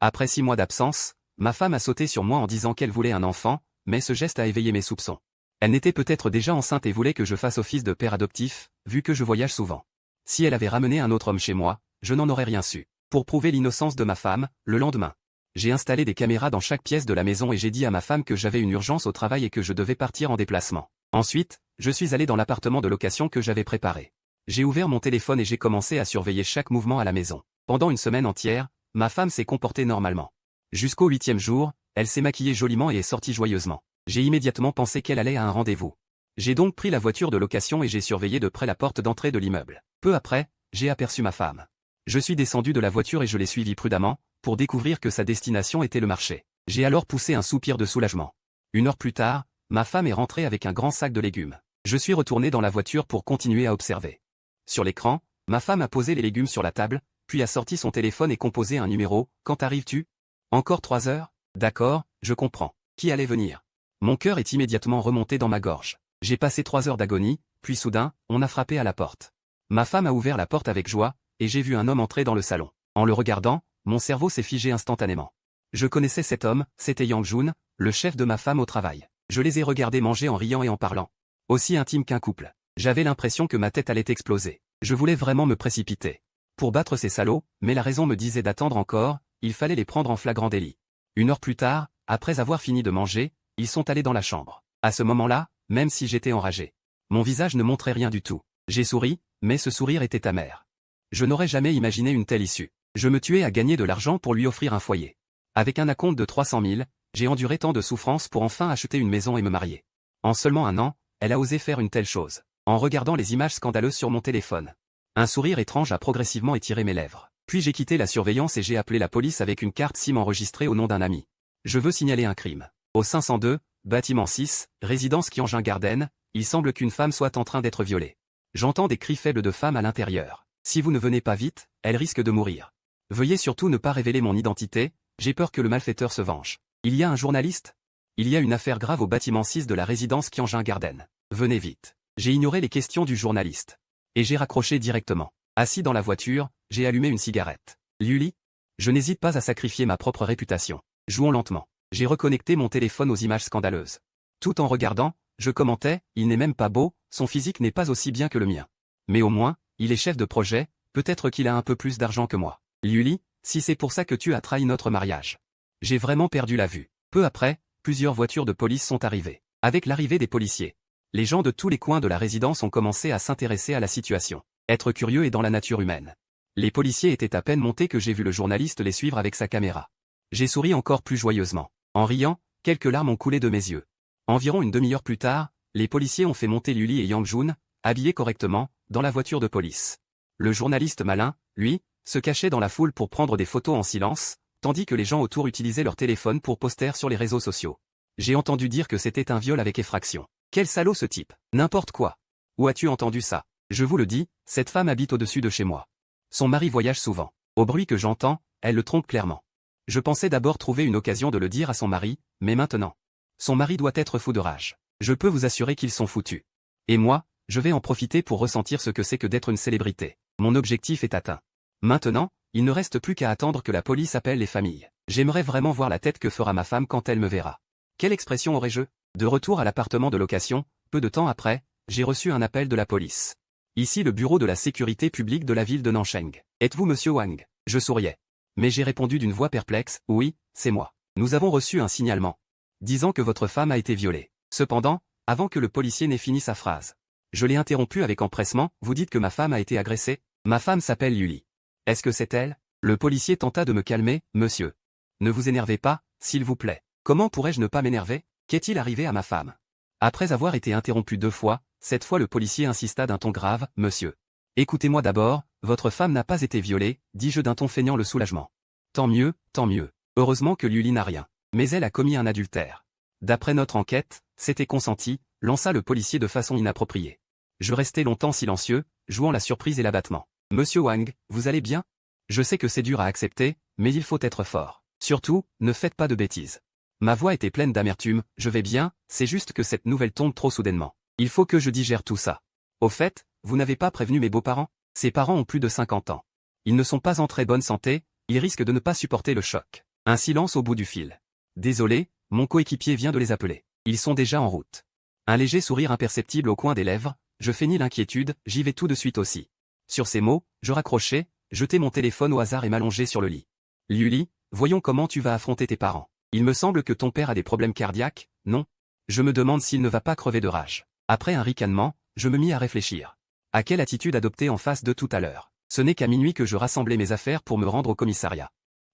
Après 6 mois d'absence, ma femme a sauté sur moi en disant qu'elle voulait un enfant, mais ce geste a éveillé mes soupçons. Elle n'était peut-être déjà enceinte et voulait que je fasse office de père adoptif, vu que je voyage souvent. Si elle avait ramené un autre homme chez moi, je n'en aurais rien su. Pour prouver l'innocence de ma femme, le lendemain, j'ai installé des caméras dans chaque pièce de la maison et j'ai dit à ma femme que j'avais une urgence au travail et que je devais partir en déplacement. Ensuite, je suis allé dans l'appartement de location que j'avais préparé. J'ai ouvert mon téléphone et j'ai commencé à surveiller chaque mouvement à la maison. Pendant une semaine entière, ma femme s'est comportée normalement. Jusqu'au 8e jour, elle s'est maquillée joliment et est sortie joyeusement. J'ai immédiatement pensé qu'elle allait à un rendez-vous. J'ai donc pris la voiture de location et j'ai surveillé de près la porte d'entrée de l'immeuble. Peu après, j'ai aperçu ma femme. Je suis descendu de la voiture et je l'ai suivie prudemment, pour découvrir que sa destination était le marché. J'ai alors poussé un soupir de soulagement. 1 heure plus tard, ma femme est rentrée avec un grand sac de légumes. Je suis retourné dans la voiture pour continuer à observer. Sur l'écran, ma femme a posé les légumes sur la table, puis a sorti son téléphone et composé un numéro. Quand arrives-tu? Encore 3 heures? D'accord, je comprends. Qui allait venir? Mon cœur est immédiatement remonté dans ma gorge. J'ai passé 3 heures d'agonie, puis soudain, on a frappé à la porte. Ma femme a ouvert la porte avec joie, et j'ai vu un homme entrer dans le salon. En le regardant, mon cerveau s'est figé instantanément. Je connaissais cet homme, c'était Yang Jun, le chef de ma femme au travail. Je les ai regardés manger en riant et en parlant. Aussi intime qu'un couple. J'avais l'impression que ma tête allait exploser. Je voulais vraiment me précipiter pour battre ces salauds, mais la raison me disait d'attendre encore, il fallait les prendre en flagrant délit. 1 heure plus tard, après avoir fini de manger, ils sont allés dans la chambre. À ce moment-là, même si j'étais enragé, mon visage ne montrait rien du tout. J'ai souri, mais ce sourire était amer. Je n'aurais jamais imaginé une telle issue. Je me tuais à gagner de l'argent pour lui offrir un foyer. Avec un acompte de 300 000, j'ai enduré tant de souffrances pour enfin acheter une maison et me marier. En seulement 1 an, elle a osé faire une telle chose. En regardant les images scandaleuses sur mon téléphone, un sourire étrange a progressivement étiré mes lèvres. Puis j'ai quitté la surveillance et j'ai appelé la police avec une carte SIM enregistrée au nom d'un ami. Je veux signaler un crime. Au 502, bâtiment 6, résidence Qianjin Garden, il semble qu'une femme soit en train d'être violée. J'entends des cris faibles de femmes à l'intérieur. Si vous ne venez pas vite, elle risque de mourir. Veuillez surtout ne pas révéler mon identité, j'ai peur que le malfaiteur se venge. Il y a un journaliste? Il y a une affaire grave au bâtiment 6 de la résidence Qianjin Garden. Venez vite. J'ai ignoré les questions du journaliste. Et j'ai raccroché directement. Assis dans la voiture, j'ai allumé une cigarette. Luli? Je n'hésite pas à sacrifier ma propre réputation. Jouons lentement. J'ai reconnecté mon téléphone aux images scandaleuses. Tout en regardant, je commentais, il n'est même pas beau, son physique n'est pas aussi bien que le mien. Mais au moins, il est chef de projet, peut-être qu'il a un peu plus d'argent que moi. Luli, si c'est pour ça que tu as trahi notre mariage. J'ai vraiment perdu la vue. Peu après, plusieurs voitures de police sont arrivées. Avec l'arrivée des policiers, les gens de tous les coins de la résidence ont commencé à s'intéresser à la situation. Être curieux est dans la nature humaine. Les policiers étaient à peine montés que j'ai vu le journaliste les suivre avec sa caméra. J'ai souri encore plus joyeusement. En riant, quelques larmes ont coulé de mes yeux. Environ une demi-heure plus tard, les policiers ont fait monter Luli et Yang Jun, habillés correctement, dans la voiture de police. Le journaliste malin, lui, se cachait dans la foule pour prendre des photos en silence, tandis que les gens autour utilisaient leur téléphone pour poster sur les réseaux sociaux. J'ai entendu dire que c'était un viol avec effraction. Quel salaud ce type! N'importe quoi! Où as-tu entendu ça? Je vous le dis, cette femme habite au-dessus de chez moi. Son mari voyage souvent. Au bruit que j'entends, elle le trompe clairement. Je pensais d'abord trouver une occasion de le dire à son mari, mais maintenant. Son mari doit être fou de rage. Je peux vous assurer qu'ils sont foutus. Et moi, je vais en profiter pour ressentir ce que c'est que d'être une célébrité. Mon objectif est atteint. Maintenant, il ne reste plus qu'à attendre que la police appelle les familles. J'aimerais vraiment voir la tête que fera ma femme quand elle me verra. Quelle expression aurai-je? De retour à l'appartement de location, peu de temps après, j'ai reçu un appel de la police. Ici le bureau de la sécurité publique de la ville de Nancheng. Êtes-vous monsieur Wang? Je souriais. Mais j'ai répondu d'une voix perplexe, oui, c'est moi. Nous avons reçu un signalement disant que votre femme a été violée. Cependant, avant que le policier n'ait fini sa phrase, je l'ai interrompu avec empressement, vous dites que ma femme a été agressée? Ma femme s'appelle Luli. Est-ce que c'est elle? Le policier tenta de me calmer, monsieur. Ne vous énervez pas, s'il vous plaît. Comment pourrais-je ne pas m'énerver? Qu'est-il arrivé à ma femme? Après avoir été interrompu 2 fois, cette fois le policier insista d'un ton grave, monsieur. Écoutez-moi d'abord, votre femme n'a pas été violée, dis-je d'un ton feignant le soulagement. Tant mieux, tant mieux. Heureusement que Luli n'a rien. Mais elle a commis un adultère. D'après notre enquête, c'était consenti, lança le policier de façon inappropriée. Je restai longtemps silencieux, jouant la surprise et l'abattement. Monsieur Wang, vous allez bien? Je sais que c'est dur à accepter, mais il faut être fort. Surtout, ne faites pas de bêtises. Ma voix était pleine d'amertume, je vais bien, c'est juste que cette nouvelle tombe trop soudainement. Il faut que je digère tout ça. Au fait, vous n'avez pas prévenu mes beaux-parents? Ses parents ont plus de 50 ans. Ils ne sont pas en très bonne santé, ils risquent de ne pas supporter le choc. Un silence au bout du fil. Désolé, mon coéquipier vient de les appeler. Ils sont déjà en route. Un léger sourire imperceptible au coin des lèvres, je feignis l'inquiétude, j'y vais tout de suite aussi. Sur ces mots, je raccrochai, jetai mon téléphone au hasard et m'allongeai sur le lit. Luli, voyons comment tu vas affronter tes parents. Il me semble que ton père a des problèmes cardiaques, non? Je me demande s'il ne va pas crever de rage. Après un ricanement, je me mis à réfléchir. À quelle attitude adopter en face de tout à l'heure? Ce n'est qu'à minuit que je rassemblai mes affaires pour me rendre au commissariat.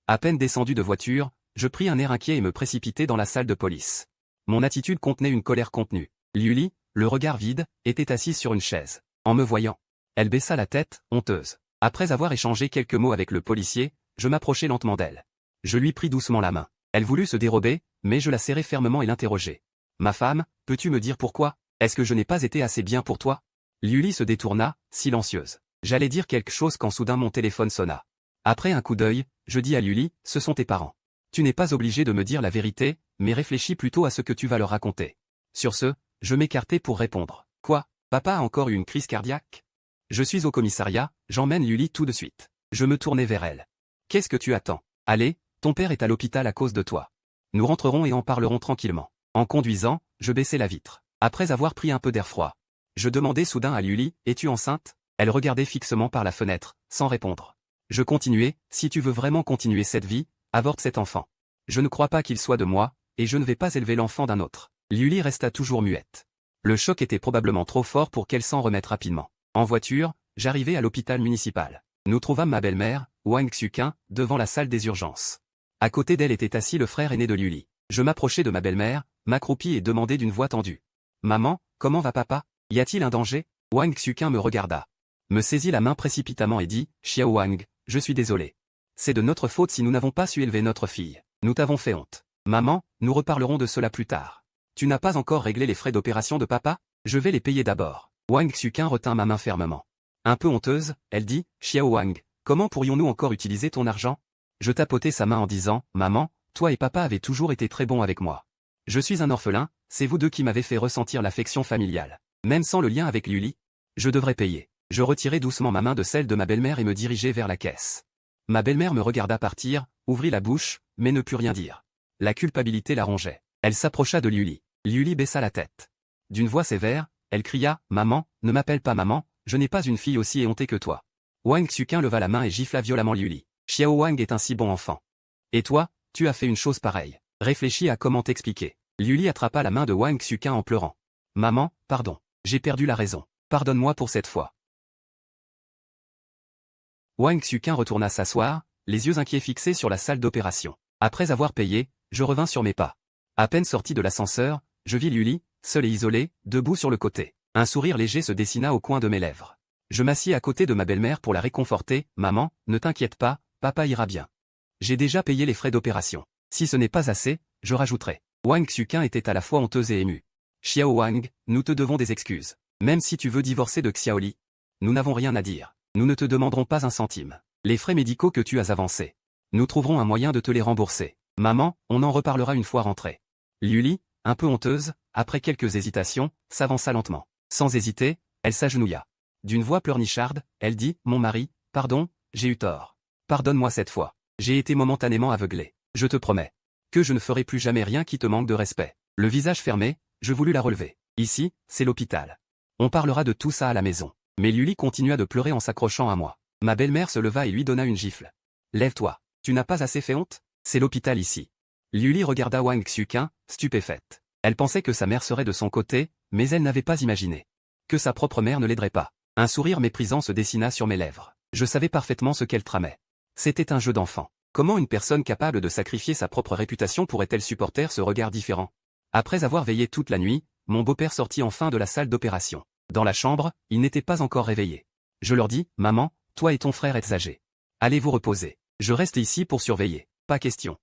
À peine descendu de voiture, je pris un air inquiet et me précipitai dans la salle de police. Mon attitude contenait une colère contenue. Luli, le regard vide, était assise sur une chaise. En me voyant, elle baissa la tête, honteuse. Après avoir échangé quelques mots avec le policier, je m'approchai lentement d'elle. Je lui pris doucement la main. Elle voulut se dérober, mais je la serrai fermement et l'interrogeai. Ma femme, peux-tu me dire pourquoi? Est-ce que je n'ai pas été assez bien pour toi? Luli se détourna, silencieuse. J'allais dire quelque chose quand soudain mon téléphone sonna. Après un coup d'œil, je dis à Luli, ce sont tes parents. Tu n'es pas obligé de me dire la vérité, mais réfléchis plutôt à ce que tu vas leur raconter. Sur ce, je m'écartai pour répondre. Quoi? Papa a encore eu une crise cardiaque? Je suis au commissariat, j'emmène Luli tout de suite. Je me tournai vers elle. Qu'est-ce que tu attends? Allez, ton père est à l'hôpital à cause de toi. Nous rentrerons et en parlerons tranquillement. En conduisant, je baissai la vitre. Après avoir pris un peu d'air froid, je demandai soudain à Luli, es-tu enceinte? Elle regardait fixement par la fenêtre, sans répondre. Je continuai, si tu veux vraiment continuer cette vie, avorte cet enfant. Je ne crois pas qu'il soit de moi, et je ne vais pas élever l'enfant d'un autre. Luli resta toujours muette. Le choc était probablement trop fort pour qu'elle s'en remette rapidement. En voiture, j'arrivai à l'hôpital municipal. Nous trouvâmes ma belle-mère, Wang Xuqin, devant la salle des urgences. À côté d'elle était assis le frère aîné de Luli. Je m'approchai de ma belle-mère, m'accroupis et demandai d'une voix tendue. Maman, comment va papa? Y a-t-il un danger? Wang Xuqin me regarda. Me saisit la main précipitamment et dit, Xiao Wang, je suis désolé. C'est de notre faute si nous n'avons pas su élever notre fille. Nous t'avons fait honte. Maman, nous reparlerons de cela plus tard. Tu n'as pas encore réglé les frais d'opération de papa? Je vais les payer d'abord. Wang Xuqin retint ma main fermement. Un peu honteuse, elle dit, Xiao Wang, comment pourrions-nous encore utiliser ton argent? Je tapotai sa main en disant, Maman, toi et papa avez toujours été très bons avec moi. Je suis un orphelin, c'est vous deux qui m'avez fait ressentir l'affection familiale. Même sans le lien avec Luli, je devrais payer. Je retirai doucement ma main de celle de ma belle-mère et me dirigeai vers la caisse. Ma belle-mère me regarda partir, ouvrit la bouche, mais ne put rien dire. La culpabilité la rongeait. Elle s'approcha de Luli. Luli baissa la tête. D'une voix sévère, elle cria, Maman, ne m'appelle pas maman, je n'ai pas une fille aussi éhontée que toi. Wang Xuqin leva la main et gifla violemment Luli. Xiao Wang est un si bon enfant. Et toi, tu as fait une chose pareille. Réfléchis à comment t'expliquer. Luli attrapa la main de Wang Xuqin en pleurant. Maman, pardon. J'ai perdu la raison. Pardonne-moi pour cette fois. Wang Xuqin retourna s'asseoir, les yeux inquiets fixés sur la salle d'opération. Après avoir payé, je revins sur mes pas. À peine sorti de l'ascenseur, je vis Luli, seule et isolée, debout sur le côté. Un sourire léger se dessina au coin de mes lèvres. Je m'assis à côté de ma belle-mère pour la réconforter. Maman, ne t'inquiète pas, papa ira bien. J'ai déjà payé les frais d'opération. Si ce n'est pas assez, je rajouterai. Wang Xuqin était à la fois honteuse et émue. Xiao Wang, nous te devons des excuses. Même si tu veux divorcer de Xiaoli, nous n'avons rien à dire. Nous ne te demanderons pas un centime. Les frais médicaux que tu as avancés, nous trouverons un moyen de te les rembourser. Maman, on en reparlera une fois rentrée. Luli, un peu honteuse, après quelques hésitations, s'avança lentement. Sans hésiter, elle s'agenouilla. D'une voix pleurnicharde, elle dit, Mon mari, pardon, j'ai eu tort. Pardonne-moi cette fois. J'ai été momentanément aveuglée. Je te promets que je ne ferai plus jamais rien qui te manque de respect. Le visage fermé, je voulus la relever. Ici, c'est l'hôpital. On parlera de tout ça à la maison. Mais Luli continua de pleurer en s'accrochant à moi. Ma belle-mère se leva et lui donna une gifle. Lève-toi. Tu n'as pas assez fait honte? C'est l'hôpital ici. Luli regarda Wang Xuqin, stupéfaite. Elle pensait que sa mère serait de son côté, mais elle n'avait pas imaginé que sa propre mère ne l'aiderait pas. Un sourire méprisant se dessina sur mes lèvres. Je savais parfaitement ce qu'elle tramait. C'était un jeu d'enfant. Comment une personne capable de sacrifier sa propre réputation pourrait-elle supporter ce regard différent? Après avoir veillé toute la nuit, mon beau-père sortit enfin de la salle d'opération. Dans la chambre, il n'était pas encore réveillé. Je leur dis, Maman, toi et ton frère êtes âgés. Allez vous reposer. Je reste ici pour surveiller. Pas question.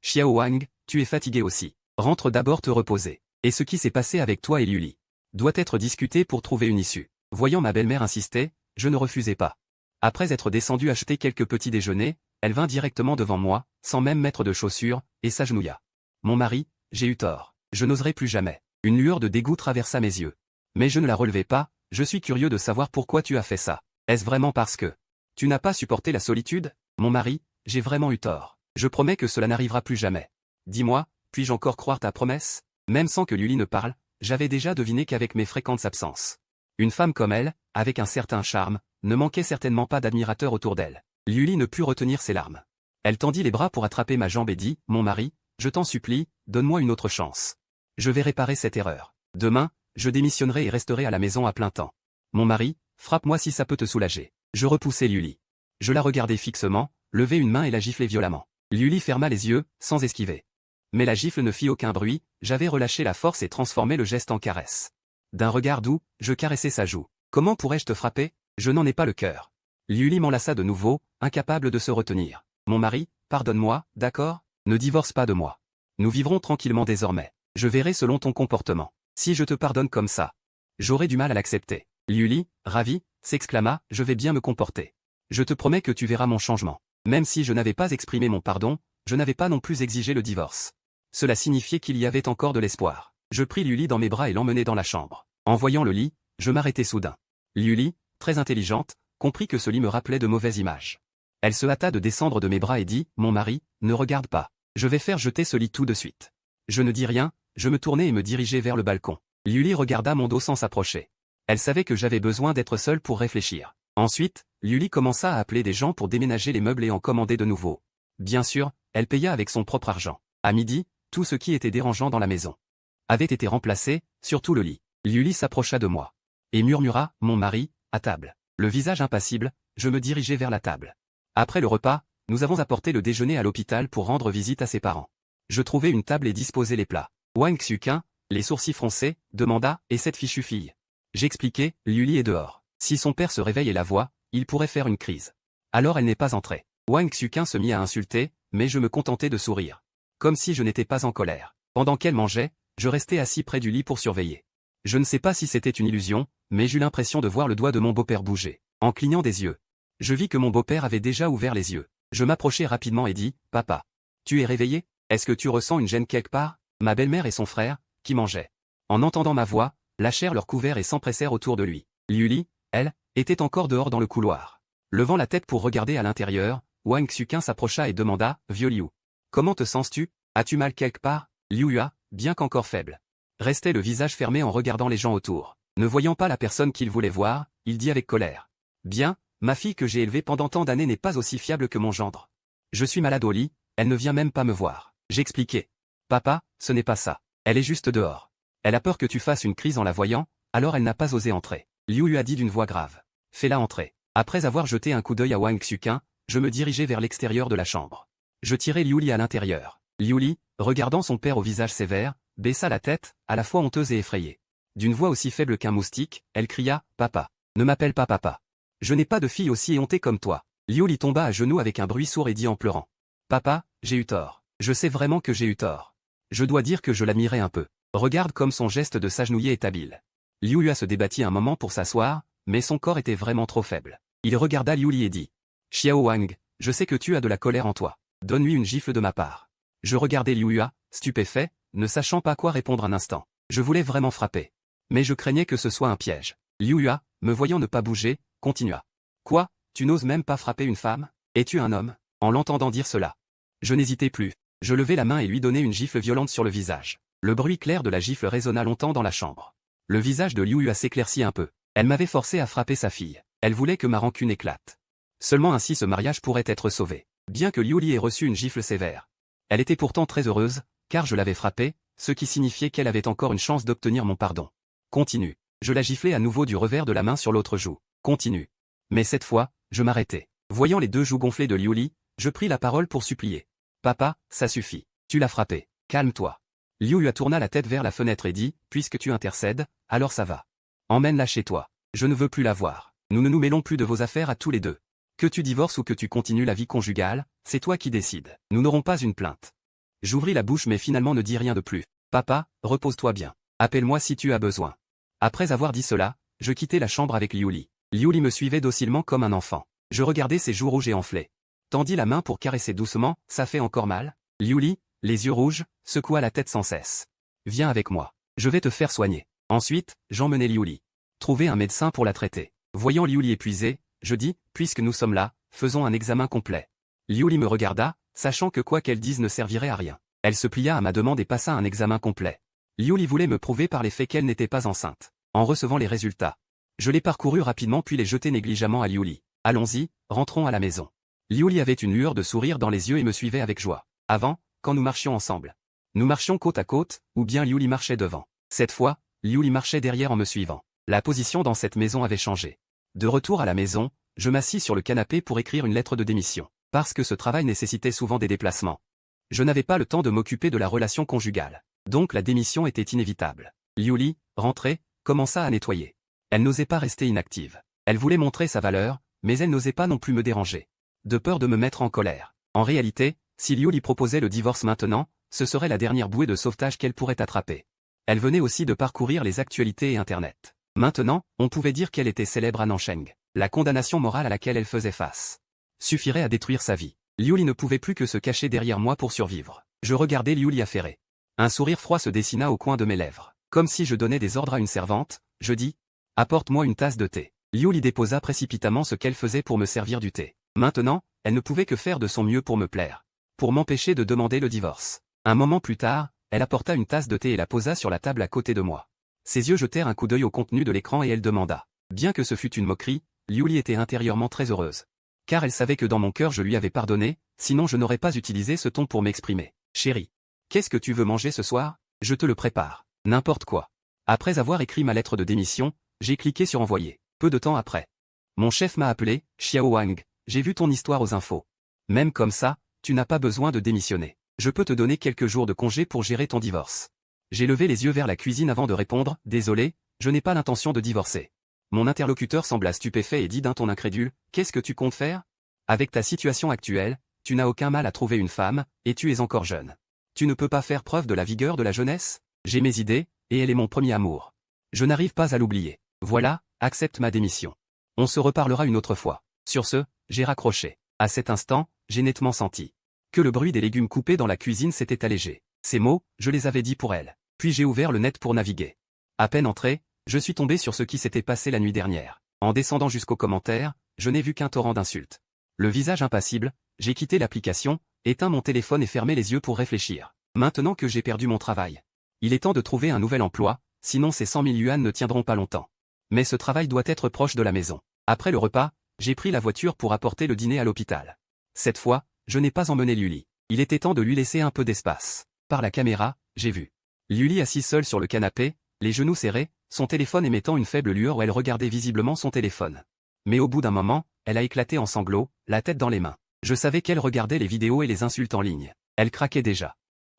Xiao Wang, tu es fatigué aussi. Rentre d'abord te reposer. Et ce qui s'est passé avec toi et Luli doit être discuté pour trouver une issue. Voyant ma belle-mère insister, je ne refusai pas. Après être descendu acheter quelques petits déjeuners, elle vint directement devant moi, sans même mettre de chaussures, et s'agenouilla. Mon mari, j'ai eu tort. Je n'oserai plus jamais. Une lueur de dégoût traversa mes yeux. Mais je ne la relevai pas, je suis curieux de savoir pourquoi tu as fait ça. Est-ce vraiment parce que tu n'as pas supporté la solitude? Mon mari, j'ai vraiment eu tort. Je promets que cela n'arrivera plus jamais. Dis-moi, puis-je encore croire ta promesse? Même sans que Liuli ne parle, j'avais déjà deviné qu'avec mes fréquentes absences. Une femme comme elle, avec un certain charme, ne manquait certainement pas d'admirateurs autour d'elle. Liuli ne put retenir ses larmes. Elle tendit les bras pour attraper ma jambe et dit, « Mon mari, je t'en supplie, donne-moi une autre chance. Je vais réparer cette erreur. Demain, je démissionnerai et resterai à la maison à plein temps. Mon mari, frappe-moi si ça peut te soulager. » Je repoussai Liuli. Je la regardai fixement, levai une main et la giflai violemment. Liuli ferma les yeux, sans esquiver. Mais la gifle ne fit aucun bruit, j'avais relâché la force et transformé le geste en caresse. D'un regard doux, je caressai sa joue. « Comment pourrais-je te frapper? Je n'en ai pas le cœur. » Liuli m'enlaça de nouveau, incapable de se retenir. « Mon mari, pardonne-moi, d'accord? Ne divorce pas de moi. Nous vivrons tranquillement désormais. Je verrai selon ton comportement. Si je te pardonne comme ça, j'aurai du mal à l'accepter. » Liuli, ravi, s'exclama, « Je vais bien me comporter. Je te promets que tu verras mon changement. » Même si je n'avais pas exprimé mon pardon, je n'avais pas non plus exigé le divorce. Cela signifiait qu'il y avait encore de l'espoir. Je pris Liuli dans mes bras et l'emmenai dans la chambre. En voyant le lit, je m'arrêtai soudain. Liuli, très intelligente, comprit que ce lit me rappelait de mauvaises images. Elle se hâta de descendre de mes bras et dit, « Mon mari, ne regarde pas. Je vais faire jeter ce lit tout de suite. » Je ne dis rien, je me tournai et me dirigeai vers le balcon. Liuli regarda mon dos sans s'approcher. Elle savait que j'avais besoin d'être seul pour réfléchir. Ensuite, Liuli commença à appeler des gens pour déménager les meubles et en commander de nouveaux. Bien sûr, elle paya avec son propre argent. À midi, tout ce qui était dérangeant dans la maison avait été remplacé, surtout le lit. Liuli s'approcha de moi et murmura, « Mon mari, à table. » Le visage impassible, je me dirigeai vers la table. Après le repas, nous avons apporté le déjeuner à l'hôpital pour rendre visite à ses parents. Je trouvai une table et disposai les plats. Wang Xuqin, les sourcils froncés, demanda, « Et cette fichue fille ?» J'expliquai, « Liuli est dehors. Si son père se réveille et la voit, il pourrait faire une crise. » Alors elle n'est pas entrée. Wang Xuqin se mit à insulter, mais je me contentai de sourire. Comme si je n'étais pas en colère. Pendant qu'elle mangeait, je restais assis près du lit pour surveiller. Je ne sais pas si c'était une illusion, mais j'eus l'impression de voir le doigt de mon beau-père bouger. En clignant des yeux, je vis que mon beau-père avait déjà ouvert les yeux. Je m'approchai rapidement et dis, « Papa, tu es réveillé? Est-ce que tu ressens une gêne quelque part ?» Ma belle-mère et son frère, qui mangeaient, en entendant ma voix, lâchèrent leur couvert et s'empressèrent autour de lui. Liuli, elle, était encore dehors dans le couloir. Levant la tête pour regarder à l'intérieur, Wang Xuqin s'approcha et demanda, « Vieux Liu, comment te sens-tu? As-tu mal quelque part ?» Liu Yua, bien qu'encore faible, restait le visage fermé en regardant les gens autour. Ne voyant pas la personne qu'il voulait voir, il dit avec colère, « Bien, ma fille que j'ai élevée pendant tant d'années n'est pas aussi fiable que mon gendre. Je suis malade au lit, elle ne vient même pas me voir. » J'expliquai. « Papa, ce n'est pas ça. Elle est juste dehors. Elle a peur que tu fasses une crise en la voyant, alors elle n'a pas osé entrer. » Liu Yu a dit d'une voix grave. « Fais-la entrer. » Après avoir jeté un coup d'œil à Wang Xuqin, je me dirigeai vers l'extérieur de la chambre. Je tirai Liuli à l'intérieur. Liuli, regardant son père au visage sévère, baissa la tête, à la fois honteuse et effrayée. D'une voix aussi faible qu'un moustique, elle cria, « Papa, ne m'appelle pas papa. Je n'ai pas de fille aussi éhontée comme toi. » Liuli tomba à genoux avec un bruit sourd et dit en pleurant, « Papa, j'ai eu tort. Je sais vraiment que j'ai eu tort. Je dois dire que je l'admirais un peu. Regarde comme son geste de s'agenouiller est habile. » Liu Yua se débattit un moment pour s'asseoir, mais son corps était vraiment trop faible. Il regarda Liuli et dit, « Xiao Wang, je sais que tu as de la colère en toi. Donne-lui une gifle de ma part. » Je regardai Liu Yua, stupéfait, ne sachant pas quoi répondre un instant. Je voulais vraiment frapper. Mais je craignais que ce soit un piège. Liu Yua, me voyant ne pas bouger, continua. « Quoi, tu n'oses même pas frapper une femme? Es-tu un homme ?» En l'entendant dire cela, je n'hésitai plus. Je levai la main et lui donnai une gifle violente sur le visage. Le bruit clair de la gifle résonna longtemps dans la chambre. Le visage de Liu Yua s'éclaircit un peu. Elle m'avait forcé à frapper sa fille. Elle voulait que ma rancune éclate. Seulement ainsi ce mariage pourrait être sauvé. Bien que Liu Li ait reçu une gifle sévère, elle était pourtant très heureuse, car je l'avais frappée, ce qui signifiait qu'elle avait encore une chance d'obtenir mon pardon. Continue. Je la giflai à nouveau du revers de la main sur l'autre joue. Continue. Mais cette fois, je m'arrêtai. Voyant les deux joues gonflées de Liu Li, je pris la parole pour supplier. « Papa, ça suffit. Tu l'as frappée. Calme-toi. » Liu Yua tourna la tête vers la fenêtre et dit, « Puisque tu intercèdes, alors ça va. Emmène-la chez toi. Je ne veux plus la voir. Nous ne nous mêlons plus de vos affaires à tous les deux. Que tu divorces ou que tu continues la vie conjugale, c'est toi qui décides. Nous n'aurons pas une plainte. » J'ouvris la bouche mais finalement ne dis rien de plus. « Papa, repose-toi bien. Appelle-moi si tu as besoin. » Après avoir dit cela, je quittai la chambre avec Liu Li. Liu Li me suivait docilement comme un enfant. Je regardais ses joues rouges et enflées. Tendis la main pour caresser doucement, « Ça fait encore mal ?» Liu Li, les yeux rouges, secoua la tête sans cesse. « Viens avec moi. Je vais te faire soigner. » Ensuite, j'emmenai Liu Li. Trouver un médecin pour la traiter. Voyant Liu Li épuisé, je dis, « Puisque nous sommes là, faisons un examen complet. » Liu Li me regarda, sachant que quoi qu'elle dise ne servirait à rien. Elle se plia à ma demande et passa un examen complet. Liuli voulait me prouver par les faits qu'elle n'était pas enceinte. En recevant les résultats, je les parcourus rapidement puis les jetai négligemment à Liuli. Allons-y, rentrons à la maison. Liuli avait une lueur de sourire dans les yeux et me suivait avec joie. Avant, quand nous marchions ensemble, nous marchions côte à côte, ou bien Liuli marchait devant. Cette fois, Liuli marchait derrière en me suivant. La position dans cette maison avait changé. De retour à la maison, je m'assis sur le canapé pour écrire une lettre de démission. Parce que ce travail nécessitait souvent des déplacements. Je n'avais pas le temps de m'occuper de la relation conjugale. Donc la démission était inévitable. Liuli, rentrée, commença à nettoyer. Elle n'osait pas rester inactive. Elle voulait montrer sa valeur, mais elle n'osait pas non plus me déranger. De peur de me mettre en colère. En réalité, si Liuli proposait le divorce maintenant, ce serait la dernière bouée de sauvetage qu'elle pourrait attraper. Elle venait aussi de parcourir les actualités et Internet. Maintenant, on pouvait dire qu'elle était célèbre à Nancheng. La condamnation morale à laquelle elle faisait face suffirait à détruire sa vie. Liuli ne pouvait plus que se cacher derrière moi pour survivre. Je regardais Liuli affairée. Un sourire froid se dessina au coin de mes lèvres. Comme si je donnais des ordres à une servante, je dis « Apporte-moi une tasse de thé ». Liuli déposa précipitamment ce qu'elle faisait pour me servir du thé. Maintenant, elle ne pouvait que faire de son mieux pour me plaire. Pour m'empêcher de demander le divorce. Un moment plus tard, elle apporta une tasse de thé et la posa sur la table à côté de moi. Ses yeux jetèrent un coup d'œil au contenu de l'écran et elle demanda. Bien que ce fût une moquerie, Liuli était intérieurement très heureuse. Car elle savait que dans mon cœur je lui avais pardonné, sinon je n'aurais pas utilisé ce ton pour m'exprimer. Chérie, qu'est-ce que tu veux manger ce soir? Je te le prépare. N'importe quoi. Après avoir écrit ma lettre de démission, j'ai cliqué sur envoyer. Peu de temps après, mon chef m'a appelé, Xiao Wang, j'ai vu ton histoire aux infos. Même comme ça, tu n'as pas besoin de démissionner. Je peux te donner quelques jours de congé pour gérer ton divorce. J'ai levé les yeux vers la cuisine avant de répondre, désolé, je n'ai pas l'intention de divorcer. Mon interlocuteur sembla stupéfait et dit d'un ton incrédule, qu'est-ce que tu comptes faire? Avec ta situation actuelle, tu n'as aucun mal à trouver une femme, et tu es encore jeune. Tu ne peux pas faire preuve de la vigueur de la jeunesse? J'ai mes idées, et elle est mon premier amour. Je n'arrive pas à l'oublier. Voilà, accepte ma démission. On se reparlera une autre fois. Sur ce, j'ai raccroché. À cet instant, j'ai nettement senti que le bruit des légumes coupés dans la cuisine s'était allégé. Ces mots, je les avais dit pour elle. Puis j'ai ouvert le net pour naviguer. À peine entré, je suis tombé sur ce qui s'était passé la nuit dernière. En descendant jusqu'aux commentaires, je n'ai vu qu'un torrent d'insultes. Le visage impassible, j'ai quitté l'application, éteint mon téléphone et fermé les yeux pour réfléchir. Maintenant que j'ai perdu mon travail, il est temps de trouver un nouvel emploi, sinon ces 100 000 yuan ne tiendront pas longtemps. Mais ce travail doit être proche de la maison. Après le repas, j'ai pris la voiture pour apporter le dîner à l'hôpital. Cette fois, je n'ai pas emmené Liuli. Il était temps de lui laisser un peu d'espace. Par la caméra, j'ai vu Liuli assise seule sur le canapé, les genoux serrés, son téléphone émettant une faible lueur où elle regardait visiblement son téléphone. Mais au bout d'un moment, elle a éclaté en sanglots, la tête dans les mains. Je savais qu'elle regardait les vidéos et les insultes en ligne. Elle craquait déjà.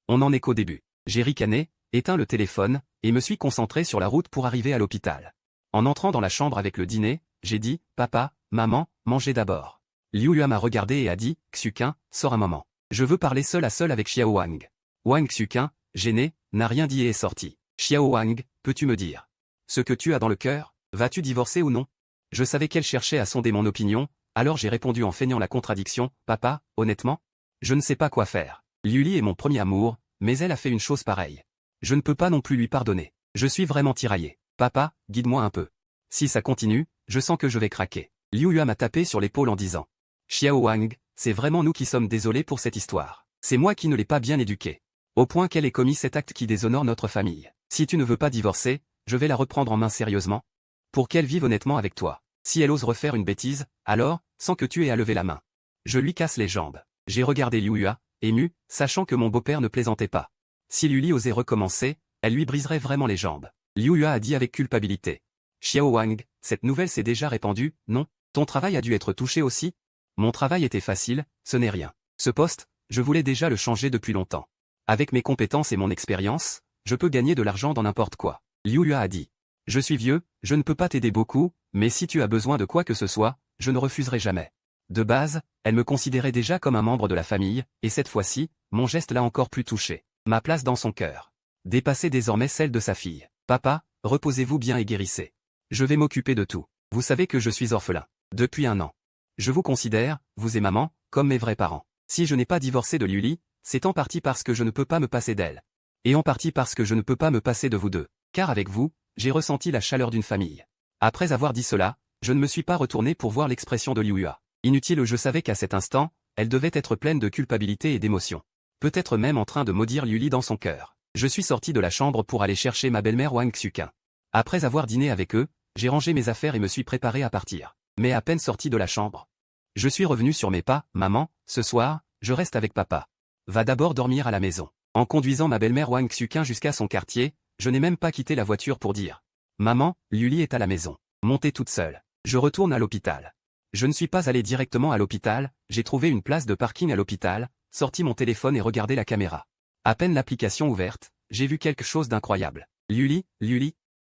On n'en est qu'au début. J'ai ricané, éteint le téléphone, et me suis concentré sur la route pour arriver à l'hôpital. En entrant dans la chambre avec le dîner, j'ai dit, papa, maman, mangez d'abord. Liu Yua m'a regardé et a dit, Xuqin, sors un moment. Je veux parler seul à seul avec Xiao Wang. Wang Xuqin, gêné, n'a rien dit et est sorti. Xiao Wang, peux-tu me dire ce que tu as dans le cœur? Vas-tu divorcer ou non? Je savais qu'elle cherchait à sonder mon opinion, alors j'ai répondu en feignant la contradiction, papa, honnêtement, je ne sais pas quoi faire. Liuli est mon premier amour, mais elle a fait une chose pareille. Je ne peux pas non plus lui pardonner. Je suis vraiment tiraillé. Papa, guide-moi un peu. Si ça continue, je sens que je vais craquer. Liu Yua m'a tapé sur l'épaule en disant. Xiao Wang, c'est vraiment nous qui sommes désolés pour cette histoire. C'est moi qui ne l'ai pas bien éduquée. Au point qu'elle ait commis cet acte qui déshonore notre famille. Si tu ne veux pas divorcer, je vais la reprendre en main sérieusement. Pour qu'elle vive honnêtement avec toi. Si elle ose refaire une bêtise, alors, sans que tu aies à lever la main. Je lui casse les jambes. J'ai regardé Liu Yua, ému, sachant que mon beau-père ne plaisantait pas. Si Liuli osait recommencer, elle lui briserait vraiment les jambes. Liu Yua a dit avec culpabilité. Xiao Wang, cette nouvelle s'est déjà répandue, non? Ton travail a dû être touché aussi? Mon travail était facile, ce n'est rien. Ce poste, je voulais déjà le changer depuis longtemps. Avec mes compétences et mon expérience, je peux gagner de l'argent dans n'importe quoi. Liu Yua a dit. Je suis vieux, je ne peux pas t'aider beaucoup, mais si tu as besoin de quoi que ce soit, je ne refuserai jamais. De base, elle me considérait déjà comme un membre de la famille, et cette fois-ci, mon geste l'a encore plus touché. Ma place dans son cœur dépassait désormais celle de sa fille. Papa, reposez-vous bien et guérissez. Je vais m'occuper de tout. Vous savez que je suis orphelin. Depuis 1 an. Je vous considère, vous et maman, comme mes vrais parents. Si je n'ai pas divorcé de Liuli, c'est en partie parce que je ne peux pas me passer d'elle. Et en partie parce que je ne peux pas me passer de vous deux. Car avec vous, j'ai ressenti la chaleur d'une famille. Après avoir dit cela, je ne me suis pas retourné pour voir l'expression de Liu Yua. Inutile, je savais qu'à cet instant, elle devait être pleine de culpabilité et d'émotion. Peut-être même en train de maudire Liuli dans son cœur. Je suis sorti de la chambre pour aller chercher ma belle-mère Wang Xuqin. Après avoir dîné avec eux, j'ai rangé mes affaires et me suis préparé à partir. Mais à peine sorti de la chambre, je suis revenu sur mes pas. Maman, ce soir, je reste avec papa. Va d'abord dormir à la maison. En conduisant ma belle-mère Wang Xuqin jusqu'à son quartier, je n'ai même pas quitté la voiture pour dire. Maman, Liuli est à la maison. Montée toute seule. Je retourne à l'hôpital. Je ne suis pas allé directement à l'hôpital, j'ai trouvé une place de parking à l'hôpital, sorti mon téléphone et regardé la caméra. À peine l'application ouverte, j'ai vu quelque chose d'incroyable. Liuli,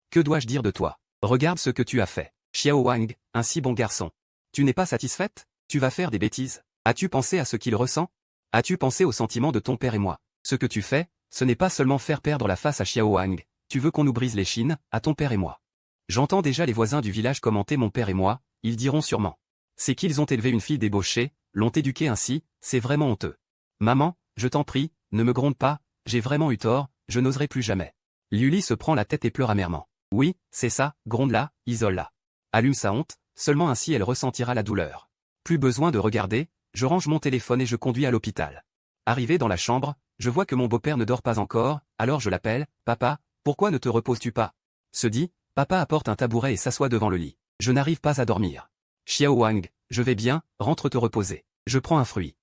que dois-je dire de toi? Regarde ce que tu as fait. Xiao Wang, un si bon garçon. Tu n'es pas satisfaite? Tu vas faire des bêtises. As-tu pensé à ce qu'il ressent? As-tu pensé aux sentiments de ton père et moi? Ce que tu fais, ce n'est pas seulement faire perdre la face à Xiao Wang, tu veux qu'on nous brise les chines, à ton père et moi. J'entends déjà les voisins du village commenter mon père et moi, ils diront sûrement. C'est qu'ils ont élevé une fille débauchée, l'ont éduquée ainsi, c'est vraiment honteux. Maman, je t'en prie, ne me gronde pas, j'ai vraiment eu tort, je n'oserai plus jamais. Liuli se prend la tête et pleure amèrement. Oui, c'est ça, gronde-la, isole-la. Allume sa honte, seulement ainsi elle ressentira la douleur. Plus besoin de regarder, je range mon téléphone et je conduis à l'hôpital. Arrivé dans la chambre, je vois que mon beau-père ne dort pas encore, alors je l'appelle. Papa, pourquoi ne te reposes-tu pas? Se dit, papa apporte un tabouret et s'assoit devant le lit. Je n'arrive pas à dormir. Xiao Wang, je vais bien, rentre te reposer. Je prends un fruit.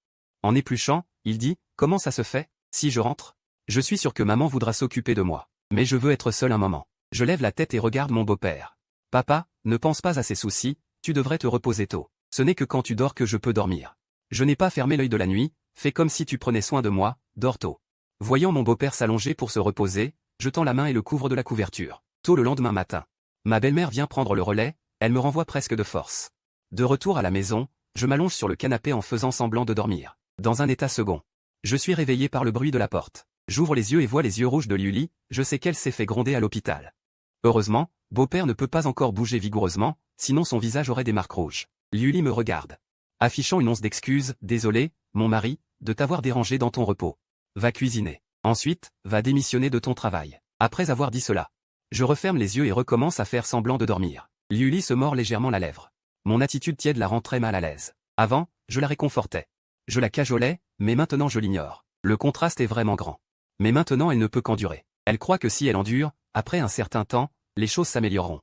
En épluchant, il dit, comment ça se fait, si je rentre? Je suis sûr que maman voudra s'occuper de moi. Mais je veux être seul un moment. Je lève la tête et regarde mon beau-père. Papa, ne pense pas à ces soucis, tu devrais te reposer tôt. Ce n'est que quand tu dors que je peux dormir. Je n'ai pas fermé l'œil de la nuit, fais comme si tu prenais soin de moi, dors tôt. Voyant mon beau-père s'allonger pour se reposer, je tends la main et le couvre de la couverture. Tôt le lendemain matin. Ma belle-mère vient prendre le relais, elle me renvoie presque de force. De retour à la maison, je m'allonge sur le canapé en faisant semblant de dormir. Dans un état second. Je suis réveillé par le bruit de la porte. J'ouvre les yeux et vois les yeux rouges de Liuli, je sais qu'elle s'est fait gronder à l'hôpital. Heureusement, beau-père ne peut pas encore bouger vigoureusement, sinon son visage aurait des marques rouges. Liuli me regarde. Affichant une once d'excuses, désolé, mon mari, de t'avoir dérangé dans ton repos. Va cuisiner. Ensuite, va démissionner de ton travail. Après avoir dit cela, je referme les yeux et recommence à faire semblant de dormir. Liuli se mord légèrement la lèvre. Mon attitude tiède la rend très mal à l'aise. Avant, je la réconfortais. Je la cajolais, mais maintenant je l'ignore. Le contraste est vraiment grand. Mais maintenant elle ne peut qu'endurer. Elle croit que si elle endure, après un certain temps, les choses s'amélioreront.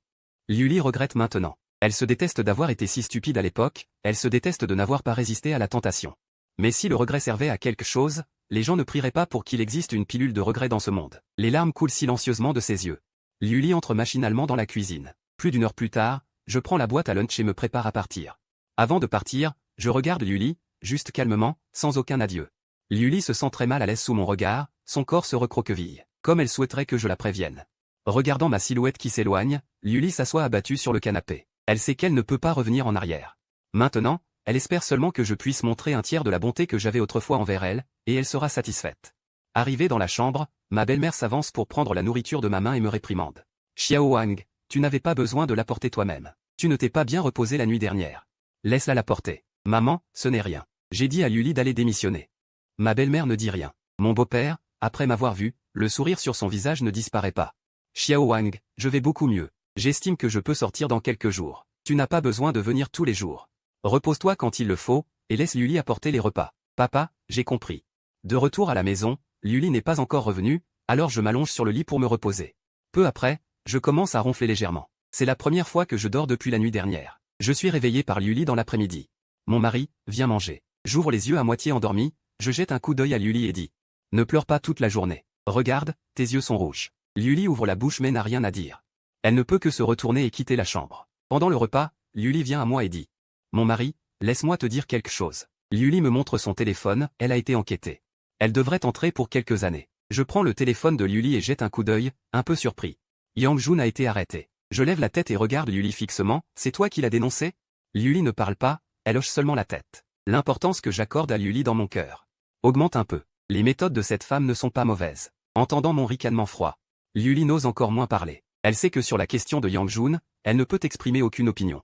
Liuli regrette maintenant. Elle se déteste d'avoir été si stupide à l'époque, elle se déteste de n'avoir pas résisté à la tentation. Mais si le regret servait à quelque chose, les gens ne prieraient pas pour qu'il existe une pilule de regret dans ce monde. Les larmes coulent silencieusement de ses yeux. Liuli entre machinalement dans la cuisine. Plus d'une heure plus tard, je prends la boîte à lunch et me prépare à partir. Avant de partir, je regarde Liuli, juste calmement, sans aucun adieu. Liuli se sent très mal à l'aise sous mon regard, son corps se recroqueville, comme elle souhaiterait que je la prévienne. Regardant ma silhouette qui s'éloigne, Liuli s'assoit abattue sur le canapé. Elle sait qu'elle ne peut pas revenir en arrière. Maintenant, elle espère seulement que je puisse montrer un tiers de la bonté que j'avais autrefois envers elle, et elle sera satisfaite. Arrivée dans la chambre, ma belle-mère s'avance pour prendre la nourriture de ma main et me réprimande. Xiao Wang, tu n'avais pas besoin de l'apporter toi-même. Tu ne t'es pas bien reposé la nuit dernière. Laisse-la l'apporter. Maman, ce n'est rien. J'ai dit à Liuli d'aller démissionner. Ma belle-mère ne dit rien. Mon beau-père, après m'avoir vu, le sourire sur son visage ne disparaît pas. Xiao Wang, je vais beaucoup mieux. J'estime que je peux sortir dans quelques jours. Tu n'as pas besoin de venir tous les jours. Repose-toi quand il le faut, et laisse Liuli apporter les repas. Papa, j'ai compris. De retour à la maison, Liuli n'est pas encore revenue, alors je m'allonge sur le lit pour me reposer. Peu après, je commence à ronfler légèrement. C'est la première fois que je dors depuis la nuit dernière. Je suis réveillé par Liuli dans l'après-midi. Mon mari, viens manger. J'ouvre les yeux à moitié endormis, je jette un coup d'œil à Liuli et dis. Ne pleure pas toute la journée. Regarde, tes yeux sont rouges. Liuli ouvre la bouche mais n'a rien à dire. Elle ne peut que se retourner et quitter la chambre. Pendant le repas, Liuli vient à moi et dit. Mon mari, laisse-moi te dire quelque chose. Liuli me montre son téléphone, elle a été enquêtée. Elle devrait entrer pour quelques années. Je prends le téléphone de Liuli et jette un coup d'œil, un peu surpris. Yang Jun a été arrêté. Je lève la tête et regarde Liuli fixement, c'est toi qui l'as dénoncé? Liuli ne parle pas, elle hoche seulement la tête. L'importance que j'accorde à Liuli dans mon cœur augmente un peu. Les méthodes de cette femme ne sont pas mauvaises. Entendant mon ricanement froid, Liuli n'ose encore moins parler. Elle sait que sur la question de Yang Jun, elle ne peut exprimer aucune opinion.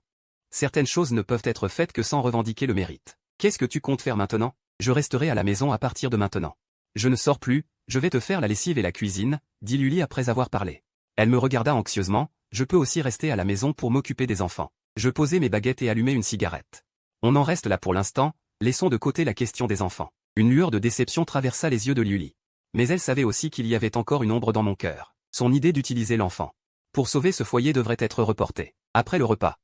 Certaines choses ne peuvent être faites que sans revendiquer le mérite. Qu'est-ce que tu comptes faire maintenant? Je resterai à la maison à partir de maintenant. Je ne sors plus, je vais te faire la lessive et la cuisine, dit Liuli après avoir parlé. Elle me regarda anxieusement, je peux aussi rester à la maison pour m'occuper des enfants. Je posai mes baguettes et allumai une cigarette. On en reste là pour l'instant, Laissons de côté la question des enfants. Une lueur de déception traversa les yeux de Liuli. Mais elle savait aussi qu'il y avait encore une ombre dans mon cœur. Son idée d'utiliser l'enfant pour sauver ce foyer devrait être reportée. Après le repas,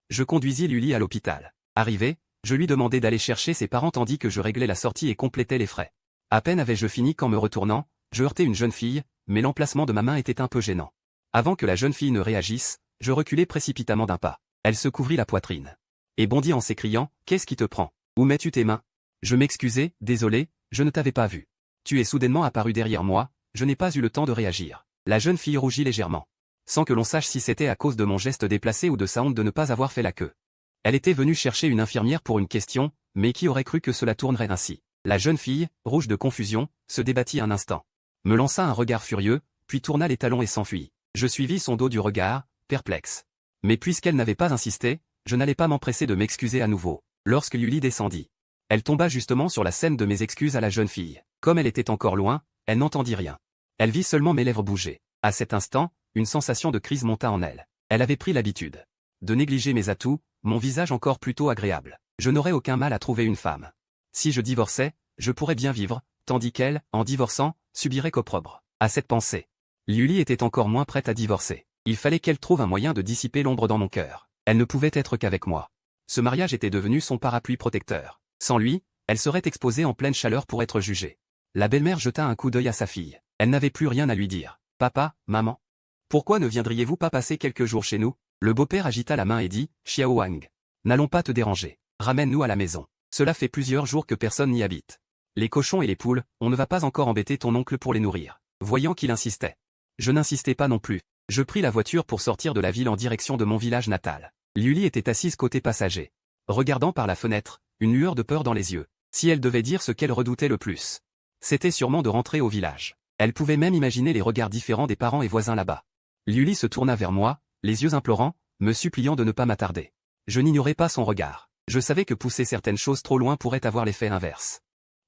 je conduisis Liuli à l'hôpital. Arrivé, je lui demandai d'aller chercher ses parents tandis que je réglais la sortie et complétais les frais. À peine avais-je fini qu'en me retournant, je heurtai une jeune fille, mais l'emplacement de ma main était un peu gênant. Avant que la jeune fille ne réagisse, je reculai précipitamment d'un pas. Elle se couvrit la poitrine et bondit en s'écriant « Qu'est-ce qui te prend? Où mets-tu tes mains ?» Je m'excusai, désolé, je ne t'avais pas vu. Tu es soudainement apparu derrière moi, je n'ai pas eu le temps de réagir. La jeune fille rougit légèrement, sans que l'on sache si c'était à cause de mon geste déplacé ou de sa honte de ne pas avoir fait la queue. Elle était venue chercher une infirmière pour une question, mais qui aurait cru que cela tournerait ainsi? La jeune fille, rouge de confusion, se débattit un instant, me lança un regard furieux, puis tourna les talons et s'enfuit. Je suivis son dos du regard, perplexe. Mais puisqu'elle n'avait pas insisté, je n'allais pas m'empresser de m'excuser à nouveau. Lorsque Liuli descendit, elle tomba justement sur la scène de mes excuses à la jeune fille. Comme elle était encore loin, elle n'entendit rien. Elle vit seulement mes lèvres bouger. À cet instant, une sensation de crise monta en elle. Elle avait pris l'habitude de négliger mes atouts, mon visage encore plutôt agréable. Je n'aurais aucun mal à trouver une femme. Si je divorçais, je pourrais bien vivre, tandis qu'elle, en divorçant, subirait qu'opprobre. À cette pensée, Liuli était encore moins prête à divorcer. Il fallait qu'elle trouve un moyen de dissiper l'ombre dans mon cœur. Elle ne pouvait être qu'avec moi. Ce mariage était devenu son parapluie protecteur. Sans lui, elle serait exposée en pleine chaleur pour être jugée. La belle-mère jeta un coup d'œil à sa fille. Elle n'avait plus rien à lui dire. « Papa, maman, pourquoi ne viendriez-vous pas passer quelques jours chez nous ?» Le beau-père agita la main et dit « Xiao Wang, n'allons pas te déranger. Ramène-nous à la maison. Cela fait plusieurs jours que personne n'y habite. Les cochons et les poules, on ne va pas encore embêter ton oncle pour les nourrir. » Voyant qu'il insistait, je n'insistais pas non plus. Je pris la voiture pour sortir de la ville en direction de mon village natal. Liuli était assise côté passager, regardant par la fenêtre, une lueur de peur dans les yeux. Si elle devait dire ce qu'elle redoutait le plus, c'était sûrement de rentrer au village. Elle pouvait même imaginer les regards différents des parents et voisins là-bas. Liuli se tourna vers moi, les yeux implorants, me suppliant de ne pas m'attarder. Je n'ignorais pas son regard. Je savais que pousser certaines choses trop loin pourrait avoir l'effet inverse.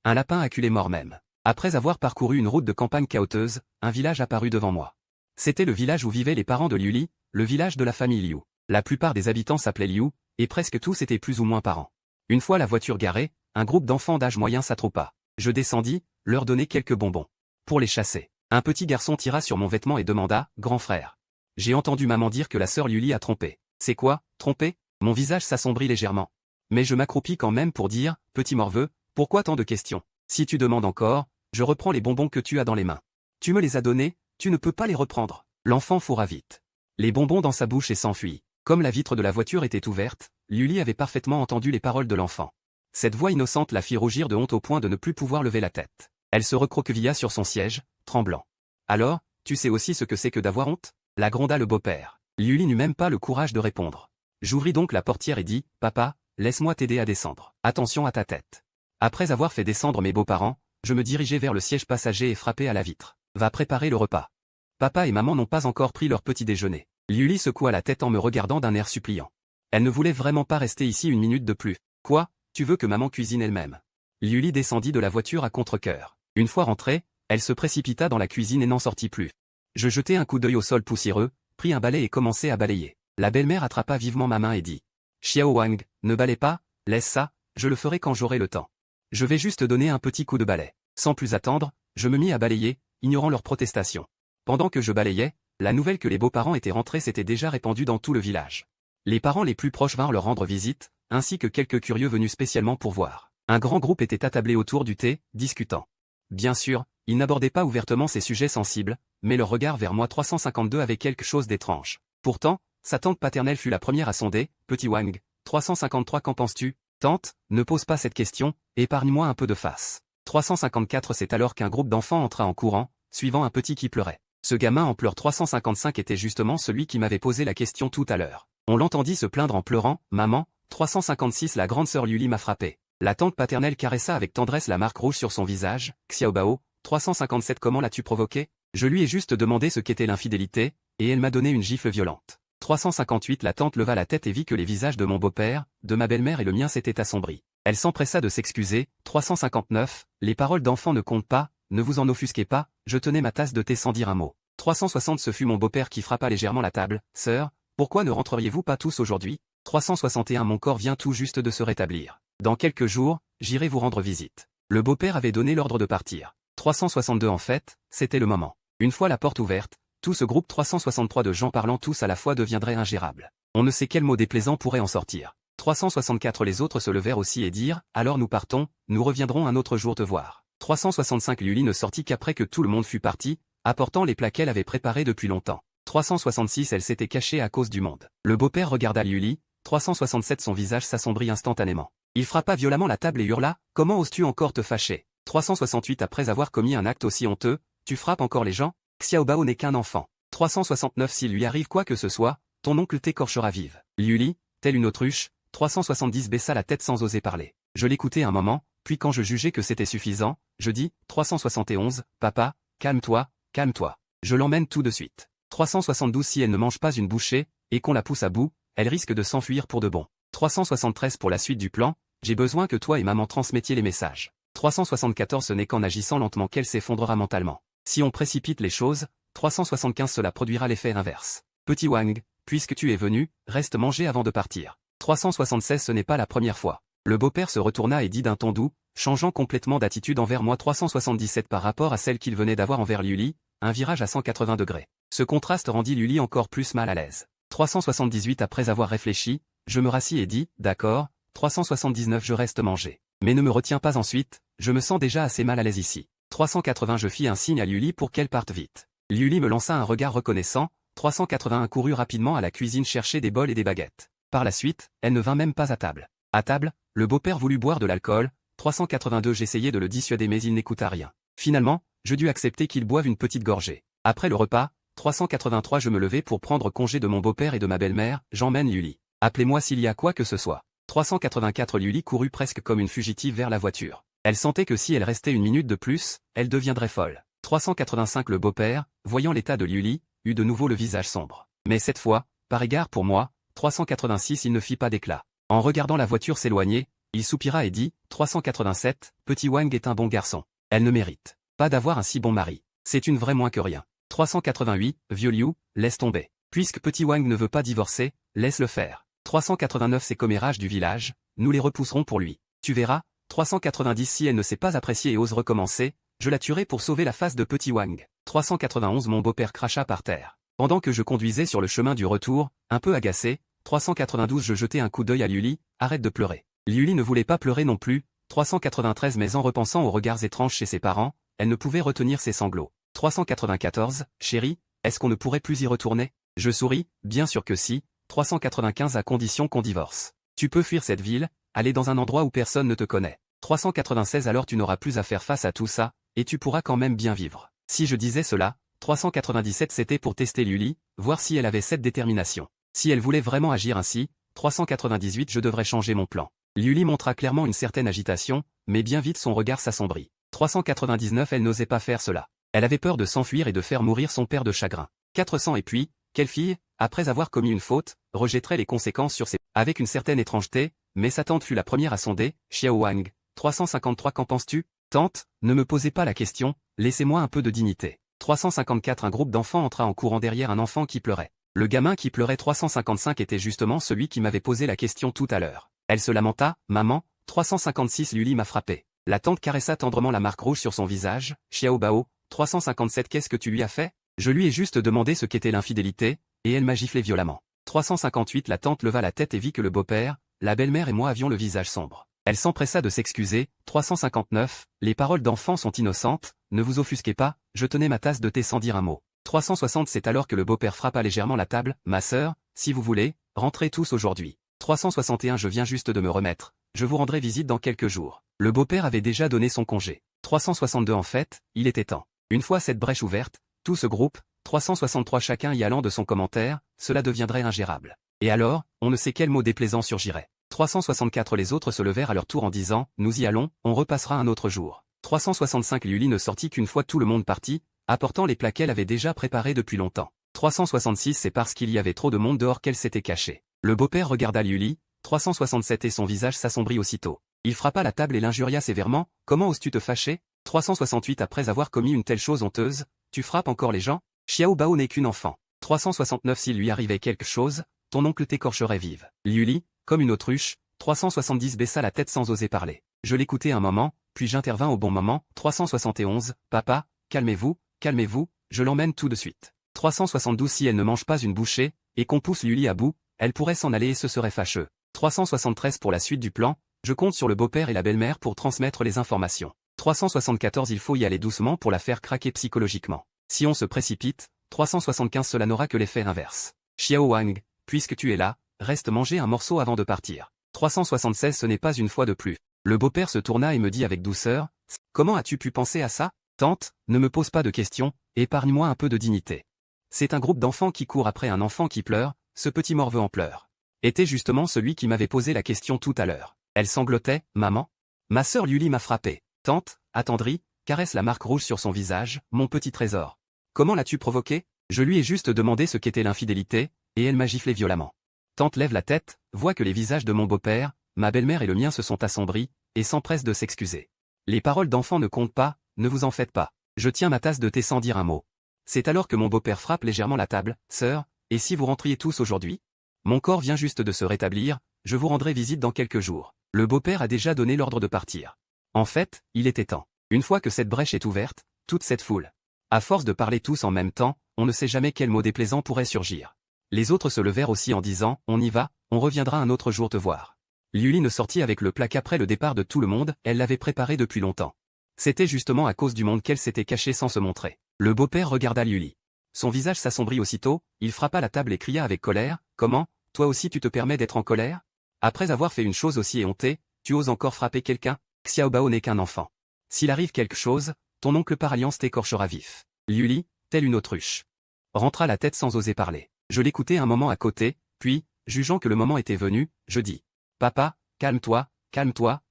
Un lapin acculé mort même. Après avoir parcouru une route de campagne cahoteuse, un village apparut devant moi. C'était le village où vivaient les parents de Liuli, le village de la famille Liu. La plupart des habitants s'appelaient Liu, et presque tous étaient plus ou moins parents. Une fois la voiture garée, un groupe d'enfants d'âge moyen s'attroupa. Je descendis, leur donnai quelques bonbons. Pour les chasser, un petit garçon tira sur mon vêtement et demanda « Grand frère. J'ai entendu maman dire que la sœur Liuli a trompé. C'est quoi, trompé ?» Mon visage s'assombrit légèrement. Mais je m'accroupis quand même pour dire « Petit morveux, pourquoi tant de questions? Si tu demandes encore, je reprends les bonbons que tu as dans les mains. Tu me les as donnés, tu ne peux pas les reprendre. » L'enfant fourra vite les bonbons dans sa bouche et s'enfuit. Comme la vitre de la voiture était ouverte, Liuli avait parfaitement entendu les paroles de l'enfant. Cette voix innocente la fit rougir de honte au point de ne plus pouvoir lever la tête. Elle se recroquevilla sur son siège, tremblant. « Alors, tu sais aussi ce que c'est que d'avoir honte ?» la gronda le beau-père. Liuli n'eut même pas le courage de répondre. J'ouvris donc la portière et dis « Papa, laisse-moi t'aider à descendre. Attention à ta tête. » Après avoir fait descendre mes beaux-parents, je me dirigeai vers le siège passager et frappai à la vitre. « Va préparer le repas. Papa et maman n'ont pas encore pris leur petit déjeuner. » Liuli secoua la tête en me regardant d'un air suppliant. Elle ne voulait vraiment pas rester ici une minute de plus. « Quoi, tu veux que maman cuisine elle-même ?» Liuli descendit de la voiture à contre-cœur. Une fois rentrée, elle se précipita dans la cuisine et n'en sortit plus. Je jetai un coup d'œil au sol poussiéreux, pris un balai et commençai à balayer. La belle-mère attrapa vivement ma main et dit « Xiao Wang, ne balaie pas, laisse ça, je le ferai quand j'aurai le temps. Je vais juste donner un petit coup de balai. » Sans plus attendre, je me mis à balayer, ignorant leurs protestations. Pendant que je balayais, la nouvelle que les beaux-parents étaient rentrés s'était déjà répandue dans tout le village. Les parents les plus proches vinrent leur rendre visite, ainsi que quelques curieux venus spécialement pour voir. Un grand groupe était attablé autour du thé, discutant. Bien sûr, ils n'abordaient pas ouvertement ces sujets sensibles, mais leur regard vers moi 352 avait quelque chose d'étrange. Pourtant, sa tante paternelle fut la première à sonder. « Petit Wang, 353 qu'en penses-tu ? Tante, ne pose pas cette question, épargne-moi un peu de face. » 354 C'est alors qu'un groupe d'enfants entra en courant, suivant un petit qui pleurait. Ce gamin en pleurs 355 était justement celui qui m'avait posé la question tout à l'heure. On l'entendit se plaindre en pleurant « Maman, 356 La grande sœur Liuli m'a frappé. » La tante paternelle caressa avec tendresse la marque rouge sur son visage. « Xiaobao, 357 Comment l'as-tu provoqué ? Je lui ai juste demandé ce qu'était l'infidélité, et elle m'a donné une gifle violente. » 358 La tante leva la tête et vit que les visages de mon beau-père, de ma belle-mère et le mien s'étaient assombris. Elle s'empressa de s'excuser. 359 Les paroles d'enfant ne comptent pas, ne vous en offusquez pas, je tenais ma tasse de thé sans dire un mot. 360 Ce fut mon beau-père qui frappa légèrement la table. « Sœur, pourquoi ne rentreriez-vous pas tous aujourd'hui ? » 361 Mon corps vient tout juste de se rétablir. Dans quelques jours, j'irai vous rendre visite. Le beau-père avait donné l'ordre de partir. 362 en fait, c'était le moment. Une fois la porte ouverte, tout ce groupe 363 de gens parlant tous à la fois deviendrait ingérable. On ne sait quel mot déplaisant pourrait en sortir. 364 les autres se levèrent aussi et dirent « Alors nous partons, nous reviendrons un autre jour te voir ». 365 Lully ne sortit qu'après que tout le monde fut parti, apportant les plats qu'elle avait préparés depuis longtemps. 366 elle s'était cachée à cause du monde. Le beau-père regarda Lully, 367 son visage s'assombrit instantanément. Il frappa violemment la table et hurla « Comment oses-tu encore te fâcher ?» 368 après avoir commis un acte aussi honteux, « Tu frappes encore les gens ?» Xiao Bao n'est qu'un enfant. 369 S'il lui arrive quoi que ce soit, ton oncle t'écorchera vive. Lully, telle une autruche, 370 baissa la tête sans oser parler. Je l'écoutai un moment, puis quand je jugeai que c'était suffisant, je dis, 371, papa, calme-toi, calme-toi. Je l'emmène tout de suite. 372 Si elle ne mange pas une bouchée, et qu'on la pousse à bout, elle risque de s'enfuir pour de bon. 373 Pour la suite du plan, j'ai besoin que toi et maman transmettiez les messages. 374 Ce n'est qu'en agissant lentement qu'elle s'effondrera mentalement. Si on précipite les choses, 375 cela produira l'effet inverse. Petit Wang, puisque tu es venu, reste manger avant de partir. 376 Ce n'est pas la première fois. Le beau-père se retourna et dit d'un ton doux, changeant complètement d'attitude envers moi 377 par rapport à celle qu'il venait d'avoir envers Lully, un virage à 180 degrés. Ce contraste rendit Lully encore plus mal à l'aise. 378 Après avoir réfléchi, je me rassis et dis, d'accord, 379 Je reste manger. Mais ne me retiens pas ensuite, je me sens déjà assez mal à l'aise ici. 380 Je fis un signe à Lully pour qu'elle parte vite. Lully me lança un regard reconnaissant, 381 courut rapidement à la cuisine chercher des bols et des baguettes. Par la suite, elle ne vint même pas à table. À table, le beau-père voulut boire de l'alcool, 382 J'essayai de le dissuader mais il n'écouta rien. Finalement, je dus accepter qu'il boive une petite gorgée. Après le repas, 383 Je me levai pour prendre congé de mon beau-père et de ma belle-mère, j'emmène Lully. Appelez-moi s'il y a quoi que ce soit. 384 Lully courut presque comme une fugitive vers la voiture. Elle sentait que si elle restait une minute de plus, elle deviendrait folle. 385 Le beau-père, voyant l'état de Lully, eut de nouveau le visage sombre. Mais cette fois, par égard pour moi, 386 Il ne fit pas d'éclat. En regardant la voiture s'éloigner, il soupira et dit, 387, Petit Wang est un bon garçon. Elle ne mérite pas d'avoir un si bon mari. C'est une vraie moins que rien. 388, Vieux Liu, laisse tomber. Puisque Petit Wang ne veut pas divorcer, laisse-le faire. 389 Ces commérages du village, nous les repousserons pour lui. Tu verras, 390 Si elle ne sait pas apprécier et ose recommencer, je la tuerai pour sauver la face de Petit Wang. 391 Mon beau-père cracha par terre. Pendant que je conduisais sur le chemin du retour, un peu agacé, 392 Je jetai un coup d'œil à Lully, arrête de pleurer. Lully ne voulait pas pleurer non plus, 393 Mais en repensant aux regards étranges chez ses parents, elle ne pouvait retenir ses sanglots. 394 Chérie, est-ce qu'on ne pourrait plus y retourner? Je souris, bien sûr que si, 395 À condition qu'on divorce. Tu peux fuir cette ville, aller dans un endroit où personne ne te connaît. 396 Alors tu n'auras plus à faire face à tout ça, et tu pourras quand même bien vivre. Si je disais cela, 397 C'était pour tester Lully, voir si elle avait cette détermination. Si elle voulait vraiment agir ainsi, 398 Je devrais changer mon plan. Lully montra clairement une certaine agitation, mais bien vite son regard s'assombrit. 399 Elle n'osait pas faire cela. Elle avait peur de s'enfuir et de faire mourir son père de chagrin. 400 Et puis, quelle fille, après avoir commis une faute, rejetterait les conséquences sur ses... Avec une certaine étrangeté, mais sa tante fut la première à sonder, Xiao Wang. 353 Qu'en penses-tu? Tante, ne me posez pas la question, laissez-moi un peu de dignité. 354 Un groupe d'enfants entra en courant derrière un enfant qui pleurait. Le gamin qui pleurait 355 était justement celui qui m'avait posé la question tout à l'heure. Elle se lamenta, maman, 356 Lully m'a frappé. La tante caressa tendrement la marque rouge sur son visage, Xiao Bao, 357 Qu'est-ce que tu lui as fait? Je lui ai juste demandé ce qu'était l'infidélité, et elle m'a giflé violemment. 358 La tante leva la tête et vit que le beau-père, la belle-mère et moi avions le visage sombre. Elle s'empressa de s'excuser, 359, les paroles d'enfant sont innocentes, ne vous offusquez pas, je tenais ma tasse de thé sans dire un mot. 360 C'est alors que le beau-père frappa légèrement la table, ma sœur, si vous voulez, rentrez tous aujourd'hui. 361 Je viens juste de me remettre, je vous rendrai visite dans quelques jours. Le beau-père avait déjà donné son congé. 362 En fait, il était temps. Une fois cette brèche ouverte, tout ce groupe, 363 chacun y allant de son commentaire, cela deviendrait ingérable. Et alors, on ne sait quel mot déplaisant surgirait. 364 Les autres se levèrent à leur tour en disant, nous y allons, on repassera un autre jour. 365 Lully ne sortit qu'une fois tout le monde parti, apportant les plats qu'elle avait déjà préparés depuis longtemps. 366 C'est parce qu'il y avait trop de monde dehors qu'elle s'était cachée. Le beau-père regarda Lully, 367 et son visage s'assombrit aussitôt. Il frappa la table et l'injuria sévèrement, comment oses-tu te fâcher? 368 Après avoir commis une telle chose honteuse, tu frappes encore les gens? Xiao Bao n'est qu'une enfant. 369 S'il lui arrivait quelque chose, ton oncle t'écorcherait vive. Lully, comme une autruche, 370 baissa la tête sans oser parler. Je l'écoutai un moment, puis j'intervins au bon moment. 371, papa, calmez-vous, calmez-vous, je l'emmène tout de suite. 372 si elle ne mange pas une bouchée, et qu'on pousse Luli à bout, elle pourrait s'en aller et ce serait fâcheux. 373 pour la suite du plan, je compte sur le beau-père et la belle-mère pour transmettre les informations. 374 il faut y aller doucement pour la faire craquer psychologiquement. Si on se précipite, 375 cela n'aura que l'effet inverse. Xiao Wang, puisque tu es là, reste manger un morceau avant de partir. 376 ce n'est pas une fois de plus. Le beau-père se tourna et me dit avec douceur, « Comment as-tu pu penser à ça? Tante, ne me pose pas de questions, épargne-moi un peu de dignité. » C'est un groupe d'enfants qui court après un enfant qui pleure, ce petit morveux en pleurs. Était justement celui qui m'avait posé la question tout à l'heure. Elle sanglotait, « Maman ?» Ma sœur Luli m'a frappé. Tante, attendrie, caresse la marque rouge sur son visage, « Mon petit trésor. Comment l'as-tu provoqué? » Je lui ai juste demandé ce qu'était l'infidélité, et elle m'a giflé violemment. Tante lève la tête, voit que les visages de mon beau-père, ma belle-mère et le mien se sont assombris, et s'empresse de s'excuser. Les paroles d'enfant ne comptent pas, ne vous en faites pas. Je tiens ma tasse de thé sans dire un mot. C'est alors que mon beau-père frappe légèrement la table, « Sœur, et si vous rentriez tous aujourd'hui? Mon corps vient juste de se rétablir, je vous rendrai visite dans quelques jours. » Le beau-père a déjà donné l'ordre de partir. En fait, il était temps. Une fois que cette brèche est ouverte, toute cette foule. À force de parler tous en même temps, on ne sait jamais quel mot déplaisant pourrait surgir. Les autres se levèrent aussi en disant « On y va, on reviendra un autre jour te voir. » Luli ne sortit avec le plat qu'après le départ de tout le monde, elle l'avait préparé depuis longtemps. C'était justement à cause du monde qu'elle s'était cachée sans se montrer. Le beau-père regarda Luli. Son visage s'assombrit aussitôt, il frappa la table et cria avec colère « Comment, toi aussi tu te permets d'être en colère? Après avoir fait une chose aussi éhontée, tu oses encore frapper quelqu'un? Xiaobao n'est qu'un enfant. S'il arrive quelque chose, ton oncle par alliance t'écorchera vif. » Luli, telle une autruche, rentra la tête sans oser parler. Je l'écoutai un moment à côté, puis, jugeant que le moment était venu, je dis « Papa, calme-toi,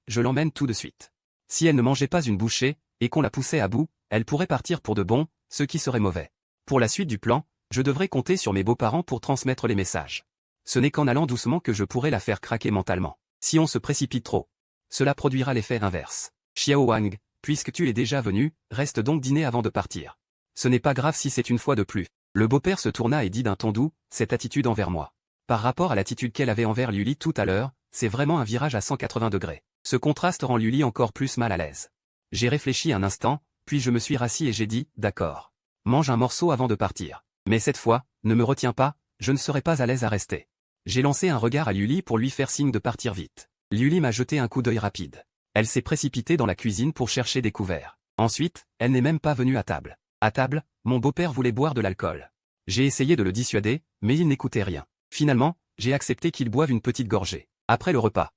je l'emmène tout de suite. » Si elle ne mangeait pas une bouchée, et qu'on la poussait à bout, elle pourrait partir pour de bon, ce qui serait mauvais. Pour la suite du plan, je devrais compter sur mes beaux-parents pour transmettre les messages. Ce n'est qu'en allant doucement que je pourrai la faire craquer mentalement. Si on se précipite trop, cela produira l'effet inverse. Xiao Wang, puisque tu es déjà venu, reste donc dîner avant de partir. Ce n'est pas grave si c'est une fois de plus. Le beau-père se tourna et dit d'un ton doux, cette attitude envers moi. Par rapport à l'attitude qu'elle avait envers Luli tout à l'heure, c'est vraiment un virage à 180 degrés. Ce contraste rend Luli encore plus mal à l'aise. J'ai réfléchi un instant, puis je me suis rassis et j'ai dit, d'accord. Mange un morceau avant de partir. Mais cette fois, ne me retiens pas, je ne serai pas à l'aise à rester. J'ai lancé un regard à Luli pour lui faire signe de partir vite. Luli m'a jeté un coup d'œil rapide. Elle s'est précipitée dans la cuisine pour chercher des couverts. Ensuite, elle n'est même pas venue à table. À table, mon beau-père voulait boire de l'alcool. J'ai essayé de le dissuader, mais il n'écoutait rien. Finalement, j'ai accepté qu'il boive une petite gorgée. Après le repas,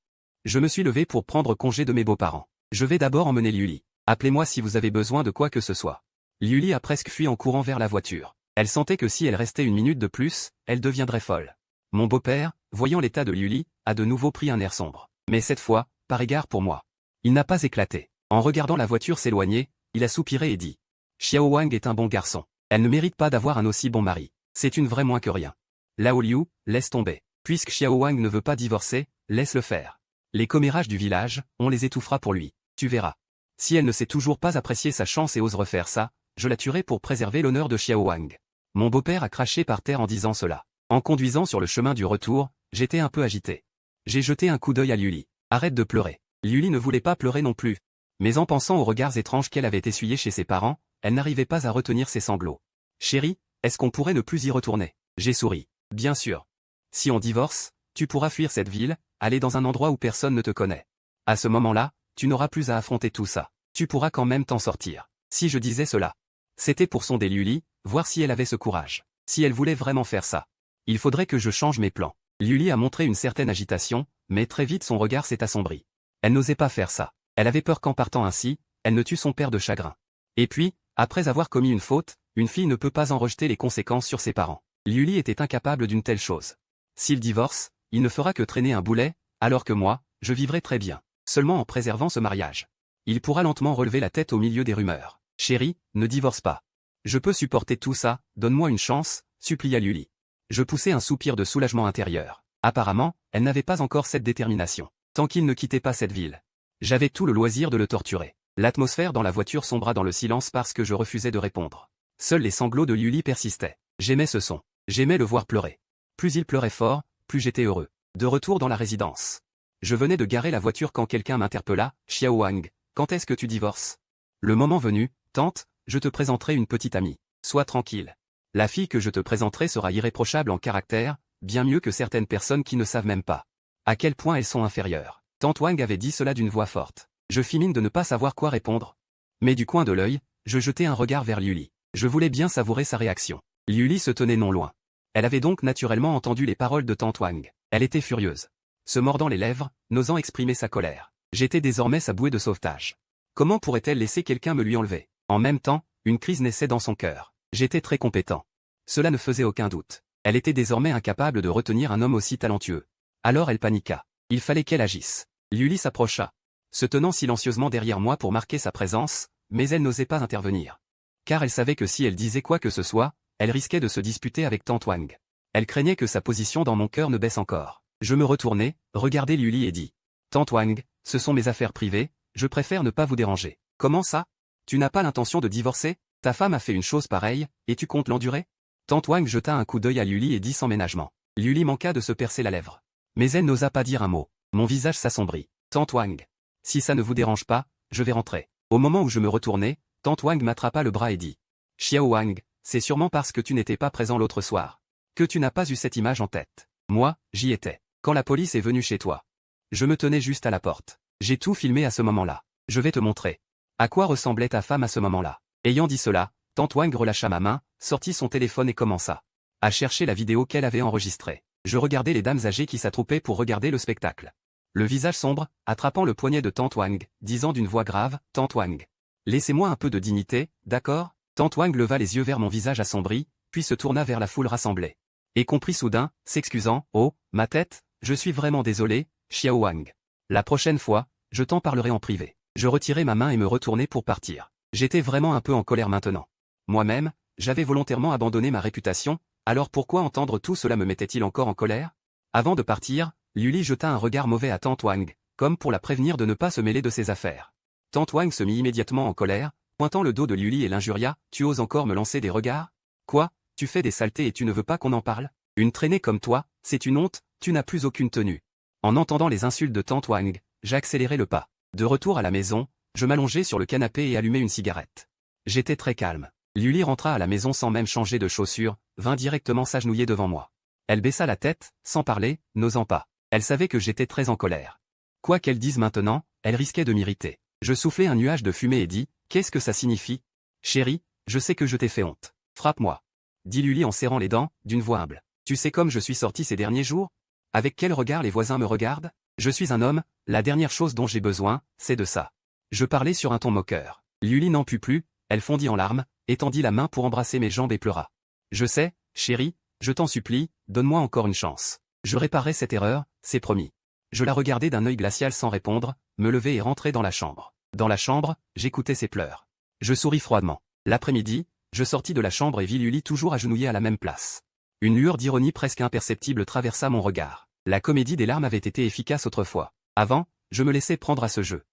je me suis levé pour prendre congé de mes beaux-parents. Je vais d'abord emmener Luli. Appelez-moi si vous avez besoin de quoi que ce soit. Luli a presque fui en courant vers la voiture. Elle sentait que si elle restait une minute de plus, elle deviendrait folle. Mon beau-père, voyant l'état de Luli, a de nouveau pris un air sombre. Mais cette fois, par égard pour moi. Il n'a pas éclaté. En regardant la voiture s'éloigner, il a soupiré et dit « Xiao Wang est un bon garçon. Elle ne mérite pas d'avoir un aussi bon mari. C'est une vraie moins que rien. Lao Liu, laisse tomber. Puisque Xiao Wang ne veut pas divorcer, laisse-le faire. Les commérages du village, on les étouffera pour lui. Tu verras. Si elle ne sait toujours pas apprécier sa chance et ose refaire ça, je la tuerai pour préserver l'honneur de Xiao Wang. » Mon beau-père a craché par terre en disant cela. En conduisant sur le chemin du retour, j'étais un peu agité. J'ai jeté un coup d'œil à Luli. Arrête de pleurer. Luli ne voulait pas pleurer non plus. Mais en pensant aux regards étranges qu'elle avait essuyés chez ses parents, elle n'arrivait pas à retenir ses sanglots. Chérie, est-ce qu'on pourrait ne plus y retourner? J'ai souri. Bien sûr. Si on divorce, tu pourras fuir cette ville, aller dans un endroit où personne ne te connaît. À ce moment-là, tu n'auras plus à affronter tout ça. Tu pourras quand même t'en sortir. Si je disais cela, c'était pour sonder Luli, voir si elle avait ce courage. Si elle voulait vraiment faire ça. Il faudrait que je change mes plans. Luli a montré une certaine agitation, mais très vite son regard s'est assombri. Elle n'osait pas faire ça. Elle avait peur qu'en partant ainsi, elle ne tue son père de chagrin. Et puis, après avoir commis une faute, une fille ne peut pas en rejeter les conséquences sur ses parents. Luli était incapable d'une telle chose. S'il divorce, il ne fera que traîner un boulet, alors que moi, je vivrai très bien, seulement en préservant ce mariage. Il pourra lentement relever la tête au milieu des rumeurs. Chérie, ne divorce pas. Je peux supporter tout ça, donne-moi une chance, supplia Luli. Je poussai un soupir de soulagement intérieur. Apparemment, elle n'avait pas encore cette détermination. Tant qu'il ne quittait pas cette ville. J'avais tout le loisir de le torturer. L'atmosphère dans la voiture sombra dans le silence parce que je refusais de répondre. Seuls les sanglots de Luli persistaient. J'aimais ce son. J'aimais le voir pleurer. Plus il pleurait fort, plus j'étais heureux. De retour dans la résidence. Je venais de garer la voiture quand quelqu'un m'interpella. Xiao Wang, quand est-ce que tu divorces? Le moment venu, tante, je te présenterai une petite amie. Sois tranquille. La fille que je te présenterai sera irréprochable en caractère, bien mieux que certaines personnes qui ne savent même pas à quel point elles sont inférieures. Tante Wang avait dit cela d'une voix forte. Je fis mine de ne pas savoir quoi répondre. Mais du coin de l'œil, je jetai un regard vers Liuli. Je voulais bien savourer sa réaction. Liuli se tenait non loin. Elle avait donc naturellement entendu les paroles de Tante Wang. Elle était furieuse. Se mordant les lèvres, n'osant exprimer sa colère. J'étais désormais sa bouée de sauvetage. Comment pourrait-elle laisser quelqu'un me lui enlever? En même temps, une crise naissait dans son cœur. J'étais très compétent. Cela ne faisait aucun doute. Elle était désormais incapable de retenir un homme aussi talentueux. Alors elle paniqua. Il fallait qu'elle agisse. Liuli s'approcha, se tenant silencieusement derrière moi pour marquer sa présence, mais elle n'osait pas intervenir. Car elle savait que si elle disait quoi que ce soit, elle risquait de se disputer avec Tante Wang. Elle craignait que sa position dans mon cœur ne baisse encore. Je me retournai, regardai Liuli et dis. Tante Wang, ce sont mes affaires privées, je préfère ne pas vous déranger. Comment ça? Tu n'as pas l'intention de divorcer? Ta femme a fait une chose pareille, et tu comptes l'endurer? Tante Wang jeta un coup d'œil à Liuli et dit sans ménagement. Liuli manqua de se percer la lèvre. Mais elle n'osa pas dire un mot. Mon visage s'assombrit. Tante Wang. Si ça ne vous dérange pas, je vais rentrer. Au moment où je me retournai, Tante Wang m'attrapa le bras et dit. Xiao Wang, c'est sûrement parce que tu n'étais pas présent l'autre soir que tu n'as pas eu cette image en tête. Moi, j'y étais. Quand la police est venue chez toi. Je me tenais juste à la porte. J'ai tout filmé à ce moment-là. Je vais te montrer. À quoi ressemblait ta femme à ce moment-là? Ayant dit cela, Tante Wang relâcha ma main, sortit son téléphone et commença à chercher la vidéo qu'elle avait enregistrée. Je regardais les dames âgées qui s'attroupaient pour regarder le spectacle. Le visage sombre, attrapant le poignet de Tante Wang, disant d'une voix grave, Tante Wang. Laissez-moi un peu de dignité, d'accord? Tante Wang leva les yeux vers mon visage assombri, puis se tourna vers la foule rassemblée. Et comprit soudain, s'excusant, oh, ma tête, je suis vraiment désolé, Xiao Wang. La prochaine fois, je t'en parlerai en privé. Je retirai ma main et me retournai pour partir. J'étais vraiment un peu en colère maintenant. Moi-même, j'avais volontairement abandonné ma réputation, alors pourquoi entendre tout cela me mettait-il encore en colère? Avant de partir, Liuli jeta un regard mauvais à Tante Wang, comme pour la prévenir de ne pas se mêler de ses affaires. Tante Wang se mit immédiatement en colère, pointant le dos de Liuli et l'injuria, tu oses encore me lancer des regards? Quoi? Tu fais des saletés et tu ne veux pas qu'on en parle? Une traînée comme toi, c'est une honte, tu n'as plus aucune tenue. En entendant les insultes de Tante Wang, j'accélérai le pas. De retour à la maison, je m'allongeai sur le canapé et allumai une cigarette. J'étais très calme. Liuli rentra à la maison sans même changer de chaussures, vint directement s'agenouiller devant moi. Elle baissa la tête, sans parler, n'osant pas. Elle savait que j'étais très en colère. Quoi qu'elle dise maintenant, elle risquait de m'irriter. Je soufflai un nuage de fumée et dis, qu'est-ce que ça signifie? Chérie, je sais que je t'ai fait honte. Frappe-moi. Dit Liuli en serrant les dents, d'une voix humble. Tu sais comme je suis sorti ces derniers jours? Avec quel regard les voisins me regardent? Je suis un homme, la dernière chose dont j'ai besoin, c'est de ça. Je parlais sur un ton moqueur. Liuli n'en put plus, elle fondit en larmes, étendit la main pour embrasser mes jambes et pleura. Je sais, chérie, je t'en supplie, donne-moi encore une chance. Je réparerai cette erreur, c'est promis. Je la regardai d'un œil glacial sans répondre, me levai et rentrai dans la chambre. Dans la chambre, j'écoutais ses pleurs. Je souris froidement. L'après-midi, je sortis de la chambre et vis Liuli toujours agenouillée à la même place. Une lueur d'ironie presque imperceptible traversa mon regard. La comédie des larmes avait été efficace autrefois. Avant, je me laissais prendre à ce jeu.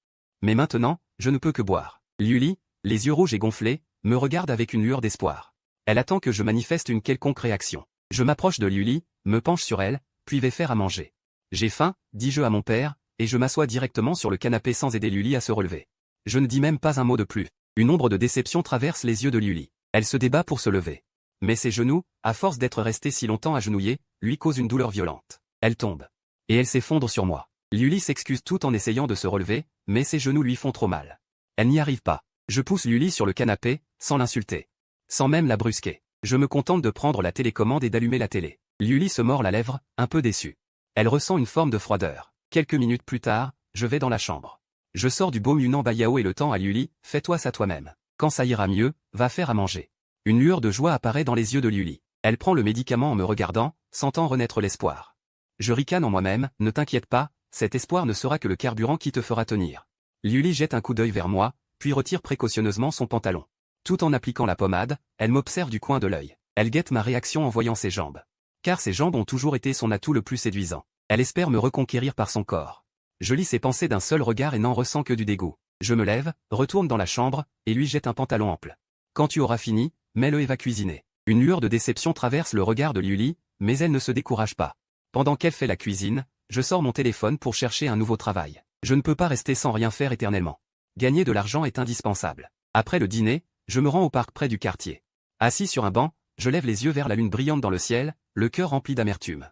Mais maintenant, je ne peux que boire. Liuli, les yeux rouges et gonflés, me regarde avec une lueur d'espoir. Elle attend que je manifeste une quelconque réaction. Je m'approche de Liuli, me penche sur elle, puis vais faire à manger. J'ai faim, dis-je à mon père, et je m'assois directement sur le canapé sans aider Liuli à se relever. Je ne dis même pas un mot de plus. Une ombre de déception traverse les yeux de Liuli. Elle se débat pour se lever. Mais ses genoux, à force d'être restée si longtemps agenouillés, lui causent une douleur violente. Elle tombe. Et elle s'effondre sur moi. Liuli s'excuse tout en essayant de se relever, mais ses genoux lui font trop mal. Elle n'y arrive pas. Je pousse Liuli sur le canapé, sans l'insulter. Sans même la brusquer. Je me contente de prendre la télécommande et d'allumer la télé. Liuli se mord la lèvre, un peu déçue. Elle ressent une forme de froideur. Quelques minutes plus tard, je vais dans la chambre. Je sors du baume Yunnan Bayao et le temps à Liuli, fais-toi ça toi-même. Quand ça ira mieux, va faire à manger. Une lueur de joie apparaît dans les yeux de Liuli. Elle prend le médicament en me regardant, sentant renaître l'espoir. Je ricane en moi-même, ne t'inquiète pas, cet espoir ne sera que le carburant qui te fera tenir. Liuli jette un coup d'œil vers moi, puis retire précautionneusement son pantalon. Tout en appliquant la pommade, elle m'observe du coin de l'œil. Elle guette ma réaction en voyant ses jambes. Car ses jambes ont toujours été son atout le plus séduisant. Elle espère me reconquérir par son corps. Je lis ses pensées d'un seul regard et n'en ressens que du dégoût. Je me lève, retourne dans la chambre, et lui jette un pantalon ample. Quand tu auras fini, mets-le et va cuisiner. Une lueur de déception traverse le regard de Liuli, mais elle ne se décourage pas. Pendant qu'elle fait la cuisine, Je sors mon téléphone pour chercher un nouveau travail. Je ne peux pas rester sans rien faire éternellement. Gagner de l'argent est indispensable. Après le dîner, je me rends au parc près du quartier. Assis sur un banc, je lève les yeux vers la lune brillante dans le ciel, le cœur rempli d'amertume.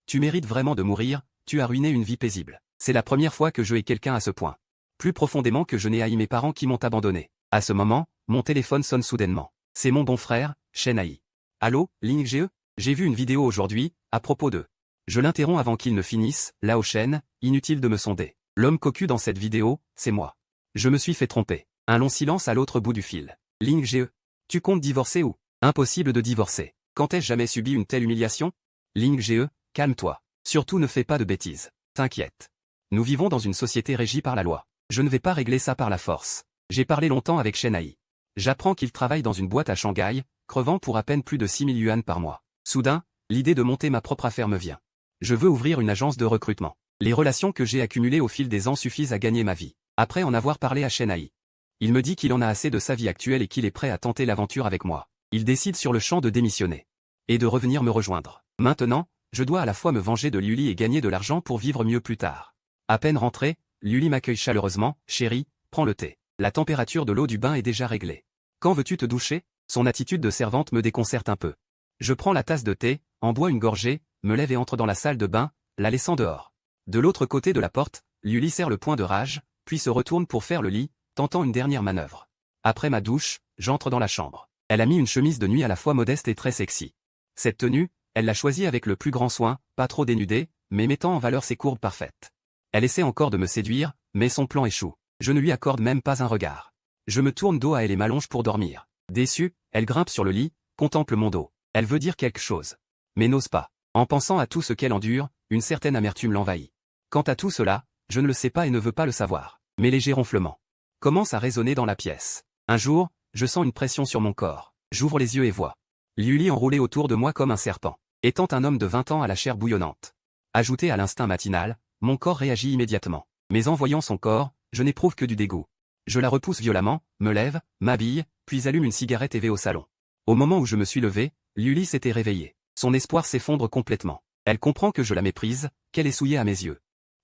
Tu mérites vraiment de mourir, tu as ruiné une vie paisible. C'est la première fois que je hais quelqu'un à ce point. Plus profondément que je n'ai haï mes parents qui m'ont abandonné. À ce moment, mon téléphone sonne soudainement. C'est mon bon frère, Shenai. Allô, ligne GE? J'ai vu une vidéo aujourd'hui, à propos de... Je l'interromps avant qu'il ne finisse, Lao Shen, inutile de me sonder. L'homme cocu dans cette vidéo, c'est moi. Je me suis fait tromper. Un long silence à l'autre bout du fil. Ligne GE. Tu comptes divorcer ou? Impossible de divorcer. Quand ai-je jamais subi une telle humiliation? Ligne GE, calme-toi. Surtout ne fais pas de bêtises. T'inquiète. Nous vivons dans une société régie par la loi. Je ne vais pas régler ça par la force. J'ai parlé longtemps avec Shenai. J'apprends qu'il travaille dans une boîte à Shanghai, crevant pour à peine plus de 6 000 yuan par mois. Soudain, l'idée de monter ma propre affaire me vient. Je veux ouvrir une agence de recrutement. Les relations que j'ai accumulées au fil des ans suffisent à gagner ma vie. Après en avoir parlé à Shenai. Il me dit qu'il en a assez de sa vie actuelle et qu'il est prêt à tenter l'aventure avec moi. Il décide sur le champ de démissionner. Et de revenir me rejoindre. Maintenant, je dois à la fois me venger de Liuli et gagner de l'argent pour vivre mieux plus tard. À peine rentré, Liuli m'accueille chaleureusement. Chérie, prends le thé. La température de l'eau du bain est déjà réglée. Quand veux-tu te doucher? Son attitude de servante me déconcerte un peu. Je prends la tasse de thé, en bois une gorgée, me lève et entre dans la salle de bain, la laissant dehors. De l'autre côté de la porte, Liuli serre le poing de rage, puis se retourne pour faire le lit, tentant une dernière manœuvre. Après ma douche, j'entre dans la chambre. Elle a mis une chemise de nuit à la fois modeste et très sexy. Cette tenue, elle l'a choisie avec le plus grand soin, pas trop dénudée, mais mettant en valeur ses courbes parfaites. Elle essaie encore de me séduire, mais son plan échoue. Je ne lui accorde même pas un regard. Je me tourne dos à elle et m'allonge pour dormir. Déçue, elle grimpe sur le lit, contemple mon dos. Elle veut dire quelque chose. Mais n'ose pas. En pensant à tout ce qu'elle endure, une certaine amertume l'envahit. Quant à tout cela, je ne le sais pas et ne veux pas le savoir. Mes légers ronflements commencent à résonner dans la pièce. Un jour, je sens une pression sur mon corps. J'ouvre les yeux et vois Liuli enroulé autour de moi comme un serpent. Étant un homme de 20 ans à la chair bouillonnante. Ajouté à l'instinct matinal, mon corps réagit immédiatement. Mais en voyant son corps, je n'éprouve que du dégoût. Je la repousse violemment, me lève, m'habille, puis allume une cigarette et vais au salon. Au moment où je me suis levé, Liuli s'était réveillée. Son espoir s'effondre complètement. Elle comprend que je la méprise, qu'elle est souillée à mes yeux.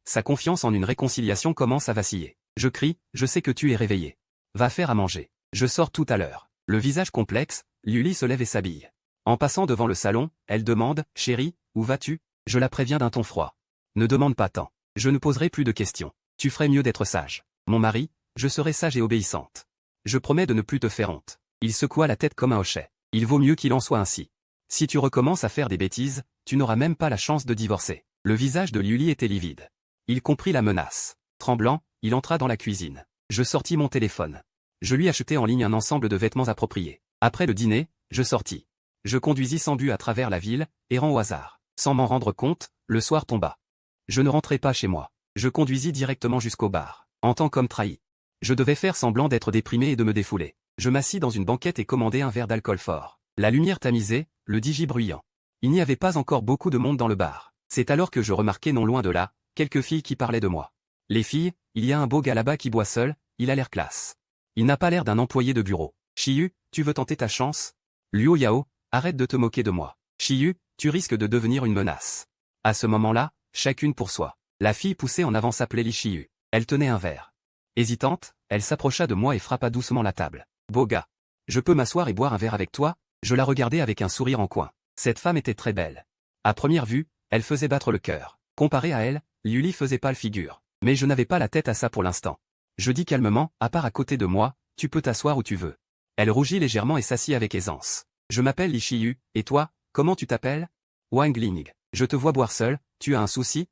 Sa confiance en une réconciliation commence à vaciller. Je crie, je sais que tu es réveillé. Va faire à manger. Je sors tout à l'heure. Le visage complexe, Liuli se lève et s'habille. En passant devant le salon, elle demande, chérie, où vas-tu? Je la préviens d'un ton froid. Ne demande pas tant. Je ne poserai plus de questions. Tu ferais mieux d'être sage. Mon mari, je serai sage et obéissante. Je promets de ne plus te faire honte. Il secoua la tête comme un hochet. Il vaut mieux qu'il en soit ainsi. Si tu recommences à faire des bêtises, tu n'auras même pas la chance de divorcer. Le visage de Liuli était livide. Il comprit la menace. Tremblant, il entra dans la cuisine. Je sortis mon téléphone. Je lui achetai en ligne un ensemble de vêtements appropriés. Après le dîner, je sortis. Je conduisis sans but à travers la ville, errant au hasard. Sans m'en rendre compte, le soir tomba. Je ne rentrai pas chez moi. Je conduisis directement jusqu'au bar. En tant qu'homme trahi. Je devais faire semblant d'être déprimé et de me défouler. Je m'assis dans une banquette et commandai un verre d'alcool fort. La lumière tamisée, le DJ bruyant. Il n'y avait pas encore beaucoup de monde dans le bar. C'est alors que je remarquai non loin de là, quelques filles qui parlaient de moi. Les filles, il y a un beau gars là-bas qui boit seul, il a l'air classe. Il n'a pas l'air d'un employé de bureau. Chiyu, tu veux tenter ta chance? Luo Yao, arrête de te moquer de moi. Chiyu, tu risques de devenir une menace. À ce moment-là, chacune pour soi. La fille poussée en avant s'appelait Li Chiyu. Elle tenait un verre. Hésitante, elle s'approcha de moi et frappa doucement la table. Beau gars. Je peux m'asseoir et boire un verre avec toi? Je la regardais avec un sourire en coin. Cette femme était très belle. À première vue, elle faisait battre le cœur. Comparé à elle, Liuli faisait pâle figure. Mais je n'avais pas la tête à ça pour l'instant. Je dis calmement, à part à côté de moi, tu peux t'asseoir où tu veux. Elle rougit légèrement et s'assit avec aisance. Je m'appelle Li Chiyu, et toi, comment tu t'appelles? Wang Ling. Je te vois boire seul, tu as un souci?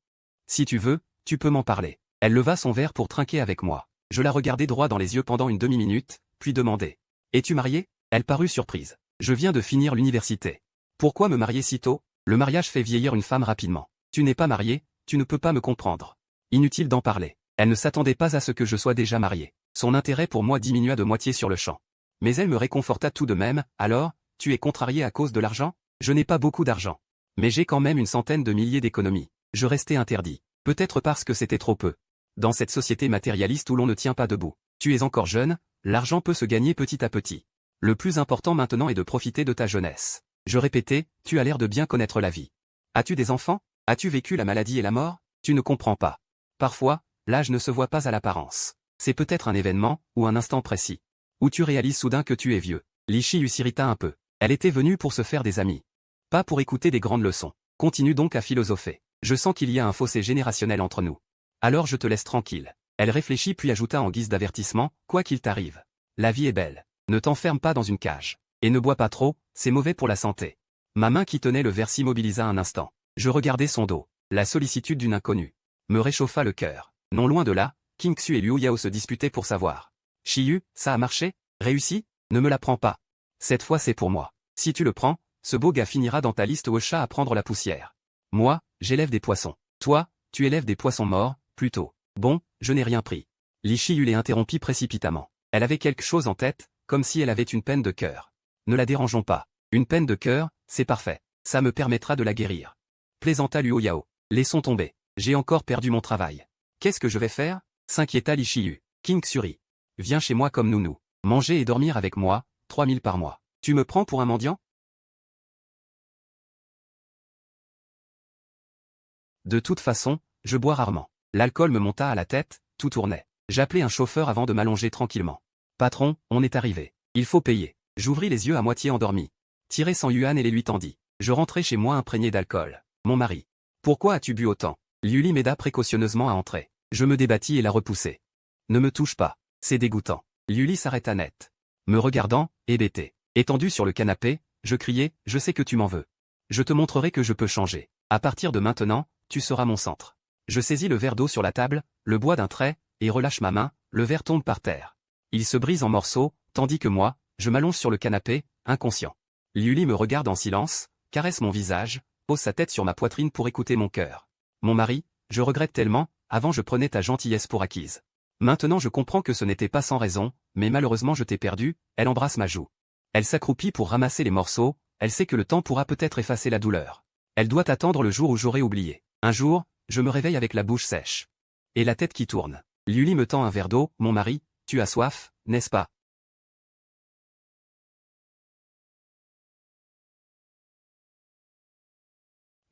Si tu veux, tu peux m'en parler. Elle leva son verre pour trinquer avec moi. Je la regardai droit dans les yeux pendant une demi-minute, puis demandai. Es-tu mariée? Elle parut surprise. Je viens de finir l'université. Pourquoi me marier si tôt? Le mariage fait vieillir une femme rapidement. Tu n'es pas mariée, tu ne peux pas me comprendre. Inutile d'en parler. Elle ne s'attendait pas à ce que je sois déjà marié. Son intérêt pour moi diminua de moitié sur le champ. Mais elle me réconforta tout de même. Alors, tu es contrarié à cause de l'argent? Je n'ai pas beaucoup d'argent. Mais j'ai quand même une centaine de milliers d'économies. Je restais interdit. Peut-être parce que c'était trop peu. Dans cette société matérialiste où l'on ne tient pas debout. Tu es encore jeune, l'argent peut se gagner petit à petit. Le plus important maintenant est de profiter de ta jeunesse. Je répétais, tu as l'air de bien connaître la vie. As-tu des enfants? As-tu vécu la maladie et la mort? Tu ne comprends pas. Parfois, l'âge ne se voit pas à l'apparence. C'est peut-être un événement, ou un instant précis. Où tu réalises soudain que tu es vieux. Li Shiyu s'irrita un peu. Elle était venue pour se faire des amis. Pas pour écouter des grandes leçons. Continue donc à philosopher. Je sens qu'il y a un fossé générationnel entre nous. Alors je te laisse tranquille. Elle réfléchit puis ajouta en guise d'avertissement, quoi qu'il t'arrive. La vie est belle. Ne t'enferme pas dans une cage. Et ne bois pas trop, c'est mauvais pour la santé. Ma main qui tenait le verre s'immobilisa un instant. Je regardais son dos. La sollicitude d'une inconnue me réchauffa le cœur. Non loin de là, King Xu et Liu Yao se disputaient pour savoir. Shiyu, ça a marché? Réussi? Ne me la prends pas. Cette fois c'est pour moi. Si tu le prends, ce beau gars finira dans ta liste au chat à prendre la poussière. Moi, j'élève des poissons. Toi, tu élèves des poissons morts, plutôt. Bon, je n'ai rien pris. Li Shiyu les interrompit précipitamment. Elle avait quelque chose en tête, comme si elle avait une peine de cœur. Ne la dérangeons pas. Une peine de cœur, c'est parfait. Ça me permettra de la guérir. Plaisanta Liu Yao. Laissons tomber. J'ai encore perdu mon travail. Qu'est-ce que je vais faire? S'inquiéta Li Shiyu. King Xuri. Viens chez moi comme nounou. Manger et dormir avec moi, 3000 par mois. Tu me prends pour un mendiant? De toute façon, je bois rarement. L'alcool me monta à la tête, tout tournait. J'appelai un chauffeur avant de m'allonger tranquillement. Patron, on est arrivé. Il faut payer. J'ouvris les yeux à moitié endormi. Tirai 100 yuan et les lui tendis. Je rentrai chez moi imprégné d'alcool. Mon mari. Pourquoi as-tu bu autant? Liuli m'aida précautionneusement à entrer. Je me débattis et la repoussai. Ne me touche pas. C'est dégoûtant. Liuli s'arrêta net. Me regardant, hébété. Étendu sur le canapé, je criai, je sais que tu m'en veux. Je te montrerai que je peux changer. À partir de maintenant, tu seras mon centre. Je saisis le verre d'eau sur la table, le bois d'un trait, et relâche ma main, le verre tombe par terre. Il se brise en morceaux, tandis que moi, je m'allonge sur le canapé, inconscient. Liuli me regarde en silence, caresse mon visage, pose sa tête sur ma poitrine pour écouter mon cœur. Mon mari, je regrette tellement, avant je prenais ta gentillesse pour acquise. Maintenant je comprends que ce n'était pas sans raison, mais malheureusement je t'ai perdu, elle embrasse ma joue. Elle s'accroupit pour ramasser les morceaux, elle sait que le temps pourra peut-être effacer la douleur. Elle doit attendre le jour où j'aurai oublié. Un jour, je me réveille avec la bouche sèche. Et la tête qui tourne. Liuli me tend un verre d'eau, mon mari, tu as soif, n'est-ce pas?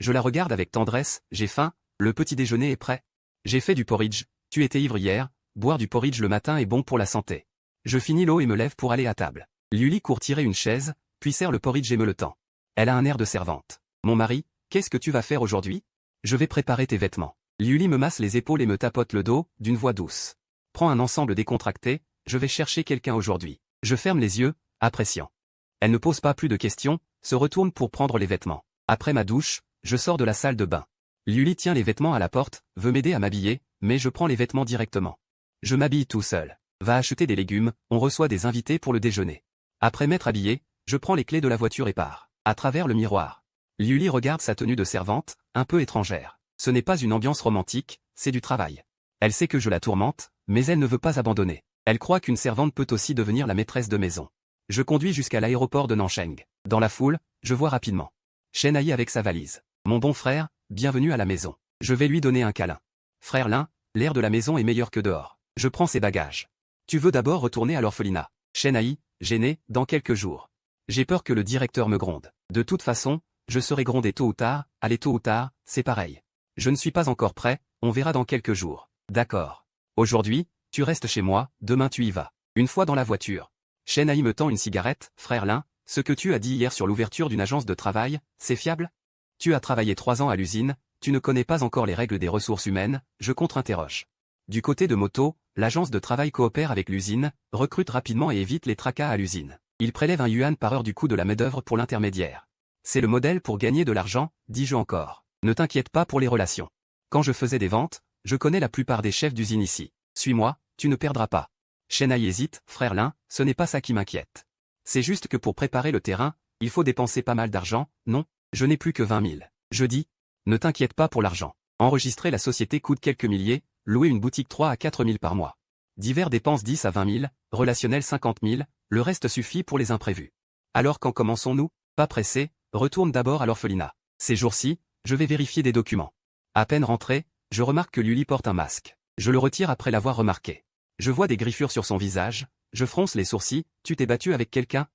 Je la regarde avec tendresse, j'ai faim, le petit déjeuner est prêt. J'ai fait du porridge, tu étais ivre hier, boire du porridge le matin est bon pour la santé. Je finis l'eau et me lève pour aller à table. Liuli court tirer une chaise, puis sert le porridge et me le tend. Elle a un air de servante. Mon mari, qu'est-ce que tu vas faire aujourd'hui? Je vais préparer tes vêtements. Liuli me masse les épaules et me tapote le dos, d'une voix douce. Prends un ensemble décontracté, je vais chercher quelqu'un aujourd'hui. Je ferme les yeux, appréciant. Elle ne pose pas plus de questions, se retourne pour prendre les vêtements. Après ma douche, je sors de la salle de bain. Liuli tient les vêtements à la porte, veut m'aider à m'habiller, mais je prends les vêtements directement. Je m'habille tout seul. Va acheter des légumes, on reçoit des invités pour le déjeuner. Après m'être habillé, je prends les clés de la voiture et pars. À travers le miroir. Liuli regarde sa tenue de servante, un peu étrangère. Ce n'est pas une ambiance romantique, c'est du travail. Elle sait que je la tourmente, mais elle ne veut pas abandonner. Elle croit qu'une servante peut aussi devenir la maîtresse de maison. Je conduis jusqu'à l'aéroport de Nancheng. Dans la foule, je vois rapidement Shen Ai avec sa valise. Mon bon frère, bienvenue à la maison. Je vais lui donner un câlin. Frère Lin, l'air de la maison est meilleur que dehors. Je prends ses bagages. Tu veux d'abord retourner à l'orphelinat. Shen Ai, gêné, dans quelques jours. J'ai peur que le directeur me gronde. De toute façon, je serai grondé tôt ou tard, allez tôt ou tard, c'est pareil. Je ne suis pas encore prêt, on verra dans quelques jours. D'accord. Aujourd'hui, tu restes chez moi, demain tu y vas. Une fois dans la voiture. Shen Ai me tend une cigarette, frère Lin, ce que tu as dit hier sur l'ouverture d'une agence de travail, c'est fiable? Tu as travaillé 3 ans à l'usine, tu ne connais pas encore les règles des ressources humaines, je contre-interroge. Du côté de Moto, l'agence de travail coopère avec l'usine, recrute rapidement et évite les tracas à l'usine. Il prélève un yuan par heure du coût de la main-d'œuvre pour l'intermédiaire. C'est le modèle pour gagner de l'argent, dis-je encore. Ne t'inquiète pas pour les relations. Quand je faisais des ventes, je connais la plupart des chefs d'usine ici. Suis-moi, tu ne perdras pas. Shen Ai hésite, frère Lin, ce n'est pas ça qui m'inquiète. C'est juste que pour préparer le terrain, il faut dépenser pas mal d'argent, non? Je n'ai plus que 20 000. Je dis, ne t'inquiète pas pour l'argent. Enregistrer la société coûte quelques milliers, louer une boutique 3 à 4 000 par mois. Divers dépenses 10 à 20 000, relationnel 50 000, le reste suffit pour les imprévus. Alors quand commençons-nous? Pas pressé, retourne d'abord à l'orphelinat. Ces jours-ci, je vais vérifier des documents. À peine rentré, je remarque que Liuli porte un masque. Je le retire après l'avoir remarqué. Je vois des griffures sur son visage, je fronce les sourcils, tu t'es battu avec quelqu'un?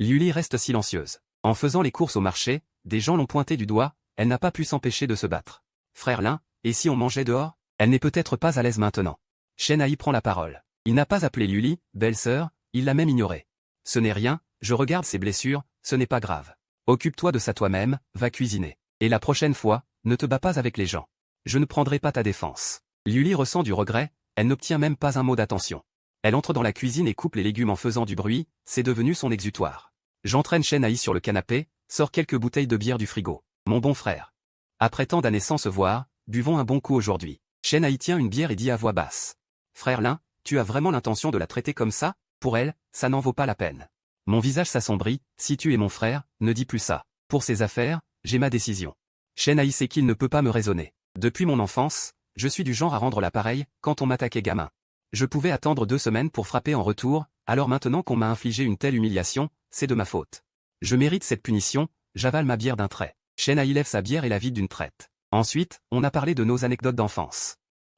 Liuli reste silencieuse. En faisant les courses au marché, des gens l'ont pointé du doigt, elle n'a pas pu s'empêcher de se battre. Frère Lin, Et si on mangeait dehors? Elle n'est peut-être pas à l'aise maintenant. Chenaï prend la parole. Il n'a pas appelé Luli, belle-sœur, il l'a même ignorée. Ce n'est rien, je regarde ses blessures, ce n'est pas grave. Occupe-toi de ça toi-même, va cuisiner. Et la prochaine fois, ne te bats pas avec les gens. Je ne prendrai pas ta défense. Luli ressent du regret, elle n'obtient même pas un mot d'attention. Elle entre dans la cuisine et coupe les légumes en faisant du bruit, c'est devenu son exutoire. J'entraîne Chenaï sur le canapé, sors quelques bouteilles de bière du frigo. Mon bon frère. Après tant d'années sans se voir, buvons un bon coup aujourd'hui. Chenaï tient une bière et dit à voix basse. Frère Lin, tu as vraiment l'intention de la traiter comme ça? Pour elle, ça n'en vaut pas la peine. Mon visage s'assombrit, si tu es mon frère, ne dis plus ça. Pour ces affaires, j'ai ma décision. Chenaï sait qu'il ne peut pas me raisonner. Depuis mon enfance, je suis du genre à rendre l'appareil quand on m'attaquait gamin. Je pouvais attendre 2 semaines pour frapper en retour, alors maintenant qu'on m'a infligé une telle humiliation, c'est de ma faute. Je mérite cette punition, j'avale ma bière d'un trait. Chenaï lève sa bière et la vide d'une traite. Ensuite, on a parlé de nos anecdotes d'enfance.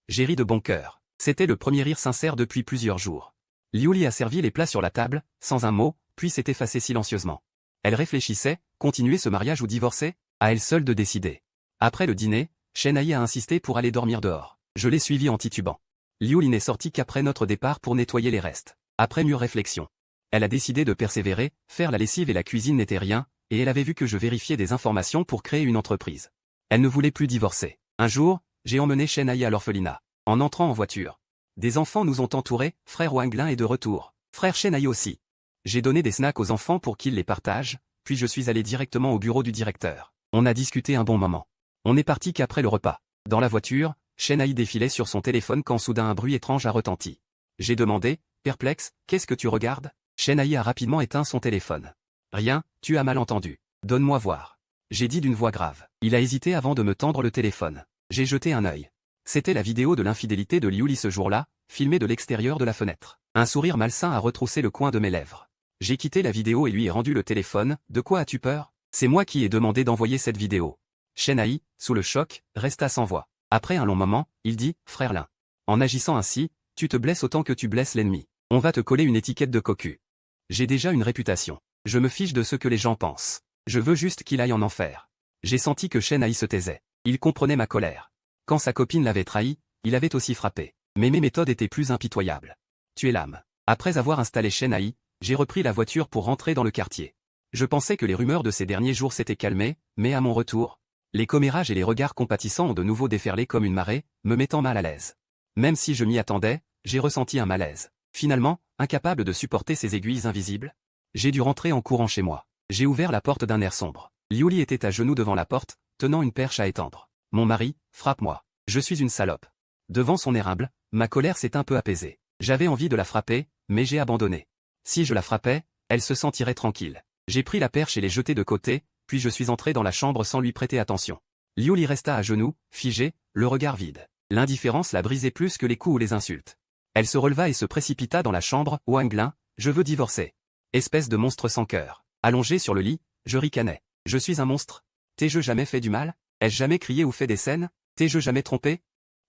J'ai ri de bon cœur. C'était le premier rire sincère depuis plusieurs jours. Liuli a servi les plats sur la table, sans un mot, puis s'est effacée silencieusement. Elle réfléchissait, continuer ce mariage ou divorcer? À elle seule de décider. Après le dîner, Chenaï a insisté pour aller dormir dehors. Je l'ai suivi en titubant. Liuli n'est sortie qu'après notre départ pour nettoyer les restes. Après mûre réflexion. Elle a décidé de persévérer, faire la lessive et la cuisine n'était rien, et elle avait vu que je vérifiais des informations pour créer une entreprise. Elle ne voulait plus divorcer. Un jour, j'ai emmené Chenaï à l'orphelinat. En entrant en voiture. Des enfants nous ont entourés, frère Wanglin est de retour. Frère Chenaï aussi. J'ai donné des snacks aux enfants pour qu'ils les partagent, puis je suis allé directement au bureau du directeur. On a discuté un bon moment. On n'est parti qu'après le repas. Dans la voiture, Chenaï défilait sur son téléphone quand soudain un bruit étrange a retenti. J'ai demandé, perplexe, qu'est-ce que tu regardes? Chenaï a rapidement éteint son téléphone. Rien, tu as mal entendu. Donne-moi voir. J'ai dit d'une voix grave. Il a hésité avant de me tendre le téléphone. J'ai jeté un œil. C'était la vidéo de l'infidélité de Liuli ce jour-là, filmée de l'extérieur de la fenêtre. Un sourire malsain a retroussé le coin de mes lèvres. J'ai quitté la vidéo et lui ai rendu le téléphone. De quoi as-tu peur? C'est moi qui ai demandé d'envoyer cette vidéo. Chenaï, sous le choc, resta sans voix. Après un long moment, il dit, frère Lin. En agissant ainsi, tu te blesses autant que tu blesses l'ennemi. On va te coller une étiquette de cocu. J'ai déjà une réputation. Je me fiche de ce que les gens pensent. Je veux juste qu'il aille en enfer. J'ai senti que Chenaï se taisait. Il comprenait ma colère. Quand sa copine l'avait trahi, il avait aussi frappé. Mais mes méthodes étaient plus impitoyables. Tu es l'âme. Après avoir installé Chenaï, j'ai repris la voiture pour rentrer dans le quartier. Je pensais que les rumeurs de ces derniers jours s'étaient calmées, mais à mon retour, les commérages et les regards compatissants ont de nouveau déferlé comme une marée, me mettant mal à l'aise. Même si je m'y attendais, j'ai ressenti un malaise. Finalement, incapable de supporter ces aiguilles invisibles, j'ai dû rentrer en courant chez moi. J'ai ouvert la porte d'un air sombre. Liuli était à genoux devant la porte, tenant une perche à étendre. Mon mari, frappe-moi. Je suis une salope. Devant son air humble, ma colère s'est un peu apaisée. J'avais envie de la frapper, mais j'ai abandonné. Si je la frappais, elle se sentirait tranquille. J'ai pris la perche et l'ai jetée de côté, puis je suis entré dans la chambre sans lui prêter attention. Liuli resta à genoux, figé, le regard vide. L'indifférence la brisait plus que les coups ou les insultes. Elle se releva et se précipita dans la chambre. Wanglin, je veux divorcer. Espèce de monstre sans cœur. Allongé sur le lit, je ricanais. Je suis un monstre. T'ai-je jamais fait du mal? Ai-je jamais crié ou fait des scènes? T'ai-je jamais trompé?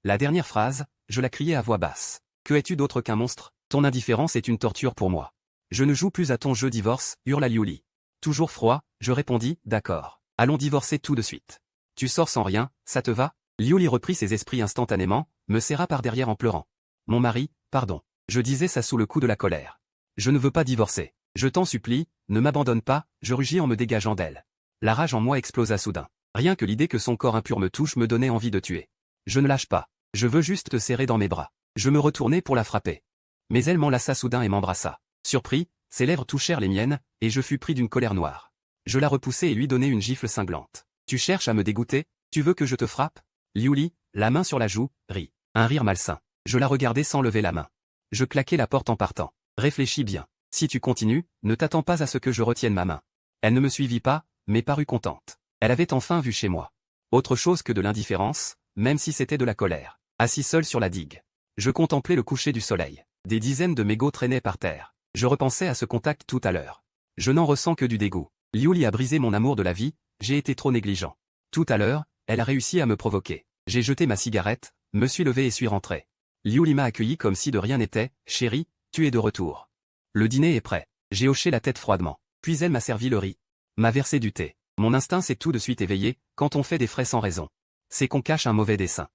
La dernière phrase, je la criai à voix basse. Que es-tu d'autre qu'un monstre? Ton indifférence est une torture pour moi. Je ne joue plus à ton jeu divorce, hurla Liuli. Toujours froid, je répondis, d'accord. Allons divorcer tout de suite. Tu sors sans rien, ça te va? Liuli reprit ses esprits instantanément, me serra par derrière en pleurant. Mon mari, pardon. Je disais ça sous le coup de la colère. Je ne veux pas divorcer. Je t'en supplie, ne m'abandonne pas, je rugis en me dégageant d'elle. La rage en moi explosa soudain. Rien que l'idée que son corps impur me touche me donnait envie de tuer. Je ne lâche pas. Je veux juste te serrer dans mes bras. Je me retournai pour la frapper. Mais elle m'enlaça soudain et m'embrassa. Surpris, ses lèvres touchèrent les miennes, et je fus pris d'une colère noire. Je la repoussai et lui donnai une gifle cinglante. Tu cherches à me dégoûter? Tu veux que je te frappe? Liuli, la main sur la joue, rit. Un rire malsain. Je la regardai sans lever la main. Je claquai la porte en partant. Réfléchis bien. Si tu continues, ne t'attends pas à ce que je retienne ma main. Elle ne me suivit pas, mais parut contente. Elle avait enfin vu chez moi. Autre chose que de l'indifférence, même si c'était de la colère. Assis seul sur la digue. Je contemplais le coucher du soleil. Des dizaines de mégots traînaient par terre. Je repensais à ce contact tout à l'heure. Je n'en ressens que du dégoût. Liuli a brisé mon amour de la vie, j'ai été trop négligent. Tout à l'heure, elle a réussi à me provoquer. J'ai jeté ma cigarette, me suis levé et suis rentré. Liuli m'a accueilli comme si de rien n'était. Chérie, tu es de retour. Le dîner est prêt. J'ai hoché la tête froidement. Puis elle m'a servi le riz. M'a versé du thé. Mon instinct s'est tout de suite éveillé, quand on fait des frais sans raison. C'est qu'on cache un mauvais dessein.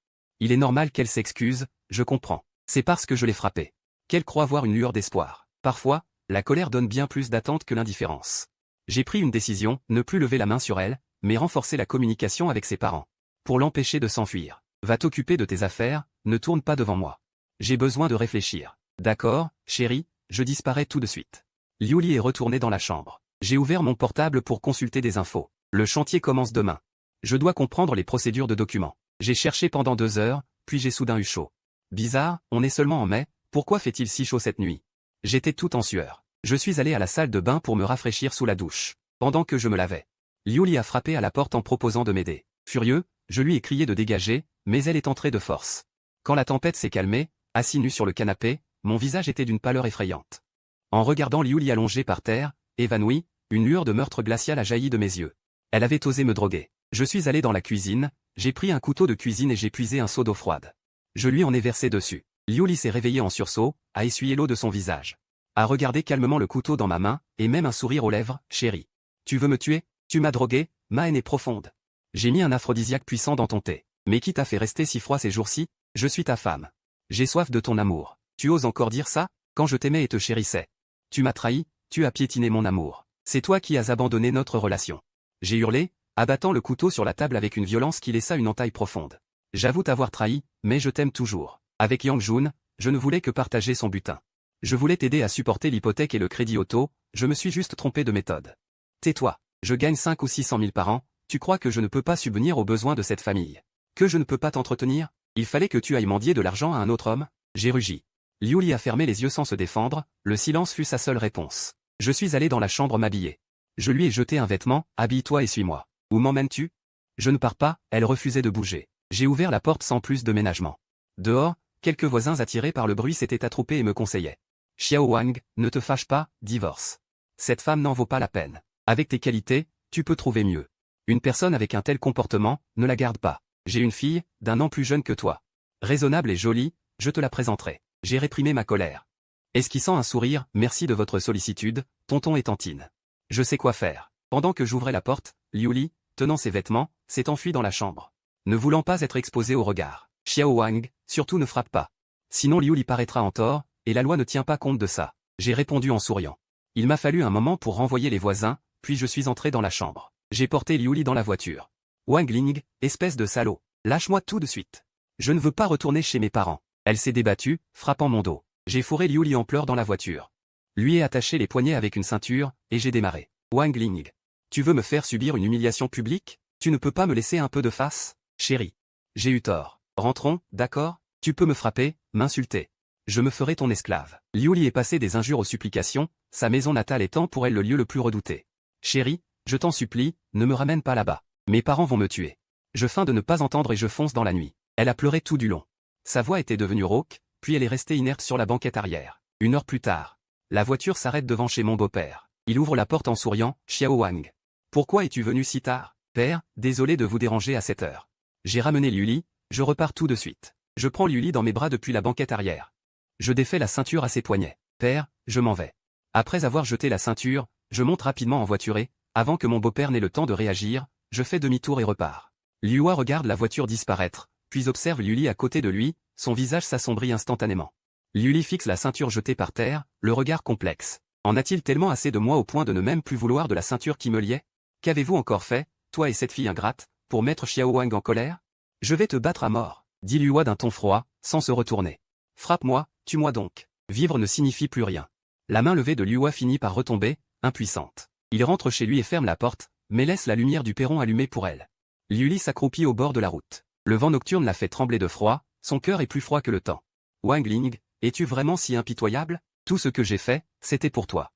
Il est normal qu'elle s'excuse, je comprends. C'est parce que je l'ai frappée. Qu'elle croit voir une lueur d'espoir. Parfois, la colère donne bien plus d'attente que l'indifférence. J'ai pris une décision, ne plus lever la main sur elle, mais renforcer la communication avec ses parents. Pour l'empêcher de s'enfuir. Va t'occuper de tes affaires, ne tourne pas devant moi. J'ai besoin de réfléchir. D'accord, chérie, je disparais tout de suite. Liuli est retournée dans la chambre. J'ai ouvert mon portable pour consulter des infos. Le chantier commence demain. Je dois comprendre les procédures de documents. J'ai cherché pendant 2 heures, puis j'ai soudain eu chaud. Bizarre, on est seulement en mai, pourquoi fait-il si chaud cette nuit? J'étais tout en sueur. Je suis allé à la salle de bain pour me rafraîchir sous la douche. Pendant que je me lavais, Liuli a frappé à la porte en proposant de m'aider. Furieux, je lui ai crié de dégager, mais elle est entrée de force. Quand la tempête s'est calmée, assis nu sur le canapé, mon visage était d'une pâleur effrayante. En regardant Liuli allongée par terre, évanouie, une lueur de meurtre glacial a jailli de mes yeux. Elle avait osé me droguer. Je suis allé dans la cuisine, j'ai pris un couteau de cuisine et j'ai puisé un seau d'eau froide. Je lui en ai versé dessus. Liuli s'est réveillée en sursaut, a essuyé l'eau de son visage. A regardé calmement le couteau dans ma main, et même un sourire aux lèvres, chérie. Tu veux me tuer? Tu m'as drogué? Ma haine est profonde. J'ai mis un aphrodisiaque puissant dans ton thé. Mais qui t'a fait rester si froid ces jours-ci? Je suis ta femme. J'ai soif de ton amour. Tu oses encore dire ça? Quand je t'aimais et te chérissais. Tu m'as trahi, tu as piétiné mon amour. C'est toi qui as abandonné notre relation. J'ai hurlé, abattant le couteau sur la table avec une violence qui laissa une entaille profonde. J'avoue t'avoir trahi, mais je t'aime toujours. Avec Yang Jun, je ne voulais que partager son butin. Je voulais t'aider à supporter l'hypothèque et le crédit auto, je me suis juste trompé de méthode. Tais-toi, je gagne 5 ou 600 000 par an, tu crois que je ne peux pas subvenir aux besoins de cette famille? Que je ne peux pas t'entretenir? Il fallait que tu ailles mendier de l'argent à un autre homme? J'ai rugi. Liuli a fermé les yeux sans se défendre, le silence fut sa seule réponse. Je suis allé dans la chambre m'habiller. Je lui ai jeté un vêtement, habille-toi et suis-moi. Où m'emmènes-tu? Je ne pars pas, elle refusait de bouger. J'ai ouvert la porte sans plus de ménagement. Dehors, quelques voisins attirés par le bruit s'étaient attroupés et me conseillaient. Xiao Wang, ne te fâche pas, divorce. Cette femme n'en vaut pas la peine. Avec tes qualités, tu peux trouver mieux. Une personne avec un tel comportement, ne la garde pas. J'ai une fille, d'1 an plus jeune que toi. Raisonnable et jolie, je te la présenterai. J'ai réprimé ma colère. Esquissant un sourire, merci de votre sollicitude, tonton et tantine. Je sais quoi faire. Pendant que j'ouvrais la porte, Liuli, tenant ses vêtements, s'est enfui dans la chambre. Ne voulant pas être exposé au regard. Xiao Wang, surtout ne frappe pas. Sinon Liuli paraîtra en tort, et la loi ne tient pas compte de ça. J'ai répondu en souriant. Il m'a fallu un moment pour renvoyer les voisins, puis je suis entré dans la chambre. J'ai porté Liuli dans la voiture. Wang Ling, espèce de salaud. Lâche-moi tout de suite. Je ne veux pas retourner chez mes parents. Elle s'est débattue, frappant mon dos. J'ai fourré Liuli en pleurs dans la voiture. Lui ai attaché les poignets avec une ceinture, et j'ai démarré. Wang Ling. Tu veux me faire subir une humiliation publique? Tu ne peux pas me laisser un peu de face? Chérie. J'ai eu tort. Rentrons, d'accord? Tu peux me frapper, m'insulter. Je me ferai ton esclave. Liuli est passé des injures aux supplications, sa maison natale étant pour elle le lieu le plus redouté. Chérie, je t'en supplie, ne me ramène pas là-bas. Mes parents vont me tuer. Je feins de ne pas entendre et je fonce dans la nuit. Elle a pleuré tout du long. Sa voix était devenue rauque, puis elle est restée inerte sur la banquette arrière. 1 heure plus tard. La voiture s'arrête devant chez mon beau-père. Il ouvre la porte en souriant, Xiao Wang. Pourquoi es-tu venu si tard? Père, désolé de vous déranger à cette heure. J'ai ramené Liuli, je repars tout de suite. Je prends Liuli dans mes bras depuis la banquette arrière. Je défais la ceinture à ses poignets. Père, je m'en vais. Après avoir jeté la ceinture, je monte rapidement en voiturée, avant que mon beau-père n'ait le temps de réagir, je fais demi-tour et repars. Liua regarde la voiture disparaître, puis observe Liuli à côté de lui, son visage s'assombrit instantanément. Liuli fixe la ceinture jetée par terre, le regard complexe. En a-t-il tellement assez de moi au point de ne même plus vouloir de la ceinture qui me liait? Qu'avez-vous encore fait, toi et cette fille ingrate, pour mettre Xiao Wang en colère? Je vais te battre à mort, dit Liua d'un ton froid, sans se retourner. Frappe-moi, tue-moi donc. Vivre ne signifie plus rien. La main levée de Liua finit par retomber, impuissante. Il rentre chez lui et ferme la porte, mais laisse la lumière du perron allumée pour elle. Liuli s'accroupit au bord de la route. Le vent nocturne la fait trembler de froid, son cœur est plus froid que le temps. Wang Ling, es-tu vraiment si impitoyable? Tout ce que j'ai fait, c'était pour toi.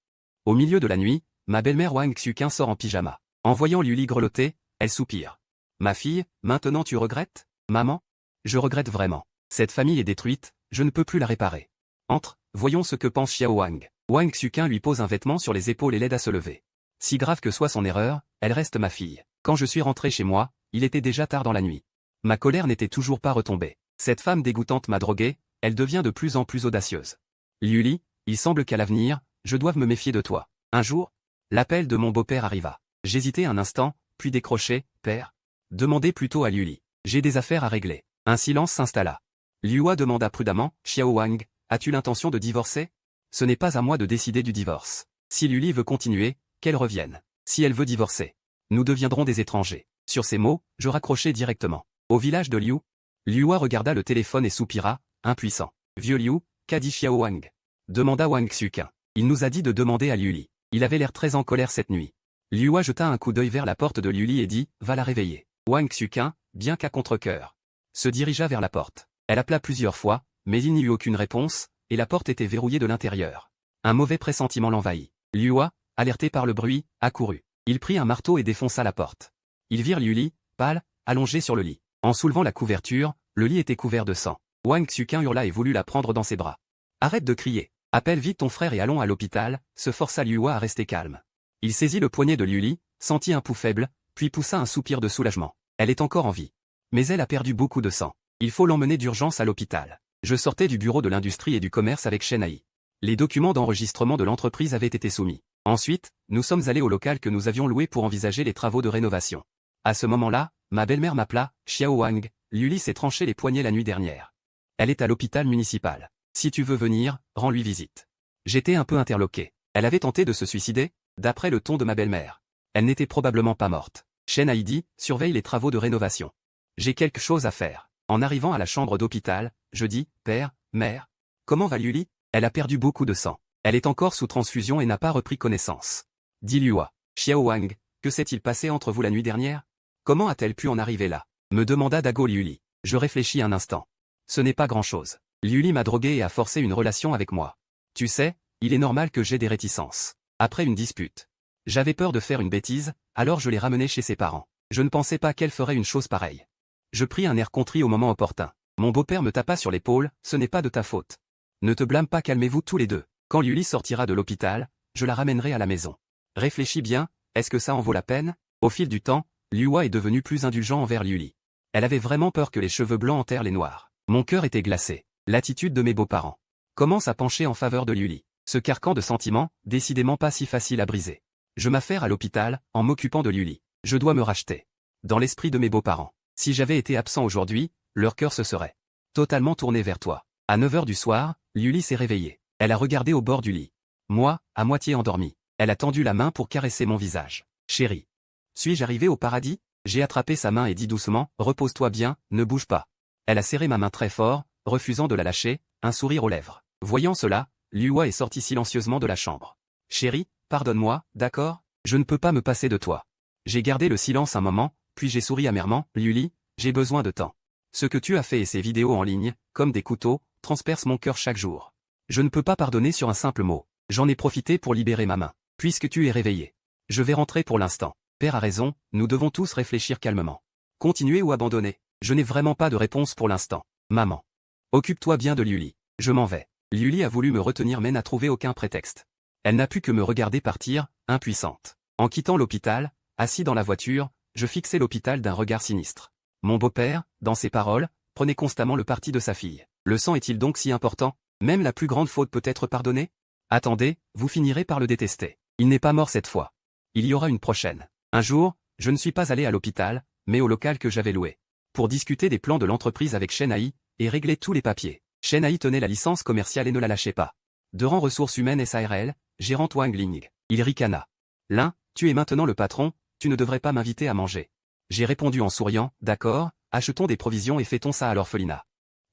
Au milieu de la nuit, ma belle-mère Wang Xuqin sort en pyjama. En voyant Liuli grelotter, elle soupire. Ma fille, maintenant tu regrettes? Maman? Je regrette vraiment. Cette famille est détruite, je ne peux plus la réparer. Entre, voyons ce que pense Xiao Wang. Wang Xuqin lui pose un vêtement sur les épaules et l'aide à se lever. Si grave que soit son erreur, elle reste ma fille. Quand je suis rentré chez moi, il était déjà tard dans la nuit. Ma colère n'était toujours pas retombée. Cette femme dégoûtante m'a drogué, elle devient de plus en plus audacieuse. Liuli, il semble qu'à l'avenir, je doive me méfier de toi. Un jour, l'appel de mon beau-père arriva. J'hésitai un instant, puis décroché, père. Demandez plutôt à Liuli. J'ai des affaires à régler. Un silence s'installa. Liua demanda prudemment, Xiao Wang, as-tu l'intention de divorcer? Ce n'est pas à moi de décider du divorce. Si Luli veut continuer, qu'elle revienne. Si elle veut divorcer, nous deviendrons des étrangers. Sur ces mots, je raccrochai directement. Au village de Liu, Liua regarda le téléphone et soupira, impuissant. Vieux Liu, qu'a dit Xiao Wang? Demanda Wang Xuqin. Il nous a dit de demander à Liuli. Il avait l'air très en colère cette nuit. Liua jeta un coup d'œil vers la porte de Liuli et dit, va la réveiller. Wang Xuqin, bien qu'à contre-cœur, se dirigea vers la porte. Elle appela plusieurs fois, mais il n'y eut aucune réponse, et la porte était verrouillée de l'intérieur. Un mauvais pressentiment l'envahit. Liua, alerté par le bruit, accourut. Il prit un marteau et défonça la porte. Ils virent Liuli, pâle, allongé sur le lit. En soulevant la couverture, le lit était couvert de sang. Wang Xuqin hurla et voulut la prendre dans ses bras. Arrête de crier. Appelle vite ton frère et allons à l'hôpital, se força Liua à rester calme. Il saisit le poignet de Liuli, sentit un pouls faible, puis poussa un soupir de soulagement. Elle est encore en vie. Mais elle a perdu beaucoup de sang. Il faut l'emmener d'urgence à l'hôpital. Je sortais du bureau de l'industrie et du commerce avec Shen Ai. Les documents d'enregistrement de l'entreprise avaient été soumis. Ensuite, nous sommes allés au local que nous avions loué pour envisager les travaux de rénovation. À ce moment-là, ma belle-mère m'appela, Xiao Wang, Luli s'est tranché les poignets la nuit dernière. Elle est à l'hôpital municipal. Si tu veux venir, rends-lui visite. J'étais un peu interloqué. Elle avait tenté de se suicider, d'après le ton de ma belle-mère. Elle n'était probablement pas morte. Shen Ai dit, surveille les travaux de rénovation. J'ai quelque chose à faire. En arrivant à la chambre d'hôpital, je dis, père, mère, comment va Luli? Elle a perdu beaucoup de sang. Elle est encore sous transfusion et n'a pas repris connaissance. Dit Liua. Xiao Wang, que s'est-il passé entre vous la nuit dernière? Comment a-t-elle pu en arriver là? Me demanda Dago Liuli. Je réfléchis un instant. Ce n'est pas grand-chose. Liuli m'a drogué et a forcé une relation avec moi. Tu sais, il est normal que j'aie des réticences. Après une dispute. J'avais peur de faire une bêtise, alors je l'ai ramenée chez ses parents. Je ne pensais pas qu'elle ferait une chose pareille. Je pris un air contrit au moment opportun. Mon beau-père me tapa sur l'épaule, ce n'est pas de ta faute. Ne te blâme pas, calmez-vous tous les deux. Quand Luli sortira de l'hôpital, je la ramènerai à la maison. Réfléchis bien, est-ce que ça en vaut la peine? Au fil du temps, Liua est devenu plus indulgent envers Luli. Elle avait vraiment peur que les cheveux blancs enterrent les noirs. Mon cœur était glacé. L'attitude de mes beaux-parents commence à pencher en faveur de Luli. Ce carcan de sentiments, décidément pas si facile à briser. Je m'affaire à l'hôpital, en m'occupant de Luli. Je dois me racheter. Dans l'esprit de mes beaux-parents. Si j'avais été absent aujourd'hui, leur cœur se serait totalement tourné vers toi. À 9 heures du soir, Luli s'est réveillée. Elle a regardé au bord du lit. Moi, à moitié endormi. Elle a tendu la main pour caresser mon visage. Chérie. Suis-je arrivé au paradis? J'ai attrapé sa main et dit doucement, repose-toi bien, ne bouge pas. Elle a serré ma main très fort, refusant de la lâcher, un sourire aux lèvres. Voyant cela, Liua est sortie silencieusement de la chambre. Chérie, pardonne-moi, d'accord? Je ne peux pas me passer de toi. J'ai gardé le silence un moment, puis j'ai souri amèrement, Luli, j'ai besoin de temps. Ce que tu as fait et ces vidéos en ligne, comme des couteaux, transpercent mon cœur chaque jour. Je ne peux pas pardonner sur un simple mot. J'en ai profité pour libérer ma main. Puisque tu es réveillé. Je vais rentrer pour l'instant. Père a raison, nous devons tous réfléchir calmement. Continuer ou abandonner? Je n'ai vraiment pas de réponse pour l'instant. Maman. Occupe-toi bien de Luli. Je m'en vais. Luli a voulu me retenir mais n'a trouvé aucun prétexte. Elle n'a pu que me regarder partir, impuissante. En quittant l'hôpital, assis dans la voiture, je fixais l'hôpital d'un regard sinistre. Mon beau-père, dans ses paroles, prenait constamment le parti de sa fille. Le sang est-il donc si important? Même la plus grande faute peut être pardonnée? Attendez, vous finirez par le détester. Il n'est pas mort cette fois. Il y aura une prochaine. Un jour, je ne suis pas allé à l'hôpital, mais au local que j'avais loué. Pour discuter des plans de l'entreprise avec Shen Ai, et régler tous les papiers. Shen Ai tenait la licence commerciale et ne la lâchait pas. De rang ressources humaines SARL, gérant Wang Ling. Il ricana. L'un, tu es maintenant le patron, tu ne devrais pas m'inviter à manger. J'ai répondu en souriant, d'accord, achetons des provisions et fêtons ça à l'orphelinat.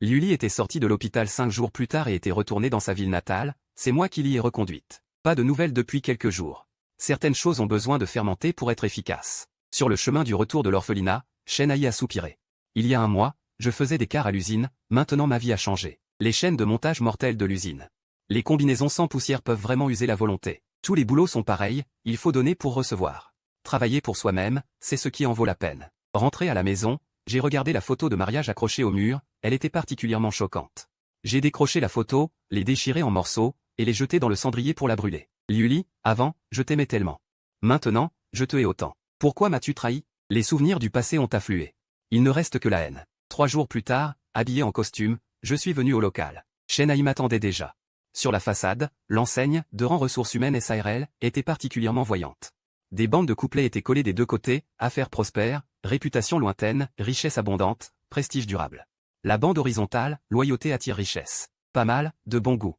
Luli était sortie de l'hôpital 5 jours plus tard et était retournée dans sa ville natale, c'est moi qui l'y ai reconduite. Pas de nouvelles depuis quelques jours. Certaines choses ont besoin de fermenter pour être efficaces. Sur le chemin du retour de l'orphelinat, Shen Ai a soupiré. Il y a un mois, je faisais des quarts à l'usine, maintenant ma vie a changé. Les chaînes de montage mortelles de l'usine. Les combinaisons sans poussière peuvent vraiment user la volonté. Tous les boulots sont pareils, il faut donner pour recevoir. Travailler pour soi-même, c'est ce qui en vaut la peine. Rentré à la maison, j'ai regardé la photo de mariage accrochée au mur, elle était particulièrement choquante. J'ai décroché la photo, les déchiré en morceaux, et les jeté dans le cendrier pour la brûler. Luli, avant, je t'aimais tellement. Maintenant, je te hais autant. Pourquoi m'as-tu trahi? Les souvenirs du passé ont afflué. Il ne reste que la haine. 3 jours plus tard, habillé en costume, je suis venu au local. Shen Ai m'attendait déjà. Sur la façade, l'enseigne, de rang ressources humaines SARL, était particulièrement voyante. Des bandes de couplets étaient collées des deux côtés, affaires prospères, réputation lointaine, richesse abondante, prestige durable. La bande horizontale, loyauté attire richesse. Pas mal, de bon goût.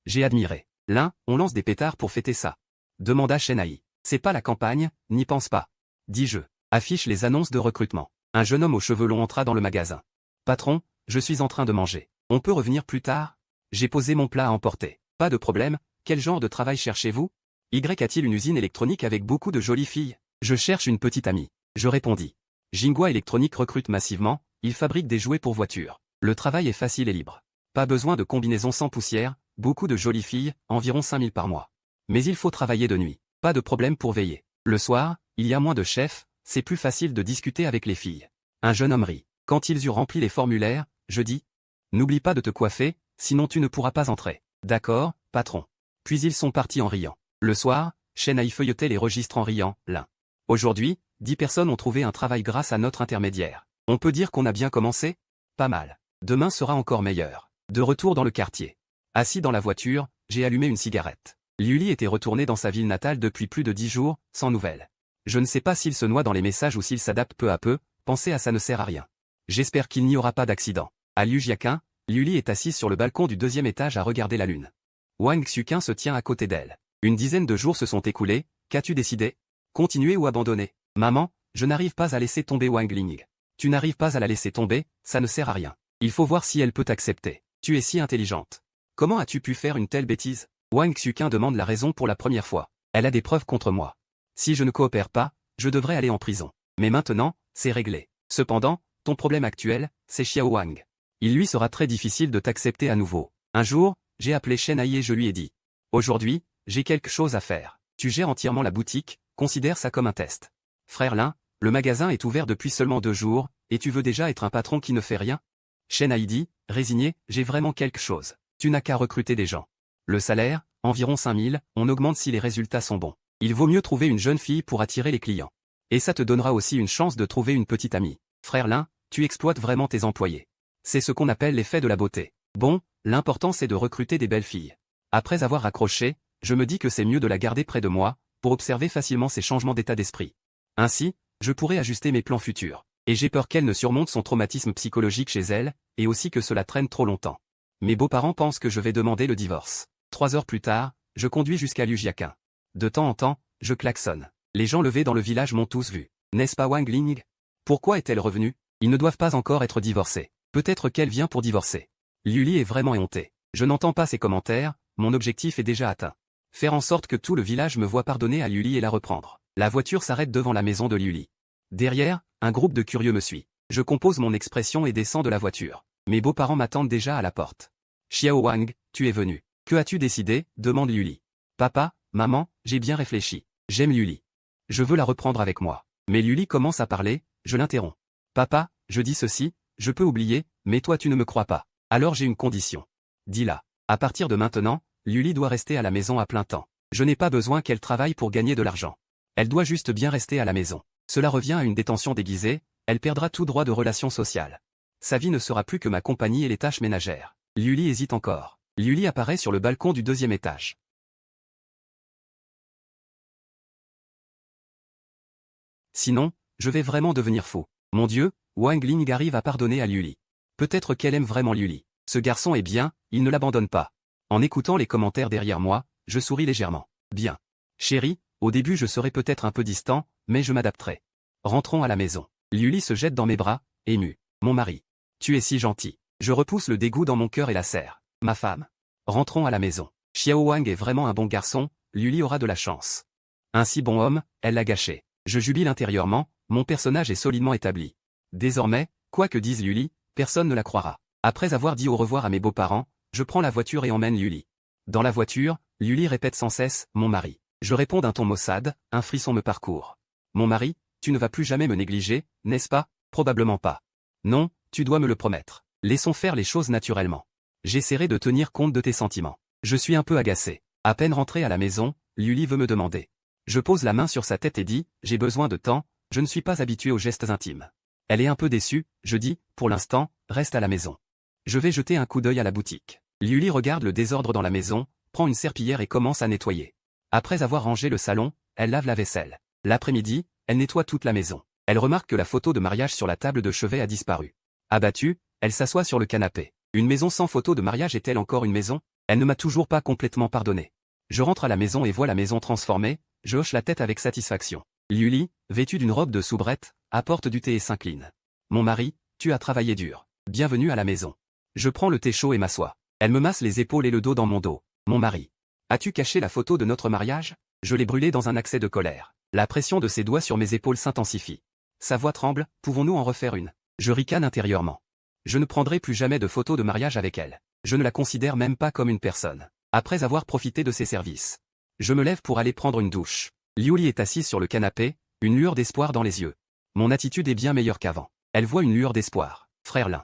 J'ai admiré. L'un, on lance des pétards pour fêter ça. Demanda Shenai. C'est pas la campagne, n'y pense pas. Dis-je. Affiche les annonces de recrutement. Un jeune homme aux cheveux longs entra dans le magasin. Patron, je suis en train de manger. On peut revenir plus tard? J'ai posé mon plat à emporter. Pas de problème, quel genre de travail cherchez-vous? Y a-t-il une usine électronique avec beaucoup de jolies filles? Je cherche une petite amie. Je répondis. Jingua Électronique recrute massivement, il fabrique des jouets pour voitures. Le travail est facile et libre. Pas besoin de combinaison sans poussière, beaucoup de jolies filles, environ 5000 par mois. Mais il faut travailler de nuit. Pas de problème pour veiller. Le soir, il y a moins de chefs, c'est plus facile de discuter avec les filles. Un jeune homme rit. Quand ils eurent rempli les formulaires, je dis. N'oublie pas de te coiffer, sinon tu ne pourras pas entrer. D'accord, patron. Puis ils sont partis en riant. Le soir, Shenai feuilletait les registres en riant, l'un. Aujourd'hui, 10 personnes ont trouvé un travail grâce à notre intermédiaire. On peut dire qu'on a bien commencé? Pas mal. Demain sera encore meilleur. De retour dans le quartier. Assis dans la voiture, j'ai allumé une cigarette. Liuli était retourné dans sa ville natale depuis plus de 10 jours, sans nouvelles. Je ne sais pas s'il se noie dans les messages ou s'il s'adapte peu à peu, penser à ça ne sert à rien. J'espère qu'il n'y aura pas d'accident. À Liujiaquin, Liuli est assise sur le balcon du 2e étage à regarder la lune. Wang Xuqin se tient à côté d'elle. Une dizaine de jours se sont écoulés, qu'as-tu décidé? Continuer ou abandonner? Maman, je n'arrive pas à laisser tomber Wang Ling. Tu n'arrives pas à la laisser tomber, ça ne sert à rien. Il faut voir si elle peut t'accepter. Tu es si intelligente. Comment as-tu pu faire une telle bêtise? Wang Xuqin demande la raison pour la première fois. Elle a des preuves contre moi. Si je ne coopère pas, je devrais aller en prison. Mais maintenant, c'est réglé. Cependant, ton problème actuel, c'est Xiao Wang. Il lui sera très difficile de t'accepter à nouveau. Un jour, j'ai appelé Shenai et je lui ai dit. Aujourd'hui, j'ai quelque chose à faire. Tu gères entièrement la boutique, considère ça comme un test. Frère Lin, le magasin est ouvert depuis seulement 2 jours, et tu veux déjà être un patron qui ne fait rien? Shenai dit, résigné, j'ai vraiment quelque chose. Tu n'as qu'à recruter des gens. Le salaire, environ 5000, on augmente si les résultats sont bons. Il vaut mieux trouver une jeune fille pour attirer les clients. Et ça te donnera aussi une chance de trouver une petite amie. Frère Lin, tu exploites vraiment tes employés. C'est ce qu'on appelle l'effet de la beauté. Bon, l'important c'est de recruter des belles filles. Après avoir raccroché, je me dis que c'est mieux de la garder près de moi, pour observer facilement ses changements d'état d'esprit. Ainsi, je pourrai ajuster mes plans futurs. Et j'ai peur qu'elle ne surmonte son traumatisme psychologique chez elle, et aussi que cela traîne trop longtemps. Mes beaux-parents pensent que je vais demander le divorce. 3 heures plus tard, je conduis jusqu'à Liujiaquin. De temps en temps, je klaxonne. Les gens levés dans le village m'ont tous vu. N'est-ce pas Wang Ling? Pourquoi est-elle revenue? Ils ne doivent pas encore être divorcés. Peut-être qu'elle vient pour divorcer. Liuli est vraiment éhontée. Je n'entends pas ses commentaires, mon objectif est déjà atteint. Faire en sorte que tout le village me voit pardonner à Liuli et la reprendre. La voiture s'arrête devant la maison de Liuli. Derrière, un groupe de curieux me suit. Je compose mon expression et descends de la voiture. Mes beaux-parents m'attendent déjà à la porte. Xiao Wang, tu es venu. Que as-tu décidé? Demande Liuli. Papa, maman, j'ai bien réfléchi. J'aime Liuli. Je veux la reprendre avec moi. Mais Liuli commence à parler, je l'interromps. Papa, je dis ceci, je peux oublier, mais toi tu ne me crois pas. Alors j'ai une condition. Dis-la. À partir de maintenant, Liuli doit rester à la maison à plein temps. Je n'ai pas besoin qu'elle travaille pour gagner de l'argent. Elle doit juste bien rester à la maison. Cela revient à une détention déguisée, elle perdra tout droit de relations sociales. Sa vie ne sera plus que ma compagnie et les tâches ménagères. Liuli hésite encore. Liuli apparaît sur le balcon du 2e étage. Sinon, je vais vraiment devenir fou. Mon Dieu, Wang Ling arrive à pardonner à Liuli. Peut-être qu'elle aime vraiment Liuli. Ce garçon est bien, il ne l'abandonne pas. En écoutant les commentaires derrière moi, je souris légèrement. Bien. Chérie, au début je serai peut-être un peu distant, mais je m'adapterai. Rentrons à la maison. Liuli se jette dans mes bras, ému. Mon mari. Tu es si gentil. Je repousse le dégoût dans mon cœur et la serre. Ma femme. Rentrons à la maison. Xiao Wang est vraiment un bon garçon, Liuli aura de la chance. Un si bon homme, elle l'a gâché. Je jubile intérieurement, mon personnage est solidement établi. Désormais, quoi que dise Liuli, personne ne la croira. Après avoir dit au revoir à mes beaux-parents, je prends la voiture et emmène Liuli. Dans la voiture, Liuli répète sans cesse, mon mari. Je réponds d'un ton maussade, un frisson me parcourt. Mon mari, tu ne vas plus jamais me négliger, n'est-ce pas? Probablement pas. Non, tu dois me le promettre. Laissons faire les choses naturellement. J'essaierai de tenir compte de tes sentiments. Je suis un peu agacé. À peine rentré à la maison, Liuli veut me demander. Je pose la main sur sa tête et dis, j'ai besoin de temps, je ne suis pas habitué aux gestes intimes. Elle est un peu déçue, je dis, pour l'instant, reste à la maison. Je vais jeter un coup d'œil à la boutique. Liuli regarde le désordre dans la maison, prend une serpillière et commence à nettoyer. Après avoir rangé le salon, elle lave la vaisselle. L'après-midi, elle nettoie toute la maison. Elle remarque que la photo de mariage sur la table de chevet a disparu. Abattue, Elle s'assoit sur le canapé. Une maison sans photo de mariage est-elle encore une maison? Elle ne m'a toujours pas complètement pardonné. Je rentre à la maison et vois la maison transformée, je hoche la tête avec satisfaction. Liuli, vêtue d'une robe de soubrette, apporte du thé et s'incline. Mon mari, tu as travaillé dur. Bienvenue à la maison. Je prends le thé chaud et m'assois. Elle me masse les épaules et le dos dans mon dos. Mon mari. As-tu caché la photo de notre mariage? Je l'ai brûlée dans un accès de colère. La pression de ses doigts sur mes épaules s'intensifie. Sa voix tremble, pouvons-nous en refaire une? Je ricane intérieurement. Je ne prendrai plus jamais de photo de mariage avec elle. Je ne la considère même pas comme une personne. Après avoir profité de ses services. Je me lève pour aller prendre une douche. Liuli est assise sur le canapé, une lueur d'espoir dans les yeux. Mon attitude est bien meilleure qu'avant. Elle voit une lueur d'espoir. Frère Lin.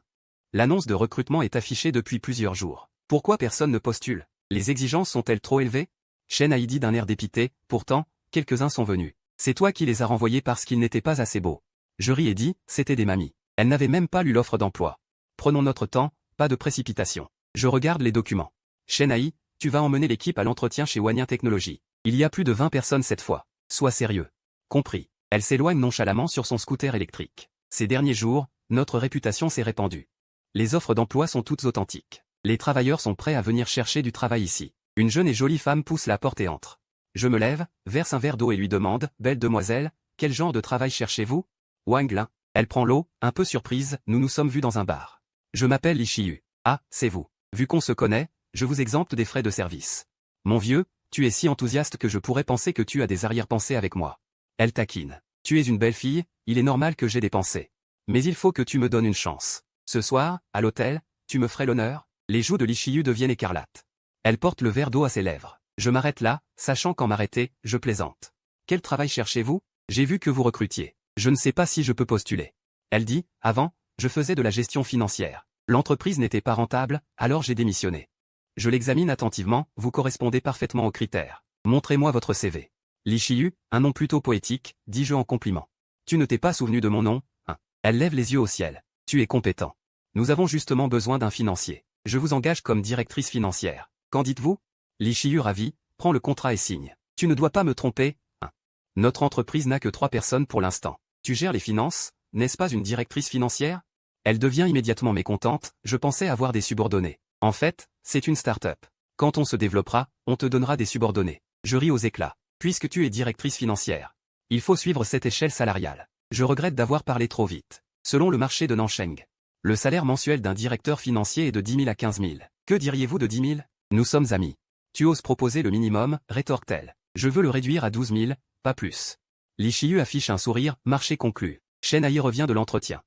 L'annonce de recrutement est affichée depuis plusieurs jours. Pourquoi personne ne postule? Les exigences sont-elles trop élevées? Chen Hai dit d'un air dépité, pourtant, quelques-uns sont venus. C'est toi qui les as renvoyés parce qu'ils n'étaient pas assez beaux. Je ris et dis, c'était des mamies. Elles n'avaient même pas lu l'offre d'emploi. Prenons notre temps, pas de précipitation. Je regarde les documents. Chen Hai, tu vas emmener l'équipe à l'entretien chez Wanyan Technologies. Il y a plus de 20 personnes cette fois. Sois sérieux. Compris. Elle s'éloigne nonchalamment sur son scooter électrique. Ces derniers jours, notre réputation s'est répandue. Les offres d'emploi sont toutes authentiques. Les travailleurs sont prêts à venir chercher du travail ici. Une jeune et jolie femme pousse la porte et entre. Je me lève, verse un verre d'eau et lui demande, belle demoiselle, quel genre de travail cherchez-vous? Wang Lin. Elle prend l'eau, un peu surprise, nous nous sommes vus dans un bar. Je m'appelle Li Shiyu. Ah, c'est vous. Vu qu'on se connaît, je vous exempte des frais de service. Mon vieux, tu es si enthousiaste que je pourrais penser que tu as des arrière-pensées avec moi. Elle taquine. Tu es une belle fille, il est normal que j'aie des pensées. Mais il faut que tu me donnes une chance. Ce soir, à l'hôtel, tu me ferais l'honneur? Les joues de Li Shiyu deviennent écarlates. Elle porte le verre d'eau à ses lèvres. Je m'arrête là, sachant qu'en m'arrêter, je plaisante. Quel travail cherchez-vous? J'ai vu que vous recrutiez. Je ne sais pas si je peux postuler. Elle dit, avant, je faisais de la gestion financière. L'entreprise n'était pas rentable, alors j'ai démissionné. Je l'examine attentivement, vous correspondez parfaitement aux critères. Montrez-moi votre CV. Li Shiyu, un nom plutôt poétique, dis-je en compliment. Tu ne t'es pas souvenu de mon nom, hein? Elle lève les yeux au ciel. Tu es compétent. Nous avons justement besoin d'un financier. Je vous engage comme directrice financière. Qu'en dites-vous? Li Shiyu ravi, prend le contrat et signe. Tu ne dois pas me tromper, hein? Notre entreprise n'a que 3 personnes pour l'instant. Tu gères les finances, n'est-ce pas une directrice financière? Elle devient immédiatement mécontente, je pensais avoir des subordonnés. En fait, c'est une start-up. Quand on se développera, on te donnera des subordonnés. Je ris aux éclats. Puisque tu es directrice financière. Il faut suivre cette échelle salariale. Je regrette d'avoir parlé trop vite. Selon le marché de Nancheng, le salaire mensuel d'un directeur financier est de 10 000 à 15 000. Que diriez-vous de 10 000? Nous sommes amis. Tu oses proposer le minimum, rétorque-t-elle. Je veux le réduire à 12 000, pas plus. Li Shiyu affiche un sourire, marché conclu. Chen Hai revient de l'entretien.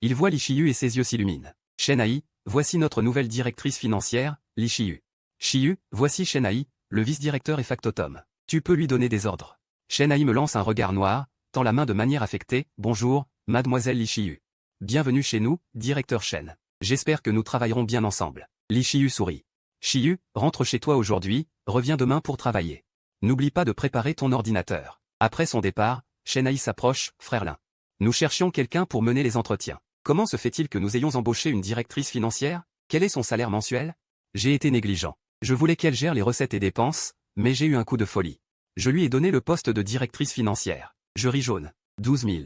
Il voit Li Shiyu et ses yeux s'illuminent. Chen Hai, voici notre nouvelle directrice financière, Li Shiyu. Shiyu, voici Chen Hai, le vice-directeur et factotum. Tu peux lui donner des ordres. Chen Hai me lance un regard noir, tend la main de manière affectée, bonjour, mademoiselle Li Shiyu. Bienvenue chez nous, directeur Chen. J'espère que nous travaillerons bien ensemble. Li Shiyu sourit. Shiyu, rentre chez toi aujourd'hui, reviens demain pour travailler. N'oublie pas de préparer ton ordinateur. Après son départ, Chen Hai s'approche, frère Lin. Nous cherchions quelqu'un pour mener les entretiens. Comment se fait-il que nous ayons embauché une directrice financière? Quel est son salaire mensuel? J'ai été négligent. Je voulais qu'elle gère les recettes et dépenses, mais j'ai eu un coup de folie. Je lui ai donné le poste de directrice financière. Je ris jaune. 12 000.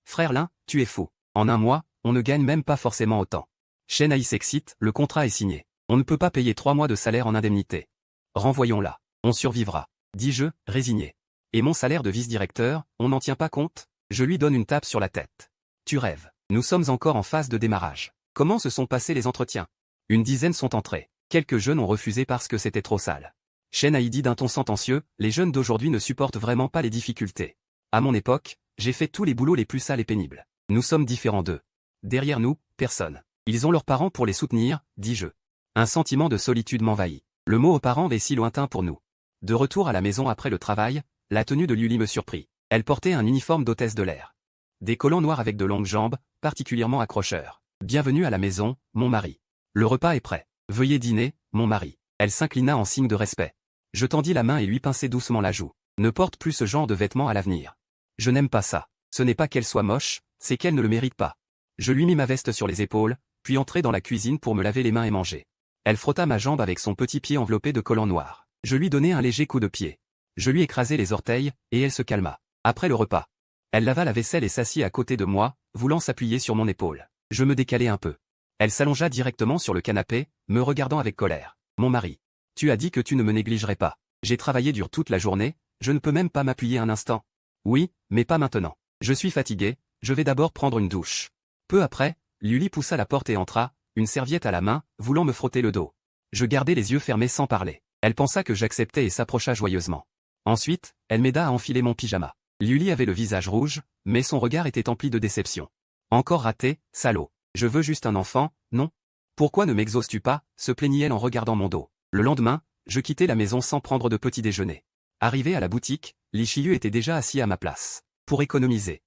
Frère Lin, tu es fou. En un mois, on ne gagne même pas forcément autant. Chen Hai s'excite, le contrat est signé. On ne peut pas payer 3 mois de salaire en indemnité. Renvoyons-la. On survivra. Dis-je, résigné. Et mon salaire de vice-directeur, on n'en tient pas compte? Je lui donne une tape sur la tête. Tu rêves. Nous sommes encore en phase de démarrage. Comment se sont passés les entretiens? Une dizaine sont entrés. Quelques jeunes ont refusé parce que c'était trop sale. Chen Hai dit d'un ton sentencieux, les jeunes d'aujourd'hui ne supportent vraiment pas les difficultés. À mon époque, j'ai fait tous les boulots les plus sales et pénibles. Nous sommes différents d'eux. Derrière nous, personne. Ils ont leurs parents pour les soutenir, dis-je. Un sentiment de solitude m'envahit. Le mot aux parents est si lointain pour nous. De retour à la maison après le travail, la tenue de Liuli me surprit. Elle portait un uniforme d'hôtesse de l'air. Des collants noirs avec de longues jambes, particulièrement accrocheurs. Bienvenue à la maison, mon mari. Le repas est prêt. Veuillez dîner, mon mari. Elle s'inclina en signe de respect. Je tendis la main et lui pinçai doucement la joue. Ne porte plus ce genre de vêtements à l'avenir. Je n'aime pas ça. Ce n'est pas qu'elle soit moche, c'est qu'elle ne le mérite pas. Je lui mis ma veste sur les épaules, puis entrai dans la cuisine pour me laver les mains et manger. Elle frotta ma jambe avec son petit pied enveloppé de collants noirs. Je lui donnai un léger coup de pied. Je lui écrasai les orteils, et elle se calma. Après le repas, elle lava la vaisselle et s'assit à côté de moi, voulant s'appuyer sur mon épaule. Je me décalai un peu. Elle s'allongea directement sur le canapé, me regardant avec colère. Mon mari. Tu as dit que tu ne me négligerais pas. J'ai travaillé dur toute la journée, je ne peux même pas m'appuyer un instant. Oui, mais pas maintenant. Je suis fatigué, je vais d'abord prendre une douche. Peu après, Lily poussa la porte et entra, une serviette à la main, voulant me frotter le dos. Je gardai les yeux fermés sans parler. Elle pensa que j'acceptais et s'approcha joyeusement. Ensuite, elle m'aida à enfiler mon pyjama. Lily avait le visage rouge, mais son regard était empli de déception. Encore raté, salaud. Je veux juste un enfant, non? Pourquoi ne m'exauces-tu pas, se plaignit-elle en regardant mon dos. Le lendemain, je quittai la maison sans prendre de petit déjeuner. Arrivé à la boutique, Lee Chi-yu était déjà assis à ma place. Pour économiser.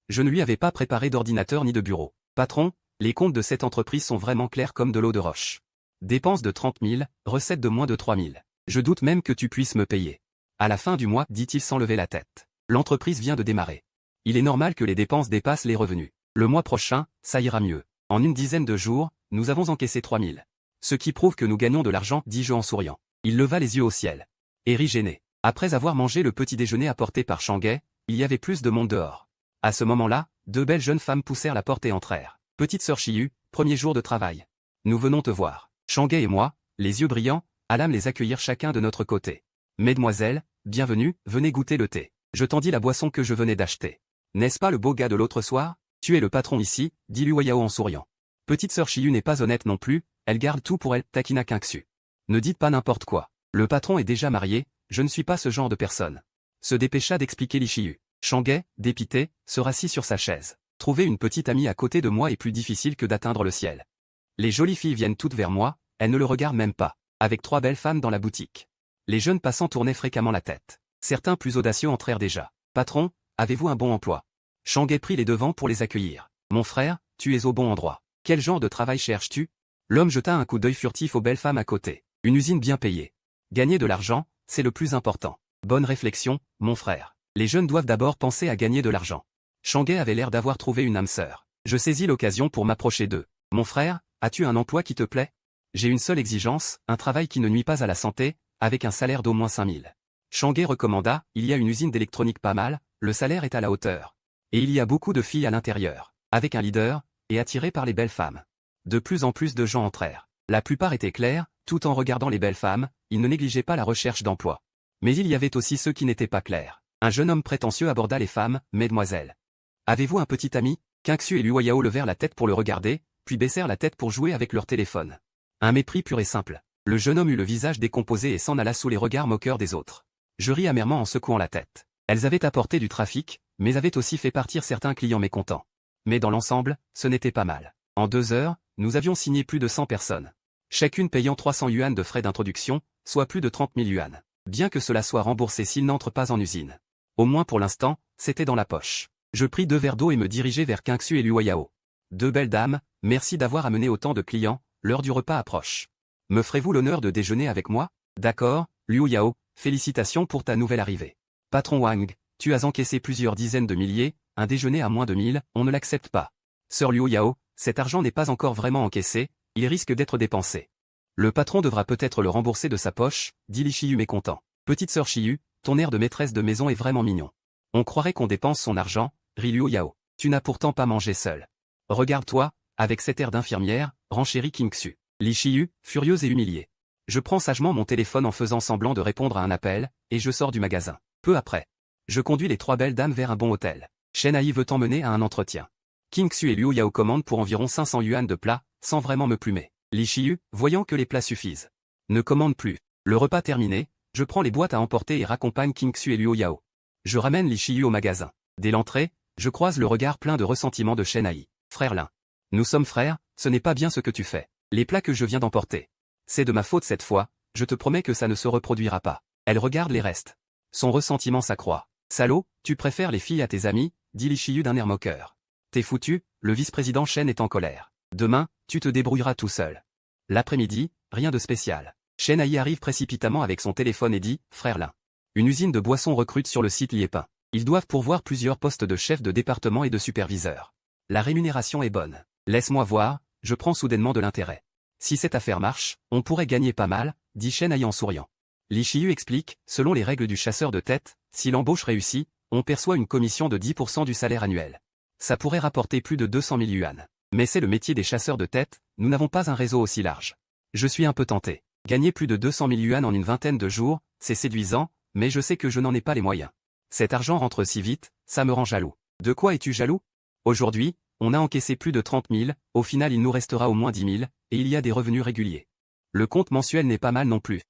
Je ne lui avais pas préparé d'ordinateur ni de bureau. Patron, les comptes de cette entreprise sont vraiment clairs comme de l'eau de roche. Dépenses de 30 000, recettes de moins de 3 000. Je doute même que tu puisses me payer. À la fin du mois, dit-il sans lever la tête. L'entreprise vient de démarrer. Il est normal que les dépenses dépassent les revenus. Le mois prochain, ça ira mieux. En une dizaine de jours, nous avons encaissé 3 000. Ce qui prouve que nous gagnons de l'argent, dis-je en souriant. Il leva les yeux au ciel. Et rit gêné. Après avoir mangé le petit déjeuner apporté par Shanghai, il y avait plus de monde dehors. À ce moment-là, deux belles jeunes femmes poussèrent la porte et entrèrent. Petite sœur Chi-yu, premier jour de travail. Nous venons te voir. Shanghai et moi, les yeux brillants, allâmes les accueillir chacun de notre côté. Mesdemoiselles, bienvenue, venez goûter le thé. Je tendis la boisson que je venais d'acheter. N'est-ce pas le beau gars de l'autre soir? Tu es le patron ici, dit Liu Yao en souriant. Petite sœur Chi-yu n'est pas honnête non plus, elle garde tout pour elle, taquina Kingsu. Ne dites pas n'importe quoi. Le patron est déjà marié, je ne suis pas ce genre de personne. Se dépêcha d'expliquer Lee Chi-yu. Shanghai, dépité, se rassit sur sa chaise. Trouver une petite amie à côté de moi est plus difficile que d'atteindre le ciel. Les jolies filles viennent toutes vers moi, elles ne le regardent même pas, avec 3 belles femmes dans la boutique. Les jeunes passants tournaient fréquemment la tête. Certains plus audacieux entrèrent déjà. Patron, avez-vous un bon emploi? Shanghai prit les devants pour les accueillir. Mon frère, tu es au bon endroit. Quel genre de travail cherches-tu? L'homme jeta un coup d'œil furtif aux belles femmes à côté. Une usine bien payée. Gagner de l'argent, c'est le plus important. Bonne réflexion, mon frère. Les jeunes doivent d'abord penser à gagner de l'argent. Shanghai avait l'air d'avoir trouvé une âme sœur. Je saisis l'occasion pour m'approcher d'eux. Mon frère, as-tu un emploi qui te plaît? J'ai une seule exigence, un travail qui ne nuit pas à la santé, avec un salaire d'au moins 5 000. Shanghai recommanda, il y a une usine d'électronique pas mal, le salaire est à la hauteur. Et il y a beaucoup de filles à l'intérieur, avec un leader, et attirées par les belles femmes. De plus en plus de gens entrèrent. La plupart étaient clairs, tout en regardant les belles femmes, ils ne négligeaient pas la recherche d'emploi. Mais il y avait aussi ceux qui n'étaient pas clairs. Un jeune homme prétentieux aborda les femmes, mesdemoiselles. Avez-vous un petit ami? Kingsu et Liu Yao levèrent la tête pour le regarder, puis baissèrent la tête pour jouer avec leur téléphone. Un mépris pur et simple. Le jeune homme eut le visage décomposé et s'en alla sous les regards moqueurs des autres. Je ris amèrement en secouant la tête. Elles avaient apporté du trafic, mais avaient aussi fait partir certains clients mécontents. Mais dans l'ensemble, ce n'était pas mal. En 2 heures, nous avions signé plus de 100 personnes. Chacune payant 300 yuan de frais d'introduction, soit plus de 30 000 yuan. Bien que cela soit remboursé s'ils n'entrent pas en usine. Au moins pour l'instant, c'était dans la poche. Je pris 2 verres d'eau et me dirigeai vers Kingsu et Liu Yao. 2 belles dames, merci d'avoir amené autant de clients, l'heure du repas approche. Me ferez-vous l'honneur de déjeuner avec moi? D'accord, Liu Yao, félicitations pour ta nouvelle arrivée. Patron Wang, tu as encaissé plusieurs dizaines de milliers, un déjeuner à moins de 1000, on ne l'accepte pas. Sœur Liu Yao, cet argent n'est pas encore vraiment encaissé, il risque d'être dépensé. Le patron devra peut-être le rembourser de sa poche, dit Lee Chi-yu mécontent. Petite sœur Chi-yu, ton air de maîtresse de maison est vraiment mignon. On croirait qu'on dépense son argent, rit Liu Yao. Tu n'as pourtant pas mangé seul. Regarde-toi, avec cet air d'infirmière, renchérit Kingsu. Lee Chi-yu, furieuse et humiliée. Je prends sagement mon téléphone en faisant semblant de répondre à un appel, et je sors du magasin. Peu après. Je conduis les 3 belles dames vers un bon hôtel. Shen Ai veut emmener à un entretien. Kingsu et Liu Yao commandent pour environ 500 yuan de plats, sans vraiment me plumer. Lee Chi-yu, voyant que les plats suffisent, ne commande plus. Le repas terminé, je prends les boîtes à emporter et raccompagne Kingsu et Liu Yao. Je ramène Lee Chi-yu au magasin. Dès l'entrée, je croise le regard plein de ressentiment de Shen Ai. Frère Lin. Nous sommes frères, ce n'est pas bien ce que tu fais. Les plats que je viens d'emporter. C'est de ma faute cette fois, je te promets que ça ne se reproduira pas. Elle regarde les restes. Son ressentiment s'accroît. Salaud, tu préfères les filles à tes amis, dit Lee Chi-yu d'un air moqueur. T'es foutu, le vice-président Shen est en colère. Demain, tu te débrouilleras tout seul. L'après-midi, rien de spécial. Shen Ai arrive précipitamment avec son téléphone et dit, frère Lin. Une usine de boissons recrute sur le site Liépin. Ils doivent pourvoir plusieurs postes de chef de département et de superviseur. La rémunération est bonne. Laisse-moi voir, je prends soudainement de l'intérêt. Si cette affaire marche, on pourrait gagner pas mal, dit Shen Ai en souriant. Lee Chi-yu explique, selon les règles du chasseur de tête, si l'embauche réussit, on perçoit une commission de 10% du salaire annuel. Ça pourrait rapporter plus de 200 000 yuan. Mais c'est le métier des chasseurs de tête, nous n'avons pas un réseau aussi large. Je suis un peu tenté. Gagner plus de 200 000 yuan en une vingtaine de jours, c'est séduisant, mais je sais que je n'en ai pas les moyens. Cet argent rentre si vite, ça me rend jaloux. De quoi es-tu jaloux? Aujourd'hui, on a encaissé plus de 30 000, au final il nous restera au moins 10 000, et il y a des revenus réguliers. Le compte mensuel n'est pas mal non plus.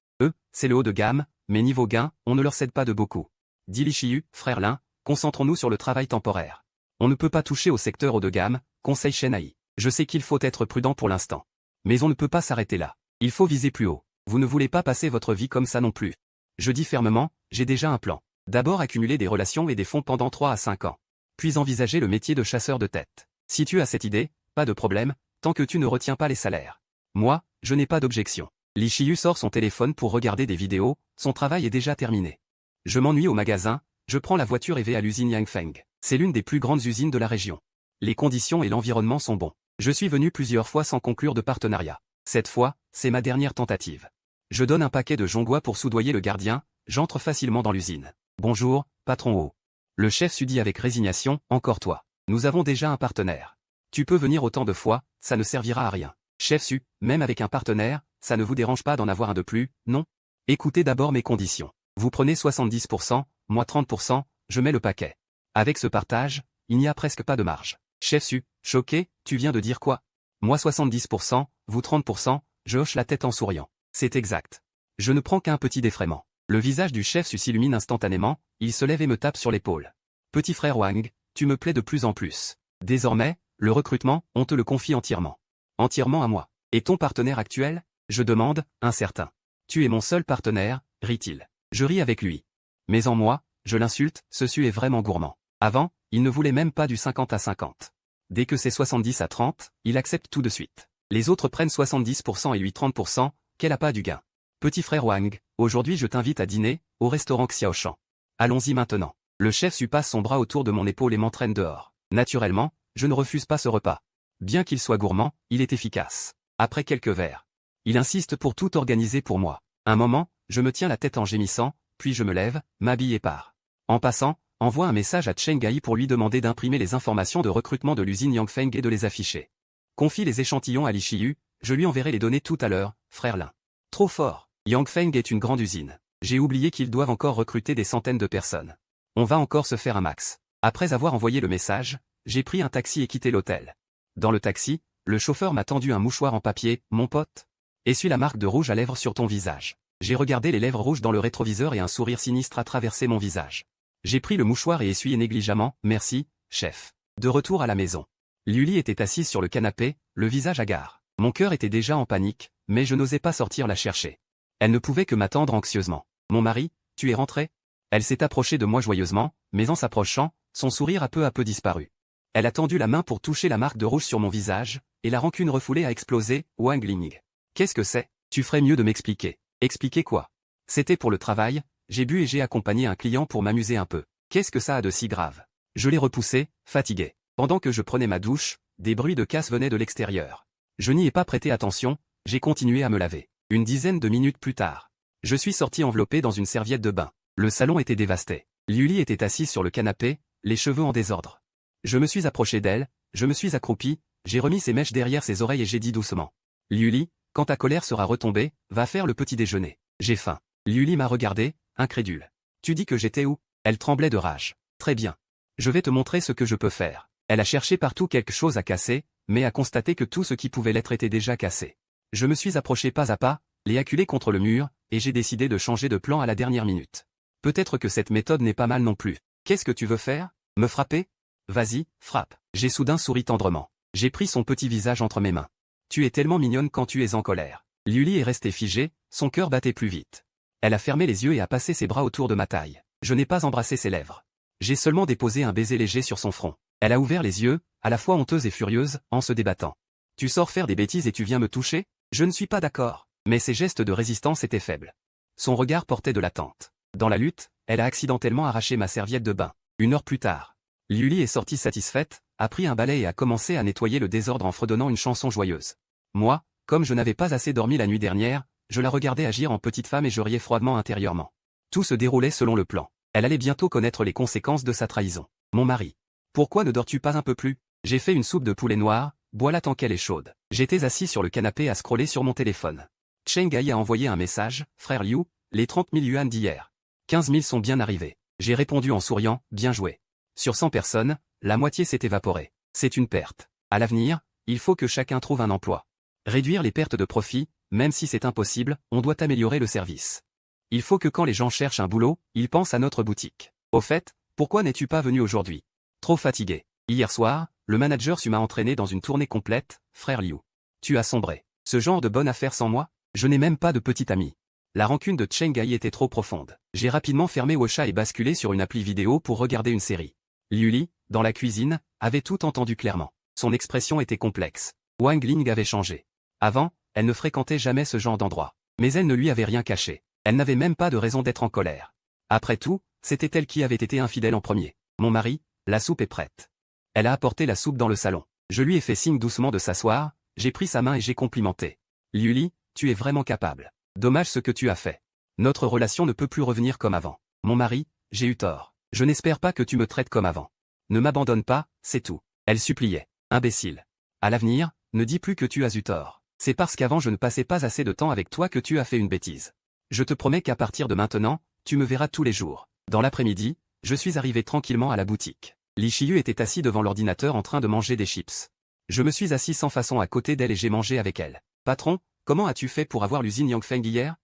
C'est le haut de gamme, mais niveau gain, on ne leur cède pas de beaucoup. Dit Li Shiyu, frère Lin, concentrons-nous sur le travail temporaire. On ne peut pas toucher au secteur haut de gamme, conseille Shen Ai. Je sais qu'il faut être prudent pour l'instant. Mais on ne peut pas s'arrêter là. Il faut viser plus haut. Vous ne voulez pas passer votre vie comme ça non plus. Je dis fermement, j'ai déjà un plan. D'abord accumuler des relations et des fonds pendant 3 à 5 ans. Puis envisager le métier de chasseur de tête. Si tu as cette idée, pas de problème, tant que tu ne retiens pas les salaires. Moi, je n'ai pas d'objection. Li Shiyu sort son téléphone pour regarder des vidéos, son travail est déjà terminé. Je m'ennuie au magasin, je prends la voiture et vais à l'usine Yangfeng. C'est l'une des plus grandes usines de la région. Les conditions et l'environnement sont bons. Je suis venu plusieurs fois sans conclure de partenariat. Cette fois, c'est ma dernière tentative. Je donne un paquet de jongois pour soudoyer le gardien, j'entre facilement dans l'usine. Bonjour, patron Ho. Le chef Su dit avec résignation, encore toi. Nous avons déjà un partenaire. Tu peux venir autant de fois, ça ne servira à rien. Chef Su, même avec un partenaire, ça ne vous dérange pas d'en avoir un de plus, non? Écoutez d'abord mes conditions. Vous prenez 70%, moi 30%, je mets le paquet. Avec ce partage, il n'y a presque pas de marge. Chef Su, choqué, tu viens de dire quoi? Moi 70%, vous 30%, je hoche la tête en souriant. C'est exact. Je ne prends qu'un petit défraiement. Le visage du chef Su s'illumine instantanément, il se lève et me tape sur l'épaule. Petit frère Wang, tu me plais de plus en plus. Désormais, le recrutement, on te le confie entièrement. Entièrement à moi. Et ton partenaire actuel? Je demande, incertain. Tu es mon seul partenaire, rit-il. Je ris avec lui. Mais en moi, je l'insulte, ce Su est vraiment gourmand. Avant, il ne voulait même pas du 50 à 50. Dès que c'est 70 à 30, il accepte tout de suite. Les autres prennent 70% et lui 30%, quel appât du gain. Petit frère Wang, aujourd'hui je t'invite à dîner, au restaurant Xiaoshan. Allons-y maintenant. Le chef Su passe son bras autour de mon épaule et m'entraîne dehors. Naturellement, je ne refuse pas ce repas. Bien qu'il soit gourmand, il est efficace. Après quelques verres, il insiste pour tout organiser pour moi. Un moment, je me tiens la tête en gémissant, puis je me lève, m'habille et pars. En passant, envoie un message à Cheng Ai pour lui demander d'imprimer les informations de recrutement de l'usine Yangfeng et de les afficher. Confie les échantillons à Li Shiyu, je lui enverrai les données tout à l'heure, frère Lin. Trop fort. Yangfeng est une grande usine. J'ai oublié qu'ils doivent encore recruter des centaines de personnes. On va encore se faire un max. Après avoir envoyé le message, j'ai pris un taxi et quitté l'hôtel. Dans le taxi, le chauffeur m'a tendu un mouchoir en papier, mon pote. Essuie la marque de rouge à lèvres sur ton visage. J'ai regardé les lèvres rouges dans le rétroviseur et un sourire sinistre a traversé mon visage. J'ai pris le mouchoir et essuyé négligemment, merci, chef. De retour à la maison. Liuli était assise sur le canapé, le visage hagard. Mon cœur était déjà en panique, mais je n'osais pas sortir la chercher. Elle ne pouvait que m'attendre anxieusement. Mon mari, tu es rentré? Elle s'est approchée de moi joyeusement, mais en s'approchant, son sourire a peu à peu disparu. Elle a tendu la main pour toucher la marque de rouge sur mon visage, et la rancune refoulée a explosé, Wang Ling. Qu'est-ce que c'est? Tu ferais mieux de m'expliquer. Expliquer quoi? C'était pour le travail, j'ai bu et j'ai accompagné un client pour m'amuser un peu. Qu'est-ce que ça a de si grave? Je l'ai repoussé, fatigué. Pendant que je prenais ma douche, des bruits de casse venaient de l'extérieur. Je n'y ai pas prêté attention, j'ai continué à me laver. Une dizaine de minutes plus tard, je suis sorti enveloppé dans une serviette de bain. Le salon était dévasté. Liuli était assise sur le canapé, les cheveux en désordre. Je me suis approché d'elle, je me suis accroupi, j'ai remis ses mèches derrière ses oreilles et j'ai dit doucement. Liuli, quand ta colère sera retombée, va faire le petit déjeuner. J'ai faim. Liuli m'a regardé, incrédule. Tu dis que j'étais où? Elle tremblait de rage. Très bien. Je vais te montrer ce que je peux faire. Elle a cherché partout quelque chose à casser, mais a constaté que tout ce qui pouvait l'être était déjà cassé. Je me suis approché pas à pas, les acculé contre le mur, et j'ai décidé de changer de plan à la dernière minute. Peut-être que cette méthode n'est pas mal non plus. Qu'est-ce que tu veux faire? Me frapper? Vas-y, frappe. J'ai soudain souri tendrement. J'ai pris son petit visage entre mes mains. Tu es tellement mignonne quand tu es en colère. Liuli est restée figée, son cœur battait plus vite. Elle a fermé les yeux et a passé ses bras autour de ma taille. Je n'ai pas embrassé ses lèvres. J'ai seulement déposé un baiser léger sur son front. Elle a ouvert les yeux, à la fois honteuse et furieuse, en se débattant. Tu sors faire des bêtises et tu viens me toucher? Je ne suis pas d'accord. Mais ses gestes de résistance étaient faibles. Son regard portait de l'attente. Dans la lutte, elle a accidentellement arraché ma serviette de bain. 1 heure plus tard, Liuli est sortie satisfaite, a pris un balai et a commencé à nettoyer le désordre en fredonnant une chanson joyeuse. Moi, comme je n'avais pas assez dormi la nuit dernière, je la regardais agir en petite femme et je riais froidement intérieurement. Tout se déroulait selon le plan. Elle allait bientôt connaître les conséquences de sa trahison. Mon mari. Pourquoi ne dors-tu pas un peu plus? J'ai fait une soupe de poulet noir, bois-la tant qu'elle est chaude. J'étais assis sur le canapé à scroller sur mon téléphone. Cheng Ai a envoyé un message, frère Liu, les 30 000 yuan d'hier. 15 000 sont bien arrivés. J'ai répondu en souriant, bien joué. Sur 100 personnes, la moitié s'est évaporée. C'est une perte. À l'avenir, il faut que chacun trouve un emploi. Réduire les pertes de profit, même si c'est impossible, on doit améliorer le service. Il faut que quand les gens cherchent un boulot, ils pensent à notre boutique. Au fait, pourquoi n'es-tu pas venu aujourd'hui? Trop fatigué. Hier soir, le manager m'a entraîné dans une tournée complète, frère Liu. Tu as sombré. Ce genre de bonne affaire sans moi? Je n'ai même pas de petit ami. La rancune de Cheng Ai était trop profonde. J'ai rapidement fermé Washa et basculé sur une appli vidéo pour regarder une série. Liu Li, dans la cuisine, avait tout entendu clairement. Son expression était complexe. Wang Ling avait changé. Avant, elle ne fréquentait jamais ce genre d'endroit. Mais elle ne lui avait rien caché. Elle n'avait même pas de raison d'être en colère. Après tout, c'était elle qui avait été infidèle en premier. Mon mari, la soupe est prête. Elle a apporté la soupe dans le salon. Je lui ai fait signe doucement de s'asseoir, j'ai pris sa main et j'ai complimenté. Liu Li, tu es vraiment capable. Dommage ce que tu as fait. Notre relation ne peut plus revenir comme avant. Mon mari, j'ai eu tort. Je n'espère pas que tu me traites comme avant. Ne m'abandonne pas, c'est tout. Elle suppliait. Imbécile. À l'avenir, ne dis plus que tu as eu tort. C'est parce qu'avant je ne passais pas assez de temps avec toi que tu as fait une bêtise. Je te promets qu'à partir de maintenant, tu me verras tous les jours. Dans l'après-midi, je suis arrivé tranquillement à la boutique. Li Shiyu était assis devant l'ordinateur en train de manger des chips. Je me suis assis sans façon à côté d'elle et j'ai mangé avec elle. Patron, comment as-tu fait pour avoir l'usine Yangfeng hier?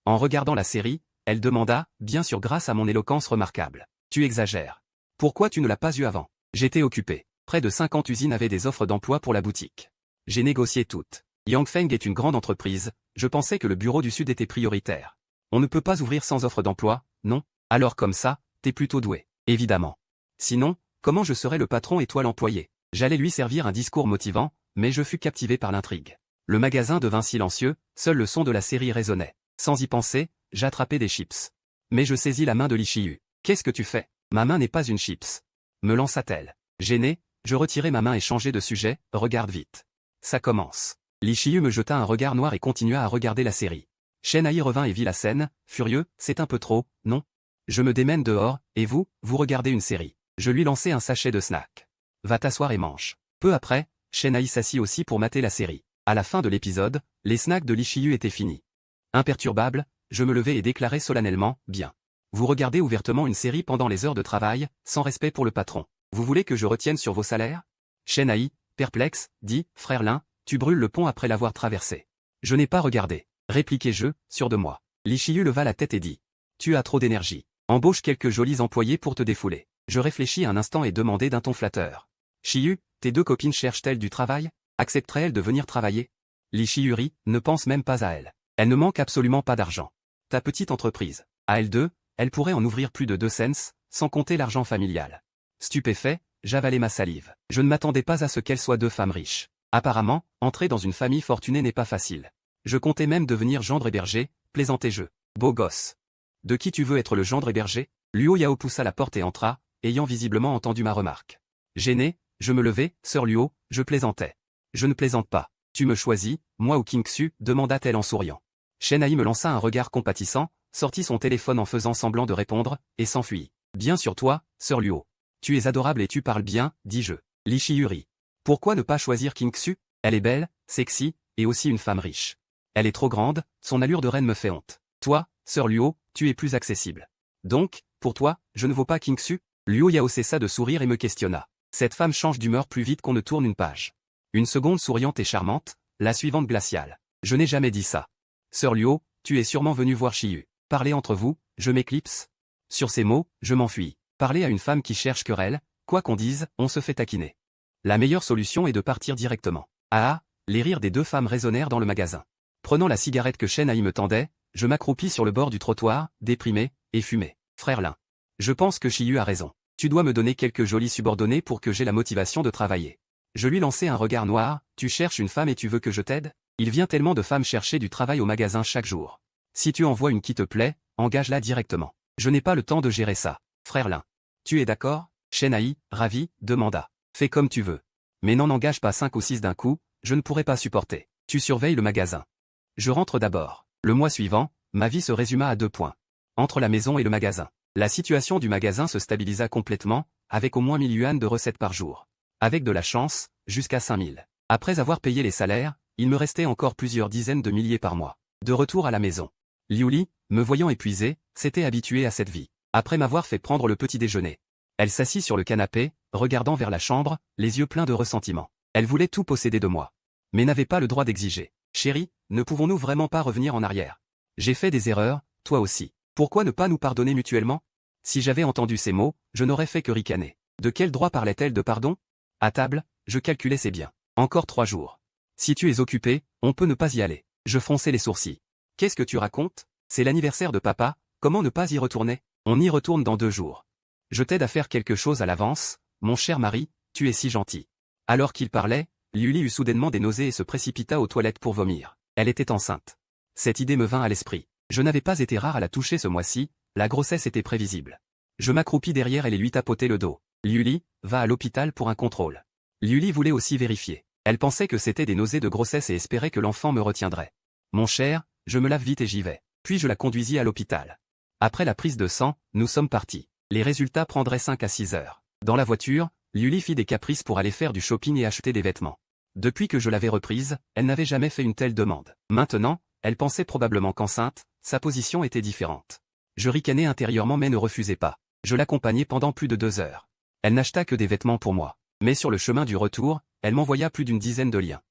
En regardant la série, elle demanda, bien sûr grâce à mon éloquence remarquable. Tu exagères. Pourquoi tu ne l'as pas eu avant? J'étais occupé. Près de 50 usines avaient des offres d'emploi pour la boutique. J'ai négocié toutes. Yangfeng est une grande entreprise, je pensais que le bureau du Sud était prioritaire. On ne peut pas ouvrir sans offre d'emploi, non? Alors comme ça, t'es plutôt doué. Évidemment. Sinon, comment je serais le patron et toi l'employé? J'allais lui servir un discours motivant, mais je fus captivé par l'intrigue. Le magasin devint silencieux, seul le son de la série résonnait. Sans y penser, j'attrapais des chips. Mais je saisis la main de Li Shiyu. Qu'est-ce que tu fais? Ma main n'est pas une chips. Me lança-t-elle. Gêné, je retirai ma main et changeai de sujet, regarde vite. Ça commence. Li Shiyu me jeta un regard noir et continua à regarder la série. Shen Ai revint et vit la scène, furieux, c'est un peu trop, non? Je me démène dehors, et vous regardez une série. Je lui lançai un sachet de snack. Va t'asseoir et mange. Peu après, Shen Ai s'assit aussi pour mater la série. À la fin de l'épisode, les snacks de Li Shiyu étaient finis. Imperturbable, je me levai et déclarai solennellement, bien. Vous regardez ouvertement une série pendant les heures de travail, sans respect pour le patron. Vous voulez que je retienne sur vos salaires? Shen Ai, perplexe, dit, frère Lin, tu brûles le pont après l'avoir traversé. Je n'ai pas regardé. Répliquai-je, sûr de moi. Li Shiyu leva la tête et dit. Tu as trop d'énergie. Embauche quelques jolis employés pour te défouler. Je réfléchis un instant et demandai d'un ton flatteur. Shiyu, tes deux copines cherchent-elles du travail? Accepteraient-elles de venir travailler? Li Shiyu rit, ne pense même pas à elles. Elle ne manque absolument pas d'argent. Ta petite entreprise. À elle deux, elle pourrait en ouvrir plus de 2 cents, sans compter l'argent familial. Stupéfait, j'avalai ma salive. Je ne m'attendais pas à ce qu'elles soient deux femmes riches. Apparemment, entrer dans une famille fortunée n'est pas facile. Je comptais même devenir gendre hébergé, plaisantai-je. Beau gosse. De qui tu veux être le gendre hébergé? Luo Yao poussa la porte et entra, ayant visiblement entendu ma remarque. Gêné, je me levai, sœur Luo, je plaisantais. Je ne plaisante pas. Tu me choisis, moi ou King Xu, demanda-t-elle en souriant. Shen Ai me lança un regard compatissant, sortit son téléphone en faisant semblant de répondre, et s'enfuit. Bien sur toi, sœur Luo. Tu es adorable et tu parles bien, dis-je. Li Shiyu rit. Pourquoi ne pas choisir King Xu? Elle est belle, sexy, et aussi une femme riche. Elle est trop grande, son allure de reine me fait honte. Toi, sœur Luo, tu es plus accessible. Donc, pour toi, je ne vaux pas King Xu? Luo Yao cessa de sourire et me questionna. Cette femme change d'humeur plus vite qu'on ne tourne une page. Une seconde souriante et charmante, la suivante glaciale. Je n'ai jamais dit ça. Sœur Luo, tu es sûrement venue voir Shiyu. Parlez entre vous, je m'éclipse. Sur ces mots, je m'enfuis. Parler à une femme qui cherche querelle, quoi qu'on dise, on se fait taquiner. La meilleure solution est de partir directement. Ah ah, les rires des deux femmes résonnèrent dans le magasin. Prenant la cigarette que Shen Ai me tendait, je m'accroupis sur le bord du trottoir, déprimé, et fumé. Frère Lin. Je pense que Shiyu a raison. Tu dois me donner quelques jolis subordonnés pour que j'aie la motivation de travailler. Je lui lançai un regard noir, tu cherches une femme et tu veux que je t'aide? Il vient tellement de femmes chercher du travail au magasin chaque jour. Si tu en vois une qui te plaît, engage-la directement. Je n'ai pas le temps de gérer ça. Frère Lin. Tu es d'accord? Shen Ai, ravi, demanda. Fais comme tu veux. Mais n'en engage pas 5 ou 6 d'un coup, je ne pourrai pas supporter. Tu surveilles le magasin. Je rentre d'abord. Le mois suivant, ma vie se résuma à 2 points. Entre la maison et le magasin. La situation du magasin se stabilisa complètement, avec au moins 1000 yuan de recettes par jour. Avec de la chance, jusqu'à 5000. Après avoir payé les salaires, il me restait encore plusieurs dizaines de milliers par mois. De retour à la maison. Liuli, me voyant épuisé, s'était habituée à cette vie. Après m'avoir fait prendre le petit déjeuner, elle s'assit sur le canapé, regardant vers la chambre, les yeux pleins de ressentiment. Elle voulait tout posséder de moi, mais n'avait pas le droit d'exiger. Chérie, ne pouvons-nous vraiment pas revenir en arrière? J'ai fait des erreurs, toi aussi. Pourquoi ne pas nous pardonner mutuellement? Si j'avais entendu ces mots, je n'aurais fait que ricaner. De quel droit parlait-elle de pardon? À table, je calculais ses biens. Encore 3 jours. Si tu es occupé, on peut ne pas y aller. Je fronçais les sourcils. Qu'est-ce que tu racontes? C'est l'anniversaire de papa, comment ne pas y retourner? On y retourne dans 2 jours. Je t'aide à faire quelque chose à l'avance, mon cher mari, tu es si gentil. Alors qu'il parlait, Liuli eut soudainement des nausées et se précipita aux toilettes pour vomir. Elle était enceinte. Cette idée me vint à l'esprit. Je n'avais pas été rare à la toucher ce mois-ci, la grossesse était prévisible. Je m'accroupis derrière elle et lui tapotai le dos. Liuli, va à l'hôpital pour un contrôle. Liuli voulait aussi vérifier. Elle pensait que c'était des nausées de grossesse et espérait que l'enfant me retiendrait. Mon cher, je me lave vite et j'y vais. Puis je la conduisis à l'hôpital. Après la prise de sang, nous sommes partis. Les résultats prendraient 5 à 6 heures. Dans la voiture, Liuli fit des caprices pour aller faire du shopping et acheter des vêtements. Depuis que je l'avais reprise, elle n'avait jamais fait une telle demande. Maintenant, elle pensait probablement qu'enceinte, sa position était différente. Je ricanais intérieurement mais ne refusais pas. Je l'accompagnai pendant plus de 2 heures. Elle n'acheta que des vêtements pour moi. Mais sur le chemin du retour, elle m'envoya plus d'une dizaine de liens.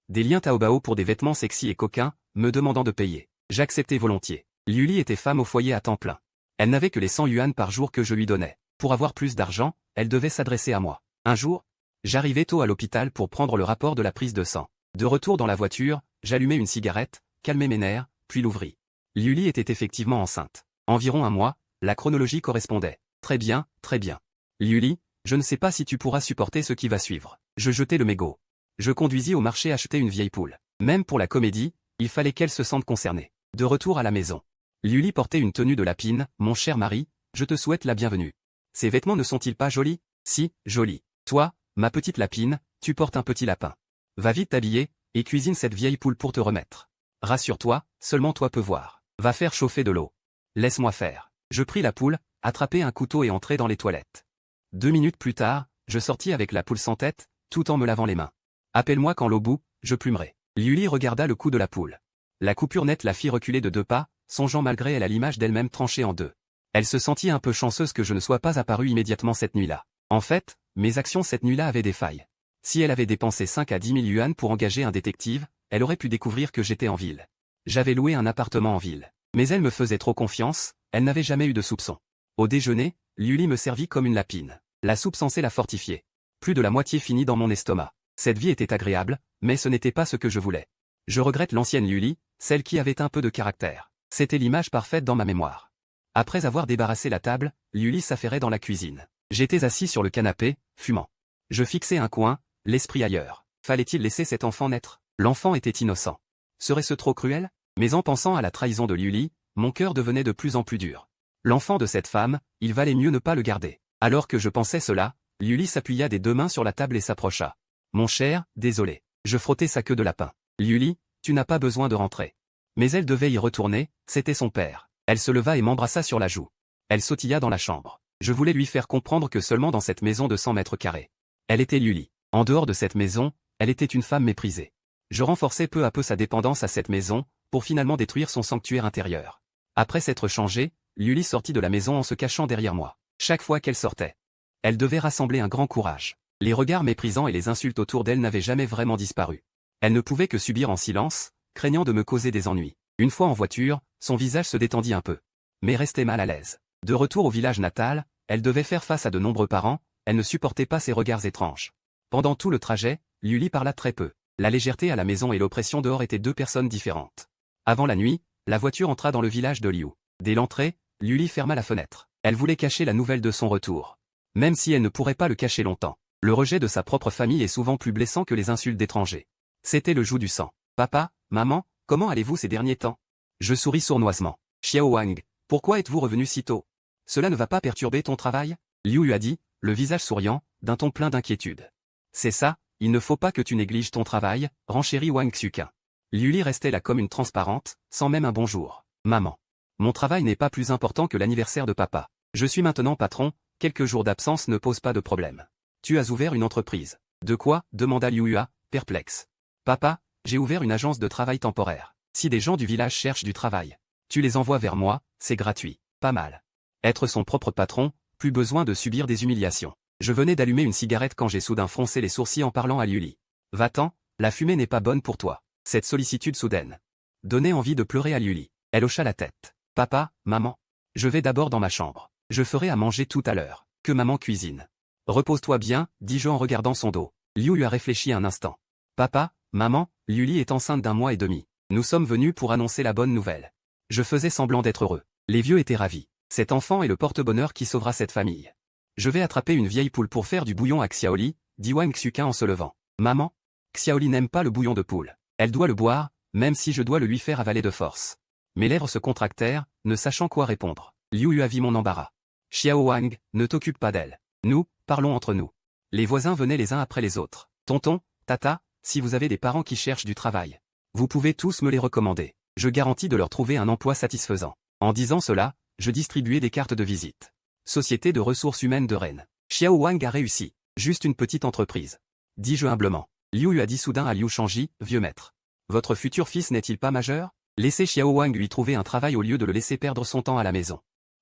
Des liens Taobao pour des vêtements sexy et coquins, me demandant de payer. J'acceptais volontiers. Liuli était femme au foyer à temps plein. Elle n'avait que les 100 yuan par jour que je lui donnais. Pour avoir plus d'argent, elle devait s'adresser à moi. Un jour, j'arrivai tôt à l'hôpital pour prendre le rapport de la prise de sang. De retour dans la voiture, j'allumai une cigarette, calmai mes nerfs, puis l'ouvris. Liuli était effectivement enceinte. Environ 1 mois, la chronologie correspondait. Très bien, très bien. Liuli, je ne sais pas si tu pourras supporter ce qui va suivre. Je jetai le mégot. Je conduisis au marché acheter une vieille poule. Même pour la comédie, il fallait qu'elle se sente concernée. De retour à la maison. Liuli portait une tenue de lapine. Mon cher mari, je te souhaite la bienvenue. Ces vêtements ne sont-ils pas jolis? Si, jolis. Toi, ma petite lapine, tu portes un petit lapin. Va vite t'habiller, et cuisine cette vieille poule pour te remettre. Rassure-toi, seulement toi peux voir. Va faire chauffer de l'eau. Laisse-moi faire. Je pris la poule, attrapai un couteau et entrai dans les toilettes. 2 minutes plus tard, je sortis avec la poule sans tête, tout en me lavant les mains. Appelle-moi quand l'eau bout, je plumerai. Liuli regarda le cou de la poule. La coupure nette la fit reculer de 2 pas, songeant malgré elle à l'image d'elle-même tranchée en 2. Elle se sentit un peu chanceuse que je ne sois pas apparu immédiatement cette nuit-là. En fait, mes actions cette nuit-là avaient des failles. Si elle avait dépensé 5 à 10 000 yuan pour engager un détective, elle aurait pu découvrir que j'étais en ville. J'avais loué un appartement en ville. Mais elle me faisait trop confiance, elle n'avait jamais eu de soupçon. Au déjeuner, Liuli me servit comme une lapine. La soupe censée la fortifier. Plus de la moitié finit dans mon estomac. Cette vie était agréable, mais ce n'était pas ce que je voulais. Je regrette l'ancienne Liuli, celle qui avait un peu de caractère. C'était l'image parfaite dans ma mémoire. Après avoir débarrassé la table, Liuli s'affairait dans la cuisine. J'étais assis sur le canapé, fumant. Je fixais un coin, l'esprit ailleurs. Fallait-il laisser cet enfant naître? L'enfant était innocent. Serait-ce trop cruel? Mais en pensant à la trahison de Liuli, mon cœur devenait de plus en plus dur. L'enfant de cette femme, il valait mieux ne pas le garder. Alors que je pensais cela, Liuli s'appuya des 2 mains sur la table et s'approcha. Mon cher, désolé. Je frottais sa queue de lapin. Liuli, tu n'as pas besoin de rentrer. Mais elle devait y retourner, c'était son père. Elle se leva et m'embrassa sur la joue. Elle sautilla dans la chambre. Je voulais lui faire comprendre que seulement dans cette maison de 100 mètres carrés. Elle était Liuli. En dehors de cette maison, elle était une femme méprisée. Je renforçais peu à peu sa dépendance à cette maison, pour finalement détruire son sanctuaire intérieur. Après s'être changée, Liuli sortit de la maison en se cachant derrière moi. Chaque fois qu'elle sortait, elle devait rassembler un grand courage. Les regards méprisants et les insultes autour d'elle n'avaient jamais vraiment disparu. Elle ne pouvait que subir en silence, craignant de me causer des ennuis. Une fois en voiture, son visage se détendit un peu. Mais restait mal à l'aise. De retour au village natal, elle devait faire face à de nombreux parents, elle ne supportait pas ces regards étranges. Pendant tout le trajet, Liuli parla très peu. La légèreté à la maison et l'oppression dehors étaient 2 personnes différentes. Avant la nuit, la voiture entra dans le village de Liu. Dès l'entrée, Liuli ferma la fenêtre. Elle voulait cacher la nouvelle de son retour. Même si elle ne pourrait pas le cacher longtemps. Le rejet de sa propre famille est souvent plus blessant que les insultes d'étrangers. C'était le joug du sang. Papa, maman, comment allez-vous ces derniers temps? Je souris sournoisement. Xiao Wang, pourquoi êtes-vous revenu si tôt? Cela ne va pas perturber ton travail? Liu lui a dit, le visage souriant, d'un ton plein d'inquiétude. C'est ça, il ne faut pas que tu négliges ton travail, renchérit Wang Xuqin. Liuli restait là comme une transparente, sans même un bonjour. Maman. Mon travail n'est pas plus important que l'anniversaire de papa. Je suis maintenant patron, quelques jours d'absence ne posent pas de problème. Tu as ouvert une entreprise. De quoi? Demanda Liu Hua, perplexe. Papa, j'ai ouvert une agence de travail temporaire. Si des gens du village cherchent du travail, tu les envoies vers moi, c'est gratuit. Pas mal. Être son propre patron, plus besoin de subir des humiliations. Je venais d'allumer une cigarette quand j'ai soudain froncé les sourcils en parlant à Liuli. Va-t'en, la fumée n'est pas bonne pour toi. Cette sollicitude soudaine donnait envie de pleurer à Liuli. Elle hocha la tête. Papa, maman. Je vais d'abord dans ma chambre. Je ferai à manger tout à l'heure. Que maman cuisine. Repose-toi bien, dis-je en regardant son dos. Liu lui a réfléchi un instant. Papa, maman, Liuli est enceinte d'1 mois et demi. Nous sommes venus pour annoncer la bonne nouvelle. Je faisais semblant d'être heureux. Les vieux étaient ravis. Cet enfant est le porte-bonheur qui sauvera cette famille. Je vais attraper une vieille poule pour faire du bouillon à Xiaoli, dit Wang Xuqin en se levant. Maman, Xiaoli n'aime pas le bouillon de poule. Elle doit le boire, même si je dois le lui faire avaler de force. Mes lèvres se contractèrent, ne sachant quoi répondre. Liu Yu a vu mon embarras. Xiao Wang, ne t'occupe pas d'elle. Nous, parlons entre nous. Les voisins venaient les uns après les autres. Tonton, tata, si vous avez des parents qui cherchent du travail, vous pouvez tous me les recommander. Je garantis de leur trouver un emploi satisfaisant. En disant cela, je distribuais des cartes de visite. Société de ressources humaines de Rennes. Xiao Wang a réussi. Juste une petite entreprise. Dis-je humblement. Liu Yu a dit soudain à Liu Shangji, vieux maître. Votre futur fils n'est-il pas majeur? Laissez Xiao Wang lui trouver un travail au lieu de le laisser perdre son temps à la maison.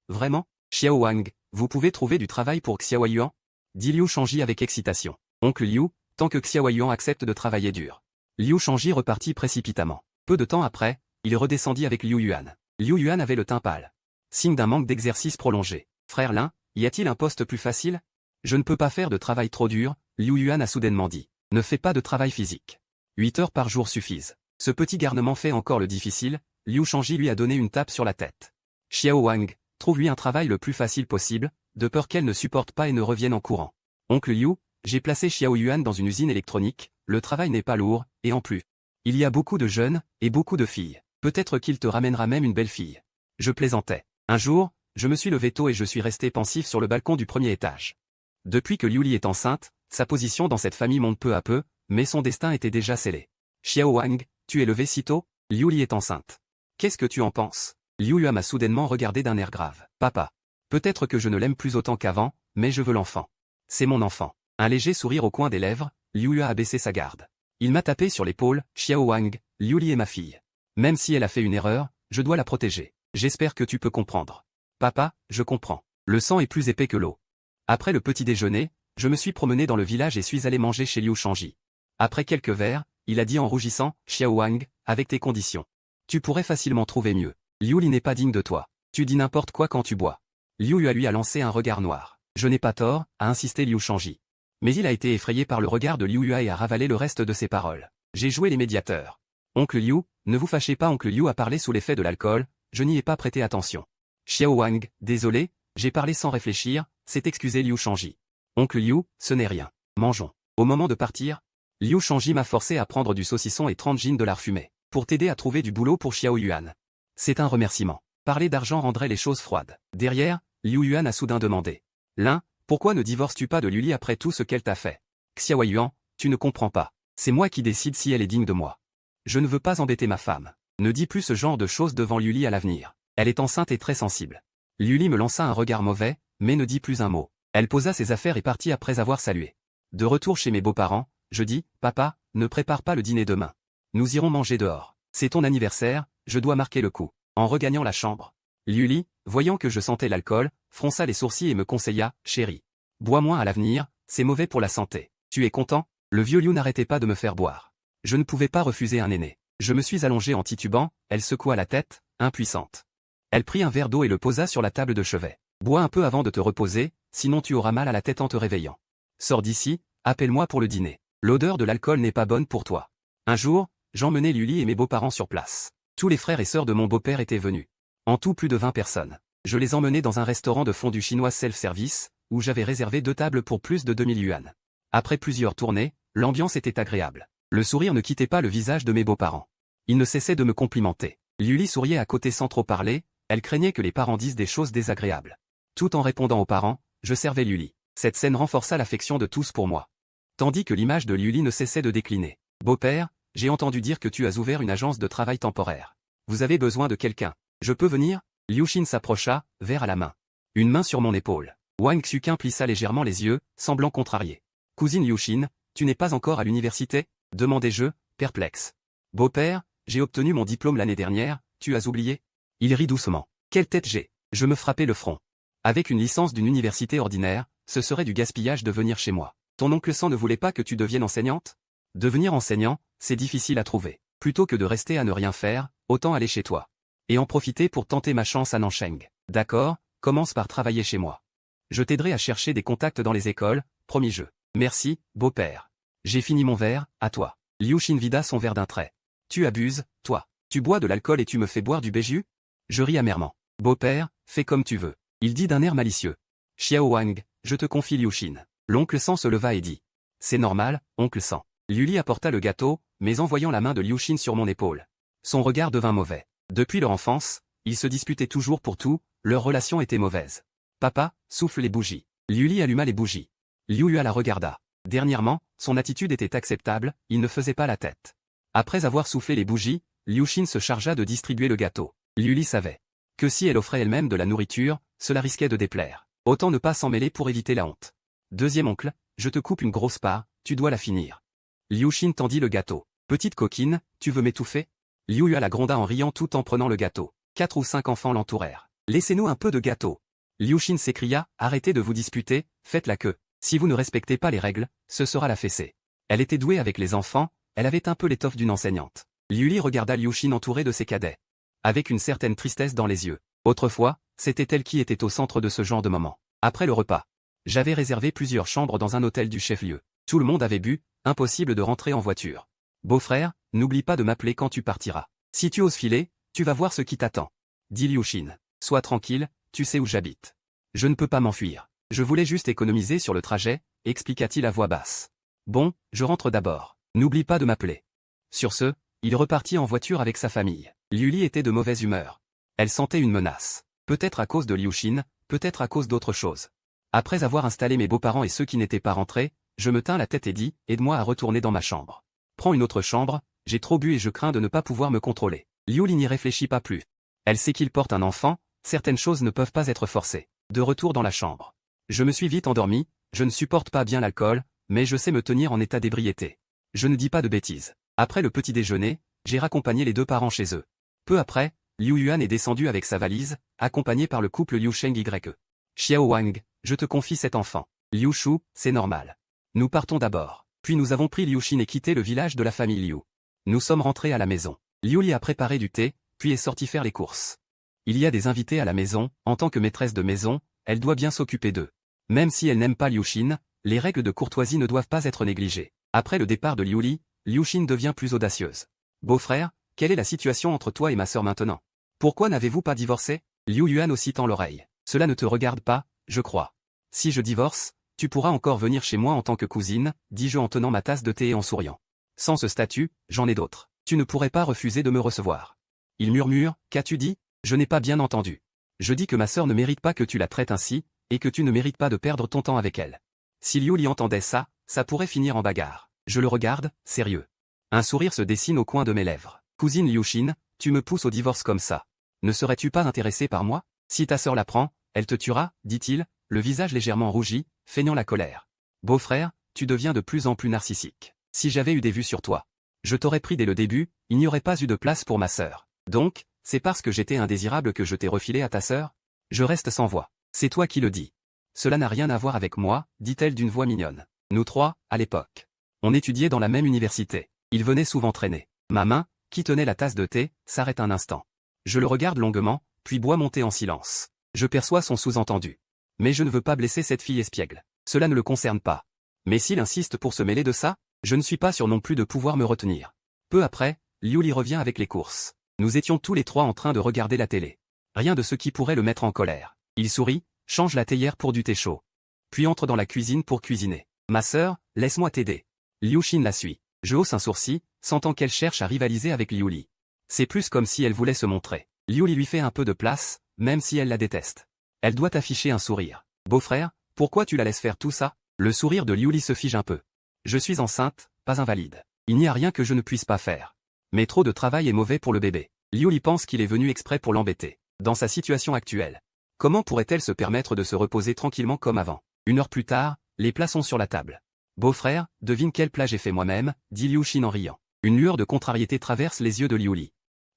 Vraiment? Xiao Wang, vous pouvez trouver du travail pour Xiao Yuan? Dit Liu Shangji avec excitation. Oncle Liu, tant que Xiao Yuan accepte de travailler dur. Liu Shangji repartit précipitamment. Peu de temps après, il redescendit avec Liu Yuan. Liu Yuan avait le teint pâle. Signe d'un manque d'exercice prolongé. Frère Lin, y a-t-il un poste plus facile? Je ne peux pas faire de travail trop dur, Liu Yuan a soudainement dit. Ne fais pas de travail physique. 8 heures par jour suffisent. Ce petit garnement fait encore le difficile, Liu Shangji lui a donné une tape sur la tête. Xiao Wang, trouve-lui un travail le plus facile possible, de peur qu'elle ne supporte pas et ne revienne en courant. Oncle Liu, j'ai placé Xiao Yuan dans une usine électronique, le travail n'est pas lourd, et en plus, il y a beaucoup de jeunes, et beaucoup de filles. Peut-être qu'il te ramènera même une belle fille. Je plaisantais. Un jour, je me suis levé tôt et je suis resté pensif sur le balcon du premier étage. Depuis que Liu Li est enceinte, sa position dans cette famille monte peu à peu, mais son destin était déjà scellé. Xiao Wang, tu es levé si tôt? Liu Li est enceinte. Qu'est-ce que tu en penses? Liu Yu m'a soudainement regardé d'un air grave. Papa. Peut-être que je ne l'aime plus autant qu'avant, mais je veux l'enfant. C'est mon enfant. Un léger sourire au coin des lèvres, Liu Yu a baissé sa garde. Il m'a tapé sur l'épaule, Xiao Wang, Liu Li est ma fille. Même si elle a fait une erreur, je dois la protéger. J'espère que tu peux comprendre. Papa, je comprends. Le sang est plus épais que l'eau. Après le petit déjeuner, je me suis promené dans le village et suis allé manger chez Liu Shangji. Après quelques verres, il a dit en rougissant, Xiao Wang, avec tes conditions. Tu pourrais facilement trouver mieux. Liu Li n'est pas digne de toi. Tu dis n'importe quoi quand tu bois. Liu Yu lui a lancé un regard noir. Je n'ai pas tort, a insisté Liu Shangji. Mais il a été effrayé par le regard de Liu Yu et a ravalé le reste de ses paroles. J'ai joué les médiateurs. Oncle Liu, ne vous fâchez pas, Oncle Liu a parlé sous l'effet de l'alcool, je n'y ai pas prêté attention. Xiao Wang, désolé, j'ai parlé sans réfléchir, s'est excusé Liu Shangji. Oncle Liu, ce n'est rien. Mangeons. Au moment de partir, Liu Shangji m'a forcé à prendre du saucisson et 30 jeans de lard fumé, pour t'aider à trouver du boulot pour Xiao Yuan. C'est un remerciement. Parler d'argent rendrait les choses froides. Derrière, Liu Yuan a soudain demandé. Lin, pourquoi ne divorces-tu pas de Liu Li après tout ce qu'elle t'a fait? Xiao Yuan, tu ne comprends pas. C'est moi qui décide si elle est digne de moi. Je ne veux pas embêter ma femme. Ne dis plus ce genre de choses devant Liu Li à l'avenir. Elle est enceinte et très sensible. Liu Li me lança un regard mauvais, mais ne dit plus un mot. Elle posa ses affaires et partit après avoir salué. De retour chez mes beaux-parents, je dis, papa, ne prépare pas le dîner demain. Nous irons manger dehors. C'est ton anniversaire, je dois marquer le coup. En regagnant la chambre, Liu Li, voyant que je sentais l'alcool, fronça les sourcils et me conseilla, chérie. Bois moins à l'avenir, c'est mauvais pour la santé. Tu es content? Le vieux Liu n'arrêtait pas de me faire boire. Je ne pouvais pas refuser un aîné. Je me suis allongé en titubant, elle secoua la tête, impuissante. Elle prit un verre d'eau et le posa sur la table de chevet. Bois un peu avant de te reposer, sinon tu auras mal à la tête en te réveillant. Sors d'ici, appelle-moi pour le dîner. L'odeur de l'alcool n'est pas bonne pour toi. Un jour, j'emmenai Liu Li et mes beaux-parents sur place. Tous les frères et sœurs de mon beau-père étaient venus. En tout plus de 20 personnes. Je les emmenai dans un restaurant de fondue chinoise self-service, où j'avais réservé 2 tables pour plus de 2000 yuan. Après plusieurs tournées, l'ambiance était agréable. Le sourire ne quittait pas le visage de mes beaux-parents. Ils ne cessaient de me complimenter. Liu Li souriait à côté sans trop parler, elle craignait que les parents disent des choses désagréables. Tout en répondant aux parents, je servais Liu Li. Cette scène renforça l'affection de tous pour moi. Tandis que l'image de Liu Li ne cessait de décliner. Beau-père, j'ai entendu dire que tu as ouvert une agence de travail temporaire. Vous avez besoin de quelqu'un. Je peux venir? Liu Xin s'approcha, verre à la main. Une main sur mon épaule. Wang Xuqin plissa légèrement les yeux, semblant contrarié. Cousine Liu Xin, tu n'es pas encore à l'université? demandai-je, perplexe. Beau-père, j'ai obtenu mon diplôme l'année dernière, tu as oublié? Il rit doucement. Quelle tête j'ai? Je me frappai le front. Avec une licence d'une université ordinaire, ce serait du gaspillage de venir chez moi. Ton oncle Sam ne voulait pas que tu deviennes enseignante? Devenir enseignant, c'est difficile à trouver. Plutôt que de rester à ne rien faire, autant aller chez toi. Et en profiter pour tenter ma chance à Nancheng. D'accord, commence par travailler chez moi. Je t'aiderai à chercher des contacts dans les écoles, promis-je. Merci, beau-père. J'ai fini mon verre, à toi. Liu Xin vida son verre d'un trait. Tu abuses, toi. Tu bois de l'alcool et tu me fais boire du béju? Je ris amèrement. Beau-père, fais comme tu veux. Il dit d'un air malicieux. Xiao Wang, je te confie Liu Xin. L'oncle San se leva et dit. C'est normal, oncle San. Liu Li apporta le gâteau, mais en voyant la main de Liu Xin sur mon épaule. Son regard devint mauvais. Depuis leur enfance, ils se disputaient toujours pour tout, leur relation était mauvaise. Papa, souffle les bougies. Liu Li alluma les bougies. Liu Yua la regarda. Dernièrement, son attitude était acceptable, il ne faisait pas la tête. Après avoir soufflé les bougies, Liu Xin se chargea de distribuer le gâteau. Liu Li savait que si elle offrait elle-même de la nourriture, cela risquait de déplaire. Autant ne pas s'en mêler pour éviter la honte. Deuxième oncle, je te coupe une grosse part, tu dois la finir. Liu Xin tendit le gâteau. Petite coquine, tu veux m'étouffer? Liu Yua la gronda en riant tout en prenant le gâteau. 4 ou 5 enfants l'entourèrent. Laissez-nous un peu de gâteau. Liu Xin s'écria, arrêtez de vous disputer, faites la queue. Si vous ne respectez pas les règles, ce sera la fessée. Elle était douée avec les enfants, elle avait un peu l'étoffe d'une enseignante. Liu Li regarda Liu Xin entouré de ses cadets. Avec une certaine tristesse dans les yeux. Autrefois, c'était elle qui était au centre de ce genre de moment. Après le repas, j'avais réservé plusieurs chambres dans un hôtel du chef-lieu. Tout le monde avait bu, impossible de rentrer en voiture. Beau-frère, n'oublie pas de m'appeler quand tu partiras. Si tu oses filer, tu vas voir ce qui t'attend. Dit Liu Xin. Sois tranquille, tu sais où j'habite. Je ne peux pas m'enfuir. Je voulais juste économiser sur le trajet, expliqua-t-il à voix basse. Bon, je rentre d'abord. N'oublie pas de m'appeler. Sur ce, il repartit en voiture avec sa famille. Liu Li était de mauvaise humeur. Elle sentait une menace. Peut-être à cause de Liu Xin, peut-être à cause d'autre chose. Après avoir installé mes beaux-parents et ceux qui n'étaient pas rentrés, je me tins la tête et dis, aide-moi à retourner dans ma chambre. Prends une autre chambre, j'ai trop bu et je crains de ne pas pouvoir me contrôler. Liu Li n'y réfléchit pas plus. Elle sait qu'il porte un enfant, certaines choses ne peuvent pas être forcées. De retour dans la chambre. Je me suis vite endormi, je ne supporte pas bien l'alcool, mais je sais me tenir en état d'ébriété. Je ne dis pas de bêtises. Après le petit déjeuner, j'ai raccompagné les deux parents chez eux. Peu après, Liu Yuan est descendu avec sa valise, accompagné par le couple Liu Sheng Y. Xiao Wang, je te confie cet enfant. Liu Shu, c'est normal. Nous partons d'abord. Puis nous avons pris Liu Xin et quitté le village de la famille Liu. Nous sommes rentrés à la maison. Liu Li a préparé du thé, puis est sorti faire les courses. Il y a des invités à la maison, en tant que maîtresse de maison, elle doit bien s'occuper d'eux. Même si elle n'aime pas Liu Xin, les règles de courtoisie ne doivent pas être négligées. Après le départ de Liu Li, Liu Xin devient plus audacieuse. Beau-frère, quelle est la situation entre toi et ma sœur maintenant? Pourquoi n'avez-vous pas divorcé? Liu Yuan aussi tend l'oreille. Cela ne te regarde pas, je crois. Si je divorce, tu pourras encore venir chez moi en tant que cousine, dis-je en tenant ma tasse de thé et en souriant. Sans ce statut, j'en ai d'autres. Tu ne pourrais pas refuser de me recevoir. Il murmure, qu'as-tu dit? Je n'ai pas bien entendu. Je dis que ma sœur ne mérite pas que tu la traites ainsi, et que tu ne mérites pas de perdre ton temps avec elle. Si Liu Li entendait ça, ça pourrait finir en bagarre. Je le regarde, sérieux. Un sourire se dessine au coin de mes lèvres. Cousine Liu Xin, tu me pousses au divorce comme ça. Ne serais-tu pas intéressé par moi? Si ta sœur l'apprend, elle te tuera, dit-il, le visage légèrement rougi, feignant la colère. Beau-frère, tu deviens de plus en plus narcissique. Si j'avais eu des vues sur toi, je t'aurais pris dès le début, il n'y aurait pas eu de place pour ma sœur. Donc, c'est parce que j'étais indésirable que je t'ai refilé à ta sœur? Je reste sans voix. C'est toi qui le dis. Cela n'a rien à voir avec moi, dit-elle d'une voix mignonne. Nous trois, à l'époque. On étudiait dans la même université. Il venait souvent traîner. Ma main, qui tenait la tasse de thé, s'arrête un instant. Je le regarde longuement, puis bois mon thé en silence. Je perçois son sous-entendu. Mais je ne veux pas blesser cette fille espiègle. Cela ne le concerne pas. Mais s'il insiste pour se mêler de ça, je ne suis pas sûr non plus de pouvoir me retenir. Peu après, Liu Li revient avec les courses. Nous étions tous les trois en train de regarder la télé. Rien de ce qui pourrait le mettre en colère. Il sourit, change la théière pour du thé chaud. Puis entre dans la cuisine pour cuisiner. Ma sœur, laisse-moi t'aider. Liu Xin la suit. Je hausse un sourcil, sentant qu'elle cherche à rivaliser avec Liu Li. C'est plus comme si elle voulait se montrer. Liu Li lui fait un peu de place, même si elle la déteste. Elle doit afficher un sourire. Beau-frère, pourquoi tu la laisses faire tout ça? Le sourire de Liu Li se fige un peu. Je suis enceinte, pas invalide. Il n'y a rien que je ne puisse pas faire. Mais trop de travail est mauvais pour le bébé. Liu Li pense qu'il est venu exprès pour l'embêter. Dans sa situation actuelle, comment pourrait-elle se permettre de se reposer tranquillement comme avant? 1 heure plus tard, les plats sont sur la table. Beau-frère, devine quelle plat j'ai fait moi-même, dit Liu Xin en riant. Une lueur de contrariété traverse les yeux de Liu Li.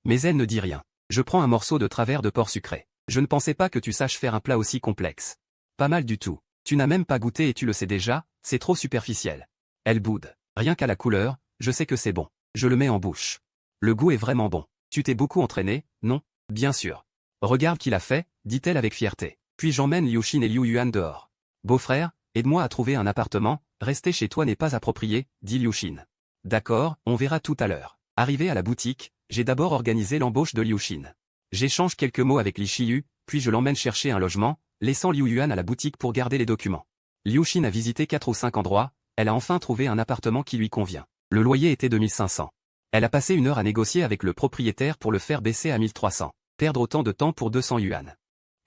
Mais elle ne dit rien. Je prends un morceau de travers de porc sucré. Je ne pensais pas que tu saches faire un plat aussi complexe. Pas mal du tout. Tu n'as même pas goûté et tu le sais déjà, c'est trop superficiel. Elle boude. Rien qu'à la couleur, je sais que c'est bon. Je le mets en bouche. Le goût est vraiment bon. Tu t'es beaucoup entraîné, non? Bien sûr. Regarde qui l'a fait, dit-elle avec fierté. Puis j'emmène Liu Xin et Liu Yuan dehors. Beau-frère, aide-moi à trouver un appartement, rester chez toi n'est pas approprié, dit Liu Xin. D'accord, on verra tout à l'heure. Arrivé à la boutique, j'ai d'abord organisé l'embauche de Liu Xin. J'échange quelques mots avec Li Shiyu, puis je l'emmène chercher un logement, laissant Liu Yuan à la boutique pour garder les documents. Liu Xin a visité 4 ou 5 endroits, elle a enfin trouvé un appartement qui lui convient. Le loyer était de 1500. Elle a passé 1 heure à négocier avec le propriétaire pour le faire baisser à 1300. Perdre autant de temps pour 200 yuan.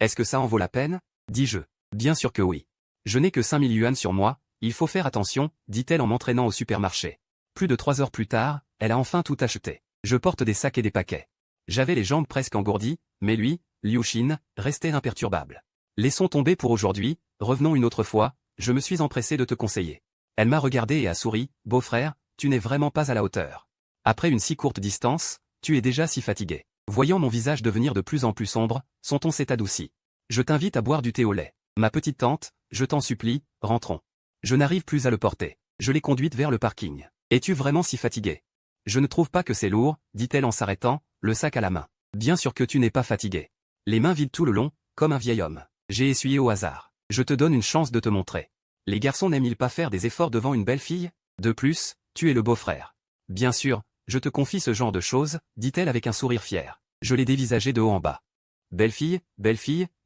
Est-ce que ça en vaut la peine? Dis-je. Bien sûr que oui. Je n'ai que 5000 yuan sur moi, il faut faire attention, dit-elle en m'entraînant au supermarché. Plus de 3 heures plus tard, elle a enfin tout acheté. Je porte des sacs et des paquets. J'avais les jambes presque engourdies, mais lui, Liu Xin, restait imperturbable. Laissons tomber pour aujourd'hui, revenons une autre fois, je me suis empressé de te conseiller. Elle m'a regardé et a souri, beau-frère, tu n'es vraiment pas à la hauteur. Après une si courte distance, tu es déjà si fatigué. Voyant mon visage devenir de plus en plus sombre, son ton s'est adouci. Je t'invite à boire du thé au lait. Ma petite tante, je t'en supplie, rentrons. Je n'arrive plus à le porter. Je l'ai conduite vers le parking. Es-tu vraiment si fatigué? Je ne trouve pas que c'est lourd, dit-elle en s'arrêtant, le sac à la main. Bien sûr que tu n'es pas fatigué. Les mains vides tout le long, comme un vieil homme. J'ai essuyé au hasard. Je te donne une chance de te montrer. Les garçons n'aiment-ils pas faire des efforts devant une belle fille? De plus, tu es le beau-frère. Bien sûr, je te confie ce genre de choses, dit-elle avec un sourire fier. Je l'ai dévisagé de haut en bas. Belle fille,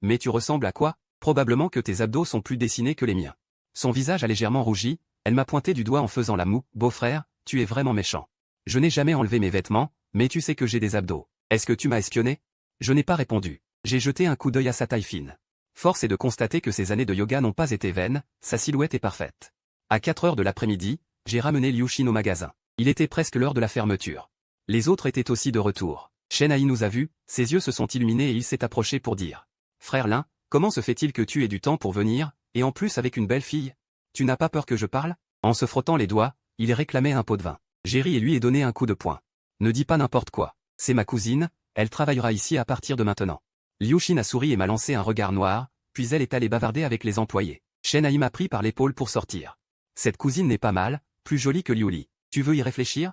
mais tu ressembles à quoi? Probablement que tes abdos sont plus dessinés que les miens. Son visage a légèrement rougi, elle m'a pointé du doigt en faisant la moue. Beau-frère, tu es vraiment méchant. Je n'ai jamais enlevé mes vêtements, mais tu sais que j'ai des abdos. Est-ce que tu m'as espionné? Je n'ai pas répondu. J'ai jeté un coup d'œil à sa taille fine. Force est de constater que ses années de yoga n'ont pas été vaines, sa silhouette est parfaite. À 4 heures de l'après-midi, j'ai ramené Liu Xin au magasin. Il était presque l'heure de la fermeture. Les autres étaient aussi de retour. Shen Ai nous a vus, ses yeux se sont illuminés et il s'est approché pour dire. Frère Lin, comment se fait-il que tu aies du temps pour venir, et en plus avec une belle fille? Tu n'as pas peur que je parle? En se frottant les doigts, il réclamait un pot de vin. J'ai ri et lui ai donné un coup de poing. Ne dis pas n'importe quoi. C'est ma cousine, elle travaillera ici à partir de maintenant. Liu Xin a souri et m'a lancé un regard noir, puis elle est allée bavarder avec les employés. Shen Ai m'a pris par l'épaule pour sortir. Cette cousine n'est pas mal, plus jolie que Liu Li. Tu veux y réfléchir?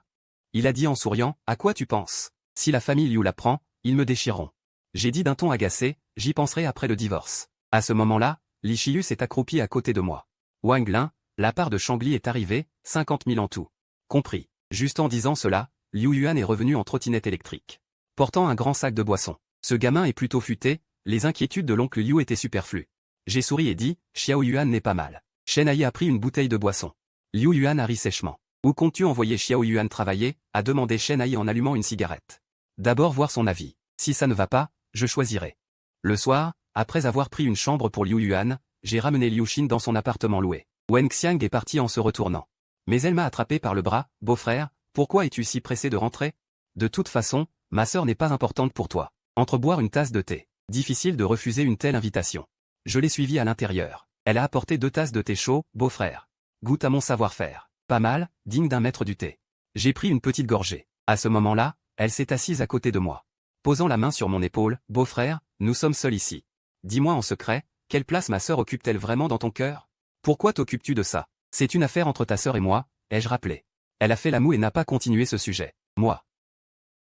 Il a dit en souriant, à quoi tu penses? Si la famille Liu l'apprend, ils me déchireront. J'ai dit d'un ton agacé, j'y penserai après le divorce. À ce moment-là, Li Shiyu s'est accroupi à côté de moi. Wang Lin, la part de Shangli est arrivée, 50 000 en tout. Compris. Juste en disant cela, Liu Yuan est revenu en trottinette électrique. Portant un grand sac de boissons. Ce gamin est plutôt futé, les inquiétudes de l'oncle Liu étaient superflues. J'ai souri et dit, Xiao Yuan n'est pas mal. Shen Ai a pris une bouteille de boisson. Liu Yuan a ri sèchement. Où comptes-tu envoyer Xiao Yuan travailler? A demandé Shen Ai en allumant une cigarette. D'abord voir son avis. Si ça ne va pas, je choisirai. Le soir, après avoir pris une chambre pour Liu Yuan, j'ai ramené Liu Xin dans son appartement loué. Wen Xiang est parti en se retournant. Mais elle m'a attrapé par le bras, beau-frère, pourquoi es-tu si pressé de rentrer? De toute façon, ma sœur n'est pas importante pour toi. Entre boire une tasse de thé. Difficile de refuser une telle invitation. Je l'ai suivie à l'intérieur. Elle a apporté 2 tasses de thé chaud, beau-frère. Goûte à mon savoir-faire. Pas mal, digne d'un maître du thé. J'ai pris une petite gorgée. À ce moment-là, elle s'est assise à côté de moi. Posant la main sur mon épaule, beau-frère, nous sommes seuls ici. Dis-moi en secret, quelle place ma sœur occupe-t-elle vraiment dans ton cœur? Pourquoi t'occupes-tu de ça? C'est une affaire entre ta sœur et moi, ai-je rappelé. Elle a fait la moue et n'a pas continué ce sujet. Moi.